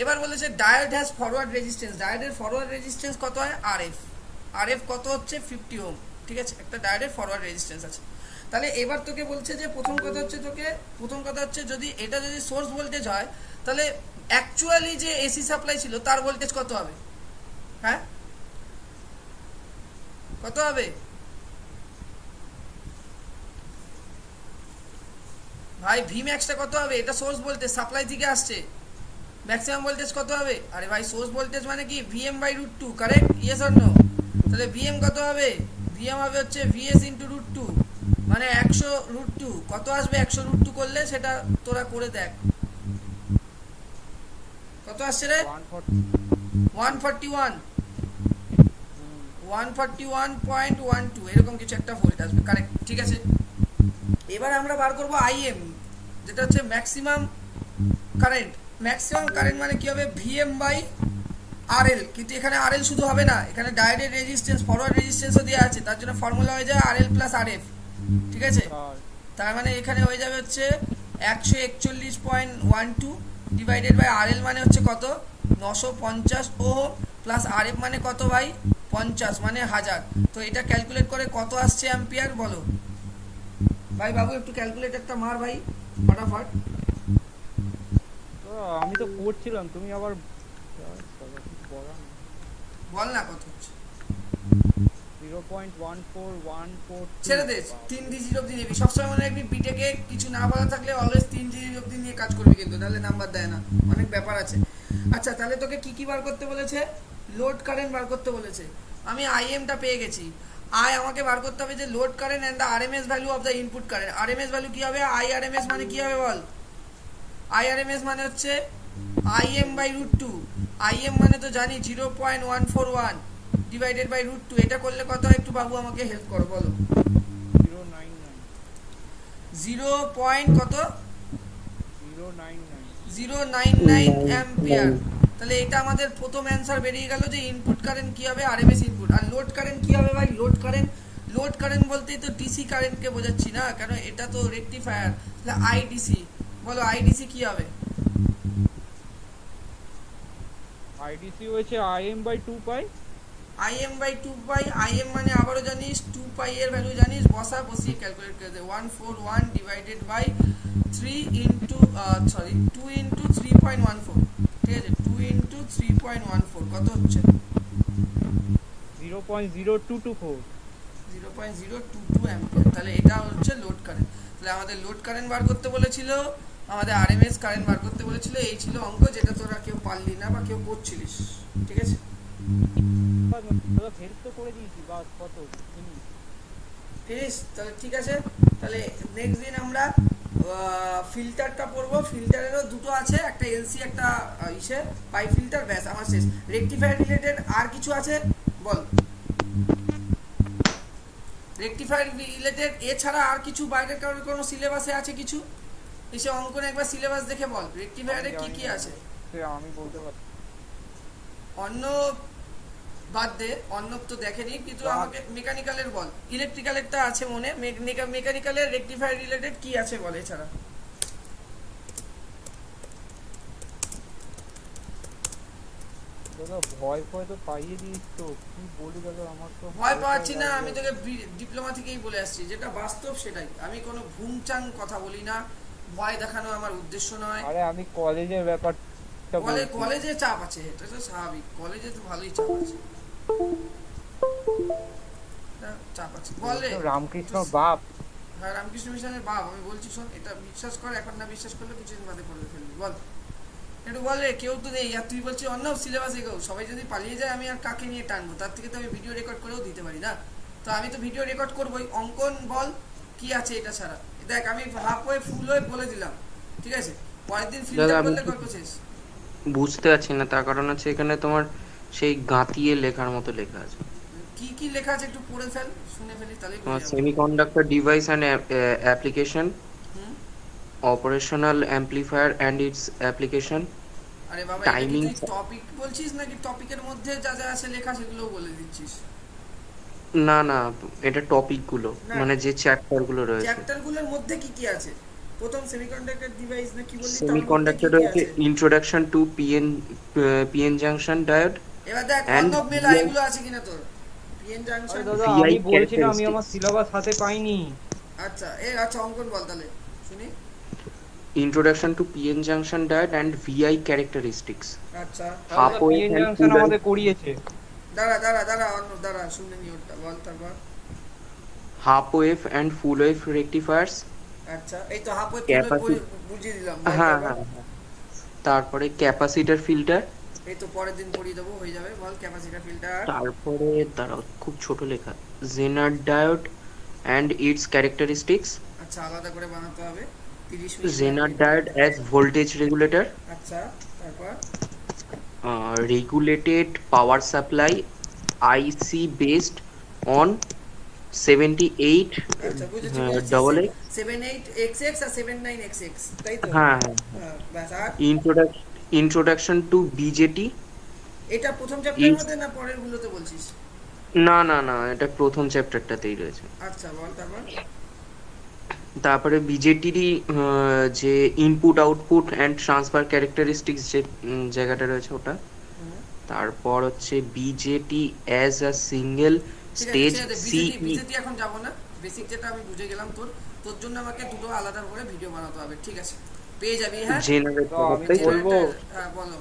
এবার বলেছে ডায়োড হ্যাজ ফরওয়ার্ড রেজিস্ট্যান্স। ডায়োডের ফরওয়ার্ড রেজিস্ট্যান্স কত হয়? আরএফ। আরএফ কত হচ্ছে? 50 ওহম, ঠিক আছে? একটা ডায়োডের ফরওয়ার্ড রেজিস্ট্যান্স আছে। তাহলে এবার তোকে বলছে যে প্রথম কথা হচ্ছে যদি এটা যদি সোর্স ভোল্টেজ হয়, তাহলে অ্যাকচুয়ালি যে এসি সাপ্লাই ছিল তার ভোল্টেজ কত হবে? হ্যাঁ, কত হবে ভাই? ভি ম্যাক্সটা কত হবে? এটা সোর্স ভোল্টেজ, সাপ্লাই থেকে আসছে। ম্যাক্সিমাম ভোল্টেজ কত হবে? আরে ভাই, সোর্স ভোল্টেজ মানে কি? VM by √2, correct? Yes or no? তাহলে ভিএম কত হবে? ভিএম হবে হচ্ছে ভিএস ইন্টু √2, মানে 100 √2। কত আসবে 100 √2 করলে? সেটা তোরা করে দেখ কত আসছে রে? 141, 141.12 এরকম কিছু একটা ভোল্ট আসবে, কারেক্ট, ঠিক আছে? এবার আমরা বার করবো আইএম, যেটা হচ্ছে ম্যাক্সিমাম কারেন্ট। ম্যাক্সিমাম কারেন্ট মানে কি হবে? VM by RL. কিন্তু এখানে আরএল শুধু হবে না, এখানে ডায়োডের রেজিস্ট্যান্স, ফরওয়ার্ড রেজিস্ট্যান্সও দেওয়া আছে, তার জন্য ফর্মুলা হয়ে যায় আরএল প্লাস আরএফ, ঠিক আছে? তার মানে এখানে হয়ে যাবে হচ্ছে 141.12 ডিভাইডেড বাই আরএল মানে হচ্ছে কত? 950 ওহম, প্লাস আরএফ মানে কত ভাই? 50, মানে 1000। তো এটা ক্যালকুলেট করে কত আসছে অ্যাম্পিয়ার বলো ভাই? বাবু একটু ক্যালকুলেটরটা মার ভাই, ফটাফট। আমি তো করছিলাম, তুমি আবার বল না কত হচ্ছে। 0.1414 ছেড়ে দে, 3 ডিজিট অবধি নিবি সবসময়, মনে রাখবি। বিটেকে কিছু না বলা থাকলে অলওয়েজ 3 ডিজিট অবধি নিয়ে কাজ করবি, কিন্তু তাহলে নাম্বার দেয় না, অনেক ব্যাপার আছে। আচ্ছা, তাহলে তোকে কি কি বার করতে বলেছে? লোড কারেন্ট বার করতে বলেছে। আমি আইএমটা পেয়ে গেছি। আই আমাকে বার করতে হবে যে load current and the RMS value of the input current. RMS value কি হবে? আইআরএমএস মানে কি হবে বল? আইআরএমএস মানে হচ্ছে IM/√2। IM মানে তো জানি 0.141 ডিভাইডেড বাই √2। এটা করলে কত হয় একটু বাবু আমাকে হেল্প করো বলো। 0 পয়েন্ট কত? 099 অ্যাম্পিয়ার। তাহলে এটা আমাদের প্রথম অ্যান্সার বেরিয়ে গেল যে ইনপুট কারেন্ট কি হবে? RMS input. আর লোড কারেন্ট কি হবে ভাই? লোড কারেন্ট বলতেই তো ডিসি কারেন্টকে বোঝাচ্ছি না, কারণ এটা তো রেকটিফায়ার। তাহলে আইডিসি বলো, আইডিসি কি হবে? আইডিসি হচ্ছে IM/2 পাই। IM/2 পাই। IM মানে আবারও জানিস 2 পাই এর ভ্যালু জানিস, বসিয়ে ক্যালকুলেট করে দে। 141 ডিভাইডেড বাই 3 ইনটু 2 ইনটু 3.14, ঠিক আছে? 2 ইনটু 3.14 কত হচ্ছে? 0.0224। 0.022 অ্যাম্পিয়ার। তাহলে এটা হচ্ছে লোড কারেন্ট। তাহলে আমাদের লোড কারেন্ট বার করতে বলেছিল, আমাদের আরএমএস কারেন্ট বার করতে বলেছিল। এই ছিল অঙ্ক, যেটা তোরা কেউ পারলি না বা কেউ করছিলিস, ঠিক আছে? দাদা হেল্প তো করে দিয়েছি, বাস কত ফিনিশ। তাহলে ঠিক আছে। তাহলে নেক্সট দিন আমরা ফিল্টারটা পড়বো। ফিল্টারেরও দুটো আছে, একটা এলসি একটা ইসে পাই ফিল্টার, ব্যাস আমার শেষ। রেকটিফায়ার রিলেটেড আর কিছু আছে বল? রেকটিফায়ার রিলেটেড এছাড়া আর কিছু বাইরের কারণে কোনো সিলেবাসে আছে কিছু? এসে অঙ্কনে একবার সিলেবাস দেখে বল রেকটিফায়ারে কি কি আছে। আমি বলতে পারি। অন্য বাদ দে, অন্য তো দেখেনি, কিন্তু আমাকে মেকানিক্যালের বল। ইলেকট্রিক্যালেরটা আছে মনে, মেকানিক্যালের রেকটিফায়ার রিলেটেড কি আছে বল এছাড়া। দাদা ভয় তো পাইয়ে দিস তো, কি বলি দাদা, আমার তো ভয় পাচ্ছি না, আমি তোকে ডিপ্লোমা থেকেই বলে আসছি, যেটা বাস্তব সেটাই। আমি কোনো ভুংচাং কথা বলি না, ভয় দেখানো আমার উদ্দেশ্য নয়। আরে আমি কলেজের ব্যাপার, কলেজে চাপ আছে, এটা তো স্বাভাবিক, কলেজে তো ভালোই চাপ আছে, চাপ আছে। বলে রামকৃষ্ণ বাপ। হ্যাঁ, রামকৃষ্ণ মিশনের বাপ। আমি বলছি শোন, এটা বিশ্বাস কর, এখন না বিশ্বাস করলে কিছুদিন বাদে করে ফেলবি। বল একটু বলে, কেউ তো নেই। আর তুই বলছিস অন্য সিলেবাস এগো, সবাই যদি পালিয়ে যায় আমি আর কাকে নিয়ে টানবো? তার থেকে তো আমি ভিডিও রেকর্ড করেও দিতে পারি না। তো আমি তো ভিডিও রেকর্ড করবোই। অঙ্কন বল কি আছে এটা ছাড়া? দেখ আমি হাফ ওয়ে ফুল ওয়ে বলে দিলাম, ঠিক আছে? পরের দিন ফিল্টার করলে গল্প শেষ। বুঝতে পারছি না, তার কারণ হচ্ছে এখানে তোমার সেই গাঁতিয়ে লেখার মতো লেখা আছে। কি কি লেখা আছে একটু পড়ে ফেল, শুনে ফেলি, তাহলেই বুঝে যাবো। Semiconductor device and application, operational amplifier and it's application. আরে বাবা, টাইমিং তুই টপিক বলছিস নাকি টপিকের মধ্যে যা যা আছে লেখা সেগুলোও বলে দিচ্ছিস? না না, এটা টপিক গুলো, না। মানে যে চ্যাপ্টার গুলো রয়েছে। চ্যাপ্টার গুলোর মধ্যে কি কি আছে? প্রথম সেমিকন্ডাক্টর ডিভাইস না কি বললি? সেমিকন্ডাক্টর হচ্ছে introduction to PN junction diode. এবার দেখ and অন্য মেলা এগুলো আছে কিনা তোর? PN junction. দাদা VI আমি বলছি না, আমি আমার characteristics। সিলেবাস হাতে পাইনি। আচ্ছা আচ্ছা, অঙ্কন বল তাহলে শুনি। Introduction to PN junction diode and VI characteristics. আচ্ছা Half wave PN and junction full আমাদের wave, করিয়েছে। দাঁড়া শুনে নি ওটা, বল তারপর। half wave and full wave rectifiers. আচ্ছা এই তো হাফ ওয়ে Capacity- বুঝিয়ে দিলাম। বল হ্যাঁ তারপর। হ্যাঁ। তারপরে ক্যাপাসিটর ফিল্টার। এই তো পরের দিন পড়িয়ে দেবো, হয়ে যাবে। বল ক্যাপাসিটর ফিল্টার। তারপরে দাঁড়াও, খুব ছোট লেখা, জেনার ডায়োড and its characteristics. আচ্ছা আলাদা করে বানাতে হবে। 30 minute. Zener diode as voltage regulator. আচ্ছা তারপর Regulated power supply IC based on 78 আচ্ছা বুঝেছি double X. 78XX আর 79XX, তাই তো? হ্যাঁ হ্যাঁ ব্যাস। আর introduction to BJT. এটা প্রথম চ্যাপ্টারের মধ্যে না পরের গুলোতে বলছিস? না না না, এটা প্রথম চ্যাপ্টারটাতেই রয়েছে। আচ্ছা বল তারপর। তারপরে বিজেটিরই যে input output and transfer characteristics যে জায়গাটা রয়েছে ওটা। তারপর হচ্ছে BJD as a single stage BJD এখন যাব না, বেসিক যেটা আমি বুঝে গেলাম। তোর জন্য আমাকে দুটো আলাদা করে ভিডিও বানাতে হবে, ঠিক আছে? পেয়ে যাবি। হ্যাঁ বলবো। হ্যাঁ বলো।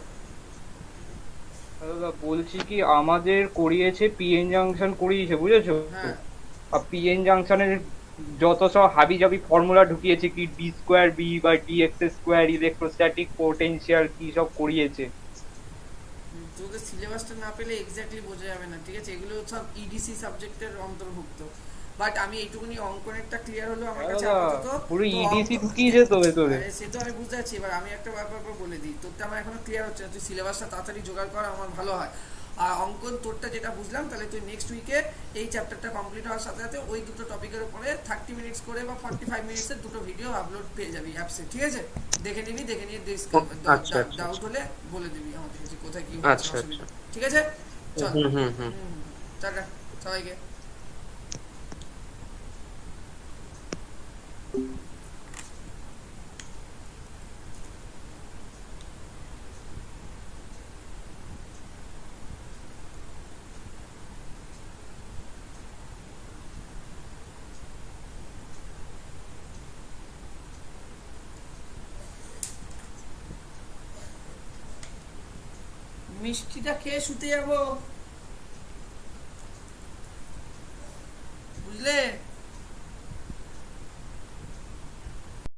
দাদা বলছি কি, আমাদের করিয়েছে পিএন জাংশন করিয়েছে, বুঝেছো? হ্যাঁ। আর পিএন জাংশনের যত সব হাবি জাবি ফর্মুলা ঢুকিয়েছে, কি ডি স্কোয়ার বি বা ডিএক্স স্কোয়ার, ইলেকট্রোস্ট্যাটিক পোটেনশিয়াল, কি সব করিয়েছে। তোদের সিলেবাসটা না পেলে এক্স্যাক্টলি বোঝা যাবে না, ঠিক আছে? এগুলো সব ইডিসি সাবজেক্টের অন্তর্ভুক্ত। বাট আমি এইটুকুনি অঙ্কনেরটা ক্লিয়ার হলো আমার কাছে আপাতত। পুরো তো ইডিসি অঙ্ক- ঢুকিয়ে যেত ভেতরে। আরে সে তো আমি বুঝতে পারছি, এবার আমি একটা ব্যাপার বলে দিই, তোরটা আমার এখনো ক্লিয়ার হচ্ছে না, তুই সিলেবাসটা তাড়াতাড়ি জোগাড় করা আমার ভালো হয়। আর অঙ্কন তোরটা যেটা বুঝলাম, তাহলে তুই নেক্সট উইকে এই চ্যাপ্টারটা কমপ্লিট হওয়ার সাথে সাথে ওই দুটো টপিকের উপরে 30 মিনিটস করে বা 45 মিনিটসের দুটো ভিডিও আপলোড পেয়ে যাবি অ্যাপসে, ঠিক আছে? দেখে নিবি, দেখে নিয়ে আচ্ছা, আচ্ছা, ডাউট হলে বলে দিবি আমাকে যে কোথায় কি আচ্ছা, হচ্ছে অসুবিধা, ঠিক আছে? চল, হুম হুম হুম টাটা সবাইকে। মিষ্টিটা খেয়ে শুতে যাবো, বুঝলে?